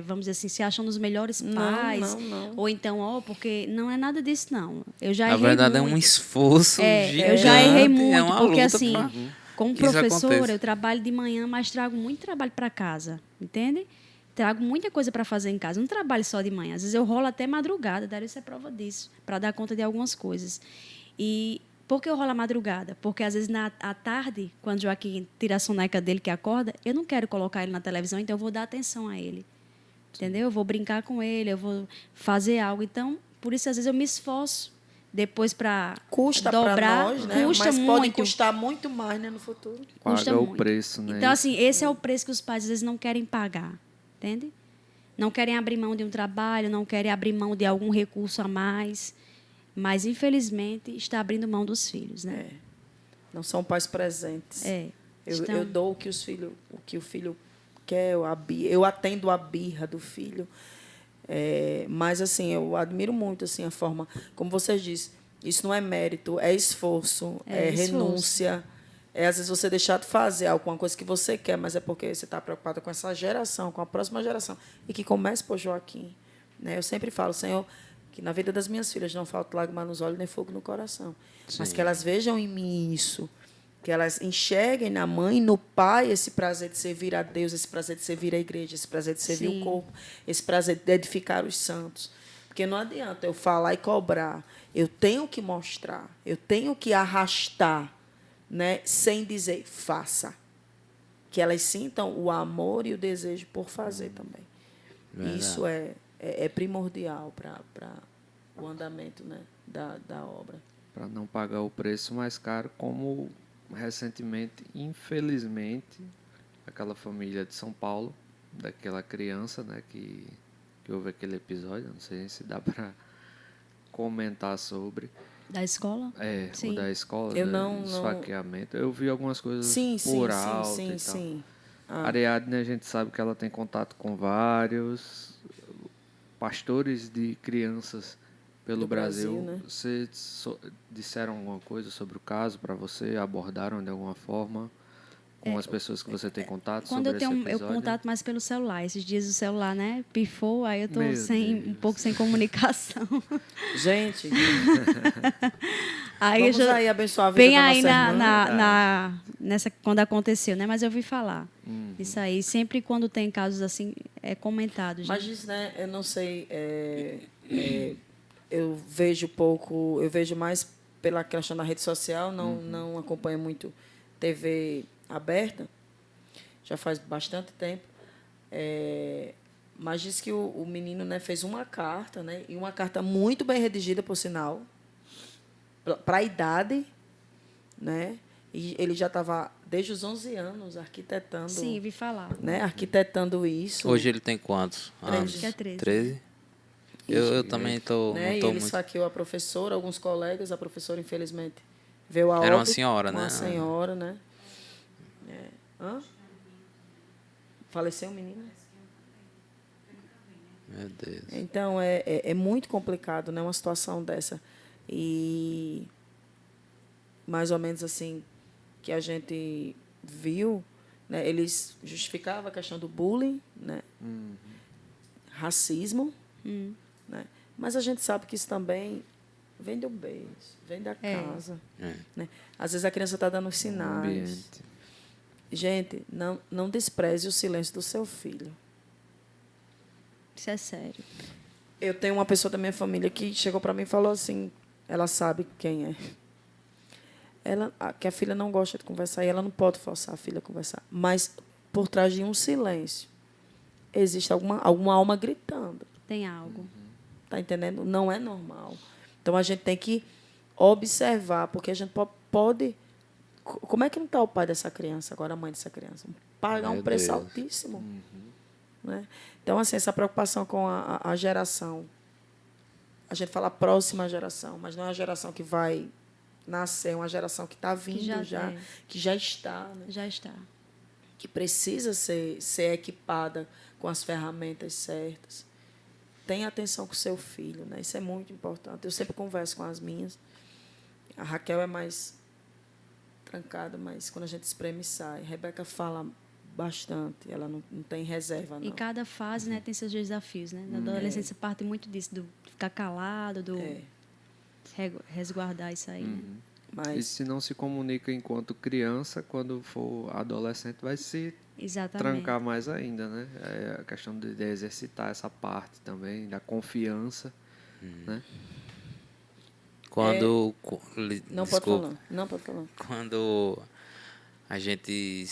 vamos dizer assim, se achando os melhores pais. Não. Ou então, porque não é nada disso, não. Eu já Na errei verdade, é muito. um esforço gigante. Eu já errei muito, é uma porque luta assim, pra como que isso professora, aconteça. eu trabalho de manhã, mas trago muito trabalho para casa, entende? Trago muita coisa para fazer em casa. Não trabalho só de manhã. Às vezes eu rolo até madrugada, Darius é prova disso, para dar conta de algumas coisas. E por que eu rolo à madrugada? Porque às vezes à tarde, quando o Joaquim tira a soneca dele que acorda, eu não quero colocar ele na televisão, então eu vou dar atenção a ele. Entendeu? Eu vou brincar com ele, eu vou fazer algo. Então, por isso, às vezes, eu me esforço depois para Custa para dobrar. nós, né? Custa Mas muito. pode custar muito mais, né, no futuro. Custa Paga o muito. preço, né? Então, assim, esse é o preço que os pais, às vezes, não querem pagar. Entende? Não querem abrir mão de um trabalho, não querem abrir mão de algum recurso a mais. Mas, infelizmente, está abrindo mão dos filhos, né? Não são pais presentes. Eu dou o que o filho quer, eu atendo a birra do filho. Mas, assim, eu admiro muito assim, a forma, como você disse, isso não é mérito, é esforço, é renúncia. Às vezes, você deixar de fazer alguma coisa que você quer, mas é porque você está preocupado com essa geração, com a próxima geração. E que comece por Joaquim. Né? Eu sempre falo, Senhor, que na vida das minhas filhas não falta lágrima nos olhos nem fogo no coração. Sim. Mas que elas vejam em mim isso. Que elas enxerguem na mãe e no pai esse prazer de servir a Deus, esse prazer de servir a igreja, esse prazer de servir o corpo, esse prazer de edificar os santos. Porque não adianta eu falar e cobrar. Eu tenho que mostrar, eu tenho que arrastar, né, sem dizer faça. Que elas sintam o amor e o desejo por fazer também. Verdade. Isso é primordial para o andamento, né, da obra. Para não pagar o preço mais caro, como recentemente, infelizmente, aquela família de São Paulo, daquela criança, né, que houve aquele episódio, não sei se dá para comentar sobre. Da escola? O da escola, eu do esfaqueamento. Eu vi algumas coisas por alto e tal. Sim. A Ariadne, a gente sabe que ela tem contato com vários pastores de crianças pelo Brasil. Né? Vocês disseram alguma coisa sobre o caso para você? Abordaram de alguma forma com as pessoas que você tem contato quando sobre esse episódio? Eu contato mais pelo celular. Esses dias o celular, né, pifou, aí eu estou um pouco sem comunicação. Gente, aí vamos aí abençoar a vida bem da aí nossa nessa quando aconteceu, né? Mas eu ouvi falar. Isso aí, sempre quando tem casos assim, é comentado. Gente. Mas isso, né, eu não sei... eu vejo mais pela questão da rede social, não acompanho muito TV aberta, já faz bastante tempo, mas diz que o menino, né, fez uma carta, né, e uma carta muito bem redigida, por sinal, para a idade, né, e ele já estava desde os 11 anos arquitetando. Sim, vi falar. Né, arquitetando isso. Hoje ele tem quantos anos? Acho que é 13. 13? Eu também estou. Né? E ele esfaqueou a professora, alguns colegas. A professora, infelizmente, veio a óbito. Era uma senhora, né? Uma senhora, né? Faleceu o menino? Meu Deus. Então, é muito complicado, né? Uma situação dessa. E, mais ou menos assim, que a gente viu, né? Eles justificavam a questão do bullying, né? Racismo, né? Mas a gente sabe que isso também vem do beijo, vem da casa. Né? Às vezes a criança está dando sinais. Gente, não despreze o silêncio do seu filho. Isso é sério. Eu tenho uma pessoa da minha família que chegou para mim e falou assim, ela sabe quem é. Que a filha não gosta de conversar e ela não pode forçar a filha a conversar. Mas por trás de um silêncio existe alguma alma gritando. Tem algo. Tá entendendo? Não é normal. Então, a gente tem que observar, porque a gente pode... Como é que não está o pai dessa criança, agora a mãe dessa criança? Pagar um preço altíssimo. Né? Então, assim, essa preocupação com a geração. A gente fala a próxima geração, mas não é a geração que vai nascer, é uma geração que está vindo que já está. Né? Já está. Que precisa ser equipada com as ferramentas certas. Tenha atenção com o seu filho, né? Isso é muito importante. Eu sempre converso com as minhas. A Raquel é mais trancada, mas quando a gente espreme, sai. A Rebeca fala bastante, ela não tem reserva, não. E cada fase, né, tem seus desafios, né? Na adolescência parte muito disso, do ficar calado, do resguardar isso aí, né? E Mas se não se comunica enquanto criança, quando for adolescente, vai se Exatamente. trancar mais ainda, né? É a questão de exercitar essa parte também, da confiança, né? Quando. não pode Desculpa. falar. Não pode falar. Quando a gente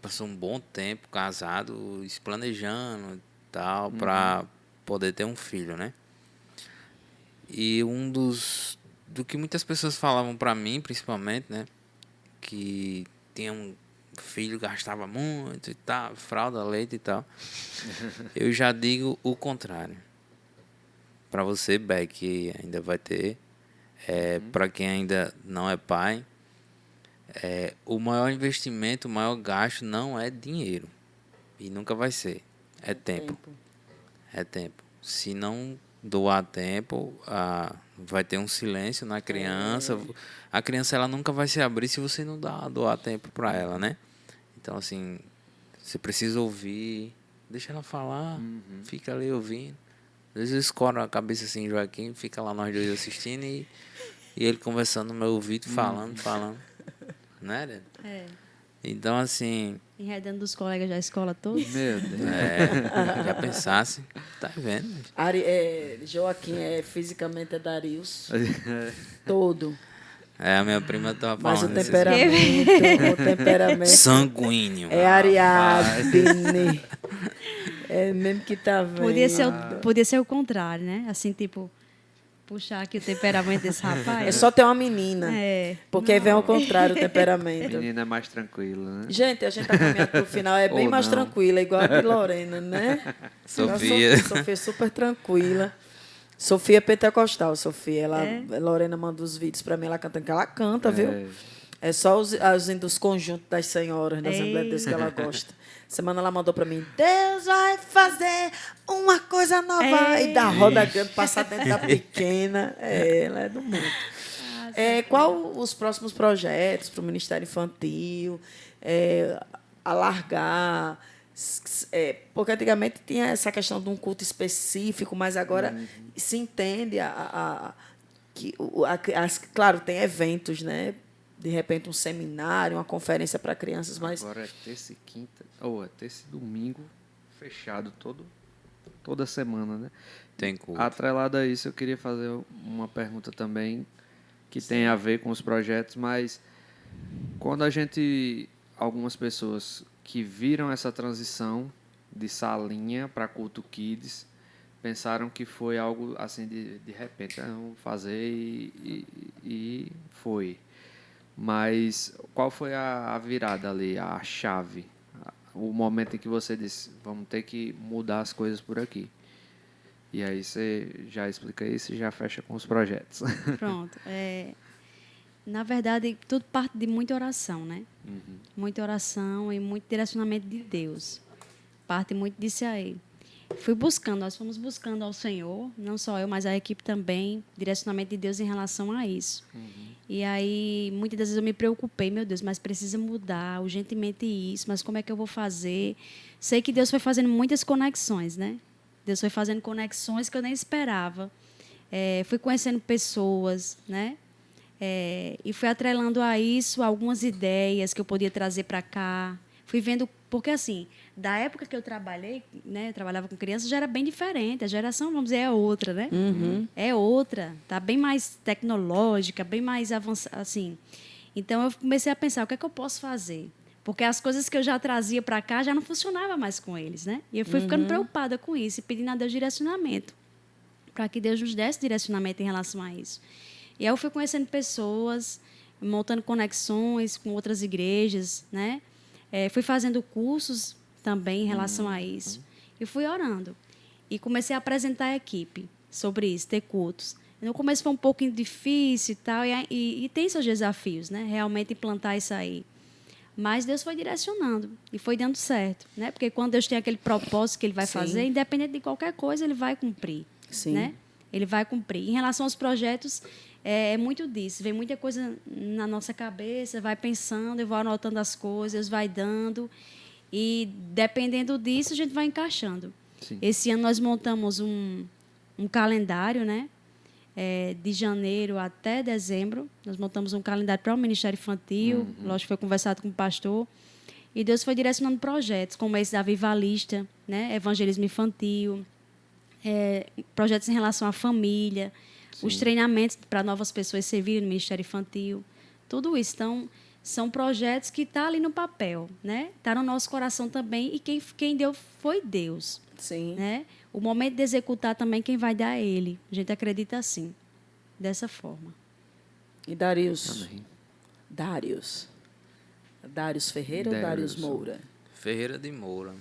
passou um bom tempo casado, se planejando e tal, para poder ter um filho, né? E do que muitas pessoas falavam para mim, principalmente, né? Que tinha um filho, gastava muito e tal, fralda, leite e tal. Eu já digo o contrário. Para você, Beck, que ainda vai ter, para quem ainda não é pai, o maior investimento, o maior gasto não é dinheiro. E nunca vai ser. É tempo. É tempo. Se não doar tempo, vai ter um silêncio na criança. A criança ela nunca vai se abrir se você não doar tempo para ela, né? Então, assim, você precisa ouvir, deixa ela falar, fica ali ouvindo. Às vezes eu escoro a cabeça assim, Joaquim, fica lá nós dois assistindo e ele conversando no meu ouvido, falando. Né, Débora? É. Então, assim, Enredando dos colegas da escola todos. Meu Deus. já pensasse, tá vendo? Joaquim fisicamente Darius. Todo. A minha prima tava Mas o falando esses temperamento sanguíneo. é Ariadne. É mesmo que tá vendo. Podia ser o contrário, né? Assim, tipo, puxar aqui o temperamento desse rapaz. É só ter uma menina. Porque aí vem ao contrário o temperamento. Menina é mais tranquila, né? Gente, a gente tá caminhando pro final, é bem Ou mais não. tranquila, igual a de Lorena, né? Sofia. Sofia é super tranquila. Sofia é pentecostal, Sofia. Lorena manda os vídeos pra mim, ela cantando, que ela canta, viu? É só os dos conjuntos das senhoras da Assembleia de Deus que ela gosta. Semana ela mandou pra mim, Deus vai fazer uma coisa nova. E da roda grande, passar dentro da pequena. Ela é do mundo. Qual os próximos projetos para o Ministério Infantil? Alargar? Porque antigamente tinha essa questão de um culto específico, mas agora se entende claro, tem eventos, né? De repente um seminário, uma conferência para crianças, mas Agora é terça e quinta, ou é terça e domingo, fechado toda semana, né? Tem culto. Atrelado a isso, eu queria fazer uma pergunta também que tem a ver com os projetos, mas quando algumas pessoas que viram essa transição de salinha para culto kids, pensaram que foi algo assim de repente, vamos fazer e foi. Mas qual foi a virada ali, a chave? O momento em que você disse, vamos ter que mudar as coisas por aqui. E aí você já explica isso e já fecha com os projetos. Pronto. Na verdade, tudo parte de muita oração, né? Muita oração e muito direcionamento de Deus. Parte muito disso aí. Nós fomos buscando ao Senhor, não só eu, mas a equipe também, direcionamento de Deus em relação a isso. E aí, muitas das vezes eu me preocupei, meu Deus, mas precisa mudar urgentemente isso, mas como é que eu vou fazer? Sei que Deus foi fazendo muitas conexões, né? Deus foi fazendo conexões que eu nem esperava. Fui conhecendo pessoas, né? E fui atrelando a isso algumas ideias que eu podia trazer para cá. Fui vendo, porque assim, da época que eu trabalhei, né, eu trabalhava com crianças, já era bem diferente. A geração, vamos dizer, é outra, né? É outra, tá bem mais tecnológica, bem mais avançada, assim. Então eu comecei a pensar, o que é que eu posso fazer? Porque as coisas que eu já trazia para cá já não funcionava mais com eles, né? E eu fui ficando preocupada com isso e pedindo a Deus direcionamento, para que Deus nos desse direcionamento em relação a isso. E aí eu fui conhecendo pessoas, montando conexões com outras igrejas, né? Fui fazendo cursos também em relação a isso. E fui orando. E comecei a apresentar a equipe sobre isso, ter cultos. No começo foi um pouquinho difícil e tal, e tem seus desafios, né? Realmente implantar isso aí. Mas Deus foi direcionando e foi dando certo, né? Porque quando Deus tem aquele propósito que Ele vai fazer, independente de qualquer coisa, Ele vai cumprir. Sim. Né? ele vai cumprir. Em relação aos projetos, é muito disso. Vem muita coisa na nossa cabeça, vai pensando, eu vou anotando as coisas, vai dando. E, dependendo disso, a gente vai encaixando. Sim. Esse ano nós montamos um calendário, né? De janeiro até dezembro. Nós montamos um calendário para o Ministério Infantil. Lógico que foi conversado com o pastor. E Deus foi direcionando projetos, como esse da Vivalista, né? Evangelismo infantil, projetos em relação à família, os treinamentos para novas pessoas servirem no Ministério Infantil. Tudo isso. Então, são projetos que estão ali no papel, né? Está no nosso coração também. E quem deu foi Deus. Sim. Né? O momento de executar também, quem vai dar é Ele. A gente acredita assim, dessa forma. E Darius? Amém. Darius Ferreira ou Darius Moura? Ferreira de Moura.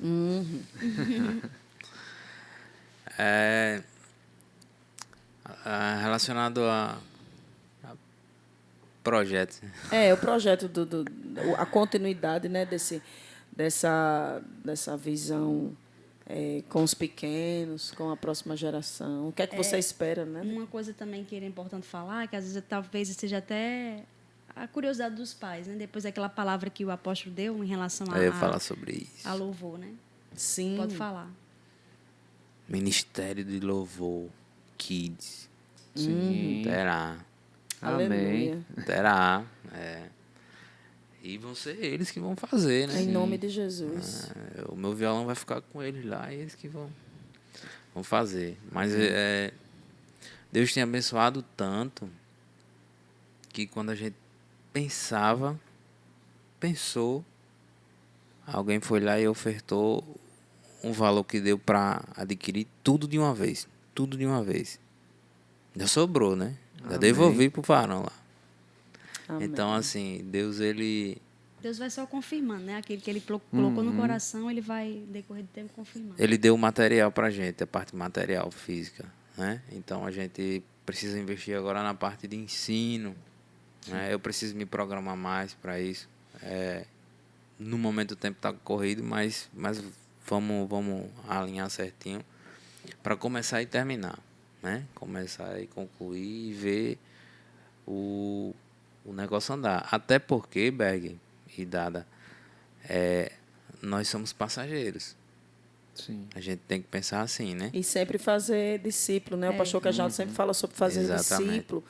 Relacionado a projetos. O projeto a continuidade, né, dessa visão com os pequenos, com a próxima geração. O que é que você espera, né? Uma coisa também que era importante falar, que às vezes talvez seja até a curiosidade dos pais, né? Depois daquela palavra que o apóstolo deu em relação Eu ia falar sobre isso. a louvor, né? Sim. Pode falar. Ministério de Louvor Kids. Sim. Terá. Aleluia. Terá. E vão ser eles que vão fazer, né? Em nome de Jesus. O meu violão vai ficar com eles lá e eles que vão fazer. Mas Deus tem abençoado tanto que quando a gente pensou, alguém foi lá e ofertou um valor que deu para adquirir tudo de uma vez. Tudo de uma vez. Já sobrou, né? Já Amém. devolvi pro varão lá. Amém. Então, assim, Deus Deus vai só confirmando, né? Aquilo que Ele colocou no coração, Ele vai, decorrer do tempo, confirmando. Ele deu o material pra gente, a parte material, física, né? Então, a gente precisa investir agora na parte de ensino, né? Eu preciso me programar mais para isso. No momento o tempo está corrido, mas vamos alinhar certinho para começar e terminar, né? Começar e concluir e ver o negócio andar. Até porque, Berg e Dada, nós somos passageiros. Sim. A gente tem que pensar assim, né? E sempre fazer discípulo, né? O pastor Cajado sempre fala sobre fazer Exatamente. discípulo.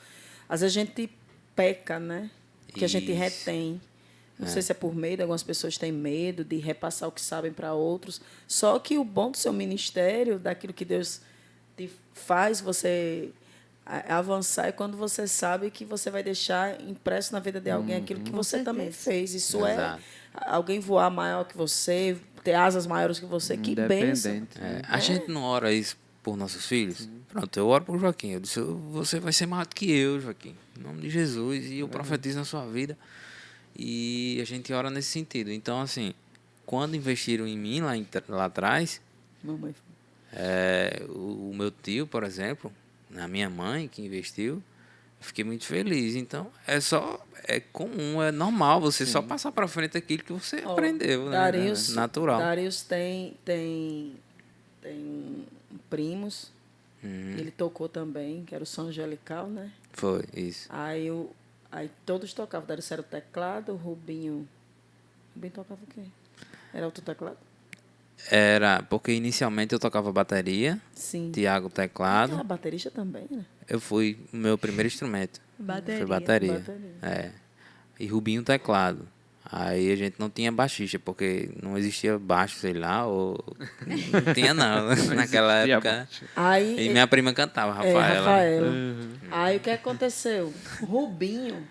Às vezes a gente peca, né? Que a gente Isso. retém. Não sei se é por medo, algumas pessoas têm medo de repassar o que sabem para outros. Só que o bom do seu ministério, daquilo que Deus te faz você avançar, é quando você sabe que você vai deixar impresso na vida de alguém aquilo que você também fez. Isso Exato. alguém voar maior que você, ter asas maiores que você. Que bênção. Independente. Né? A gente não ora isso por nossos filhos? Pronto, eu oro por Joaquim. Eu disse, você vai ser maior do que eu, Joaquim. Em nome de Jesus. E eu profetizo na sua vida. E a gente ora nesse sentido. Então, assim, quando investiram em mim lá atrás, Mamãe. o meu tio, por exemplo, a minha mãe que investiu, eu fiquei muito feliz. Então, é comum, é normal você só passar para frente aquilo que você aprendeu, né? Natural. Darius tem primos, ele tocou também, que era o som angelical, né? Foi, isso. Aí todos tocavam. Darius era o teclado, o Rubinho tocava o quê? Era outro teclado? Era, porque inicialmente eu tocava bateria, Sim. Tiago teclado. Ah, baterista também, né? Eu fui o meu primeiro instrumento. Bateria. Foi bateria. Bateria. E Rubinho teclado. Aí a gente não tinha baixista, porque não existia baixo, sei lá, ou não tinha não, naquela existia época. baixo. Aí, E minha prima cantava, Rafaela. Rafaela. Aí o que aconteceu? Rubinho,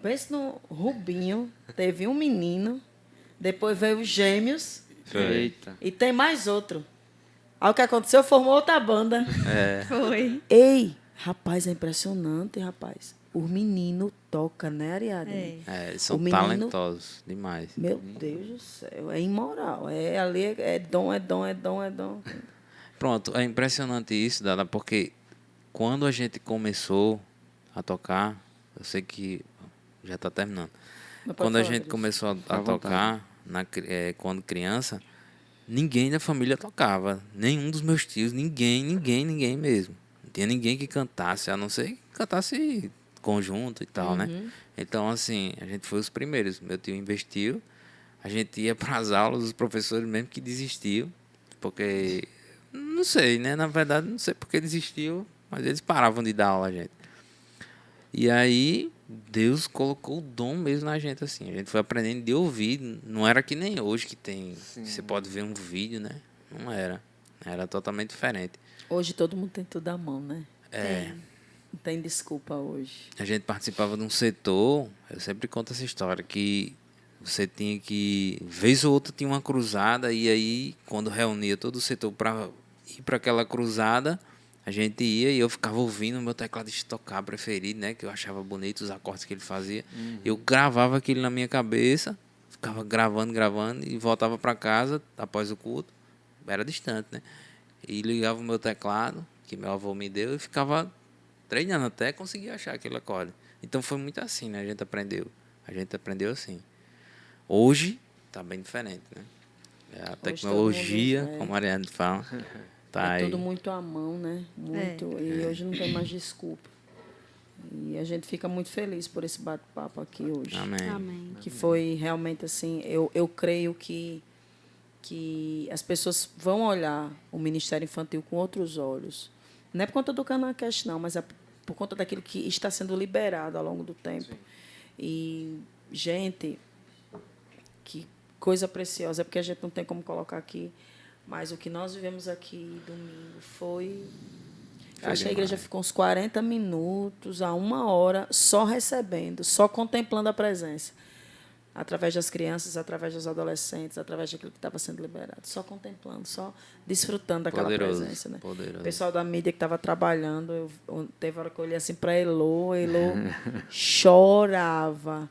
pense no Rubinho, teve um menino, depois veio os gêmeos Eita. e tem mais outro. Aí o que aconteceu? Formou outra banda. Foi. Ei, rapaz, é impressionante, rapaz. O menino toca, né, Ariadne? Eles são O menino- talentosos demais. Meu Deus do céu, é imoral. Ali é dom, é dom, é dom, é dom. Pronto, é impressionante isso, Dada, porque quando a gente começou a tocar, eu sei que já está terminando. Mas pode Quando a falar, gente Darius. começou a à tocar, quando criança, ninguém da família tocava. Nenhum dos meus tios, ninguém mesmo. Não tinha ninguém que cantasse, a não ser que cantasse conjunto e tal, né? Então, assim, a gente foi os primeiros. Meu tio investiu, a gente ia para as aulas, os professores mesmo que desistiam, porque, não sei, né? Na verdade, não sei porque desistiu, mas eles paravam de dar aula a gente. E aí, Deus colocou o dom mesmo na gente, assim. A gente foi aprendendo de ouvir. Não era que nem hoje que tem. Você pode ver um vídeo, né? Não era. Era totalmente diferente. Hoje todo mundo tem tudo à mão, né? É, Não tem desculpa hoje. a gente participava de um setor, eu sempre conto essa história, que você tinha que. Vez ou outra tinha uma cruzada, e aí, quando reunia todo o setor para ir para aquela cruzada, a gente ia e eu ficava ouvindo o meu tecladista tocar preferido, né? Que eu achava bonito os acordes que ele fazia. Eu gravava aquilo na minha cabeça, ficava gravando e voltava para casa após o culto. Era distante, né? E ligava o meu teclado, que meu avô me deu, e ficava treinando até conseguir achar aquele acorde. Então foi muito assim, né? A gente aprendeu assim. Hoje tá bem diferente, né? A tecnologia, todo mundo, como a Mariana fala, tá é aí. tudo muito à mão, né? Muito. E hoje não tem mais desculpa. E a gente fica muito feliz por esse bate-papo aqui hoje. Amém. Amém. Que foi realmente assim, eu creio que as pessoas vão olhar o Ministério Infantil com outros olhos. Não é por conta do Canacash, não, mas é por conta daquilo que está sendo liberado ao longo do tempo. E, gente, que coisa preciosa, é porque a gente não tem como colocar aqui, mas o que nós vivemos aqui domingo foi... Eu acho que a igreja ficou uns 40 minutos a 1 hora só recebendo, só contemplando a presença. Através das crianças, através dos adolescentes, através daquilo que estava sendo liberado. Só contemplando, só desfrutando daquela presença. Né? Poderoso. O pessoal da mídia que estava trabalhando, teve hora que eu olhei assim para Elô chorava.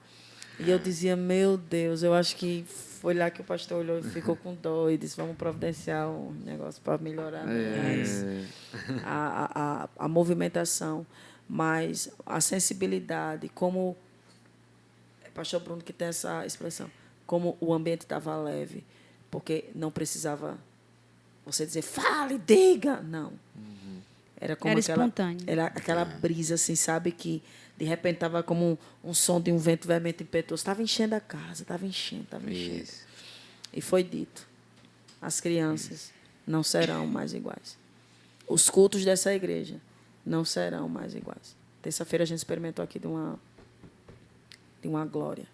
E eu dizia, meu Deus, eu acho que foi lá que o pastor olhou e ficou com dó e disse, vamos providenciar um negócio para melhorar mais a movimentação. Mas a sensibilidade, como... Pastor Bruno que tem essa expressão, como o ambiente estava leve, porque não precisava você dizer, fale, diga. Não. Era como Era aquela, espontâneo. era aquela brisa, assim, sabe, que de repente estava como um som de um vento veemente impetuoso. Estava enchendo a casa, estava enchendo. Isso. E foi dito, as crianças não serão mais iguais. Os cultos dessa igreja não serão mais iguais. Terça-feira a gente experimentou aqui de uma glória.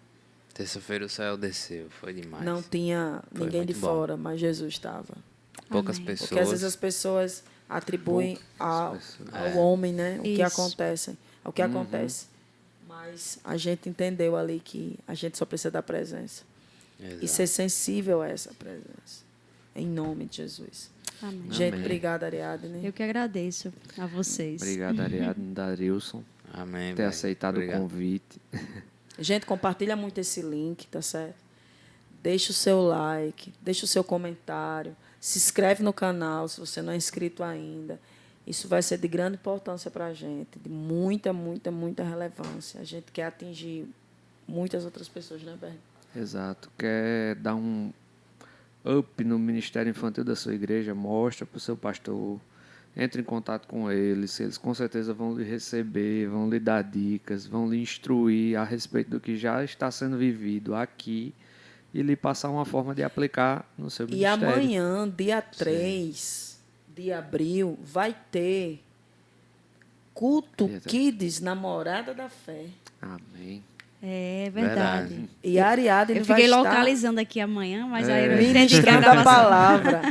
Terça-feira o céu desceu, foi demais. Não tinha Foi ninguém de muito bom. fora, mas Jesus estava. Poucas Amém. pessoas. Porque às vezes as pessoas atribuem ao homem, né, o que Isso. acontece. Mas a gente entendeu ali que a gente só precisa da presença. Exato. E ser sensível a essa presença. Em nome de Jesus. Amém. Gente, Amém. obrigada, Ariadne. Eu que agradeço a vocês. Obrigado, Ariadne, Darilson, Amém. por ter velho. aceitado Obrigado. o convite. Gente, compartilha muito esse link, tá certo? Deixa o seu like, deixa o seu comentário, se inscreve no canal se você não é inscrito ainda. Isso vai ser de grande importância para a gente, de muita, muita, muita relevância. A gente quer atingir muitas outras pessoas, né, Bernie? Exato. Quer dar um up no Ministério Infantil da sua igreja? Mostra para o seu pastor. Entre em contato com eles. Eles com certeza vão lhe receber, vão lhe dar dicas, vão lhe instruir a respeito do que já está sendo vivido aqui e lhe passar uma forma de aplicar no seu E ministério. amanhã, dia 3 de abril, vai ter culto Dia 3. Kids Namorada da Fé. Amém. É verdade. E a Ariadne Eu vai fiquei estar localizando aqui amanhã, mas aí eu entendi que ministrando era a palavra.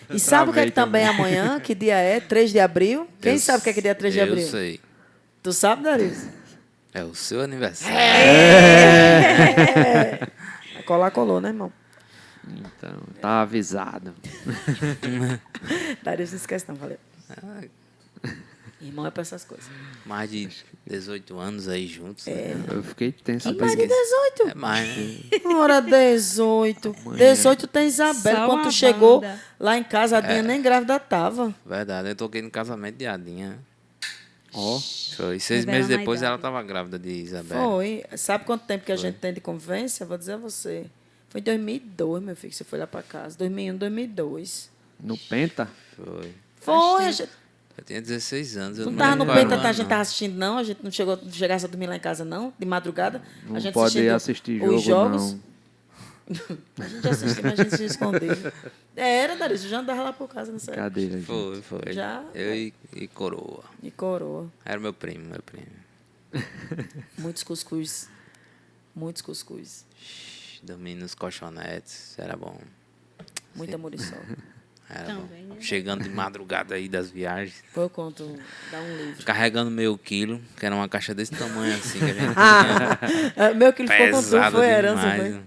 E sabe o que é que Travei também amanhã? Que dia é? 3 de abril? Quem sabe o que é dia 3 de abril? Eu sei. Tu sabe, Darius? É o seu aniversário. Colar colou, né, irmão? Então, tá avisado. Darius não esquece não, valeu. Irmão é pra essas coisas. Mais de 18 anos aí juntos. Né? Eu fiquei tenso. E mais de 18? É mais, né? Ora, 18. 18 tem Isabela. Só Quando tu uma chegou banda. lá em casa, a Dinha nem grávida tava. Verdade, eu toquei no casamento de Adinha. Ó, Foi 6 Revela meses uma depois idade. ela estava grávida de Isabela. Foi. Sabe quanto tempo que a gente tem de convivência? Vou dizer a você. Foi em 2002, meu filho, que você foi lá para casa. 2001, 2002. No Penta? Foi. Foi, a gente Eu tinha 16 anos. Eu não não estava lembro no qual era o Penta, a ano, gente não. estava assistindo, não. A gente não chegasse a dormir lá em casa, não, de madrugada. Não a gente pode assistindo assistir os jogo, jogos. não. A gente assistia, mas a gente se escondia. Era, Darício, eu já andava lá por casa nessa época. Cadeira, gente. Foi. Já? Eu e Coroa. E coroa. Era meu primo. Muitos cuscuz. Muitos cuscuz. Dormindo nos colchonetes. Era bom. Muita muriçoca. Era Também, bom. né? Chegando de madrugada aí das viagens. Foi eu conto, dá um livro. Carregando meio quilo, que era uma caixa desse tamanho assim. Que a gente Meu que ele ficou com tudo, pesado foi herança, demais. foi?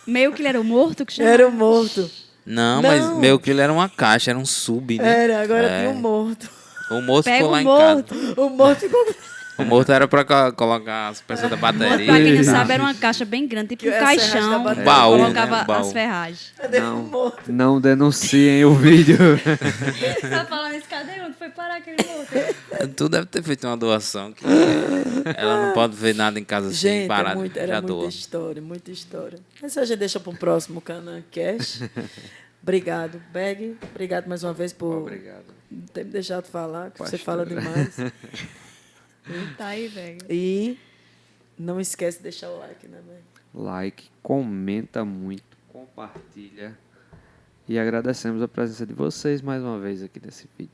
Meio que ele era o morto que chamava. Era o morto. Não, Não. mas meio quilo era uma caixa, era um sub, né? Era, agora É. tinha um morto. O moço Pega ficou o lá em morto. casa. O morto ficou. O morto era pra colocar as peças da Morto, bateria. pra quem não Eita. sabe, era uma caixa bem grande, tipo Que um é a serragem da caixão. bateria. Baú, colocava né? Baú. as ferragens. Cadê o Não, morto? não denunciem o vídeo. Tá falando isso, cadê onde foi parar aquele morto? Tu deve ter feito uma doação. Que ela não pode ver nada em casa assim, Gente, parado. era Já muita doa. história, muita história. Mas a gente deixa para o próximo Canaan Cash. Obrigado, Beg. Obrigado mais uma vez por Obrigado. ter me deixado falar, que você Pastor. fala demais. Tá aí, velho. E não esquece de deixar o like, né, Beg? Like, comenta muito, compartilha. E agradecemos a presença de vocês mais uma vez aqui nesse vídeo.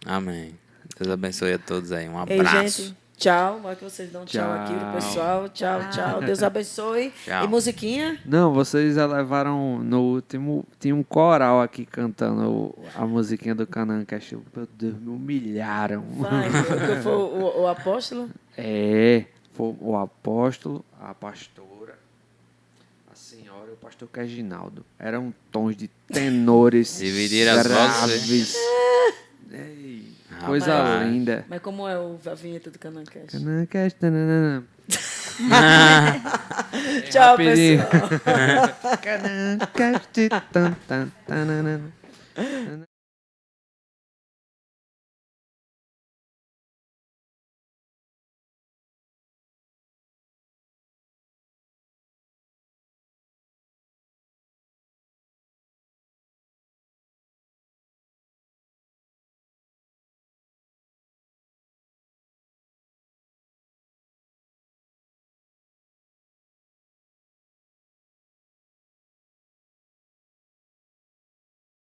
Amém. Deus abençoe a todos aí. Um Ei, abraço. gente, tchau. Agora que vocês dão tchau aqui pro pessoal. Tchau, tchau. Deus abençoe. Tchau. E musiquinha? Não, vocês elevaram no último. Tinha um coral aqui cantando a musiquinha do Canaan Cash. Meu Deus, me humilharam. Vai, que foi o apóstolo? É, foi o apóstolo, a pastora, a senhora e o pastor Reginaldo. Eram tons de tenores Dividiram as graves. Ei, coisa Rapaz. linda. Mas como é a vinheta do Canaan Cash? Canaan Cash, tananana. Tchau, rapidinho. pessoal. Canaan Cash, tan, tan, tananana.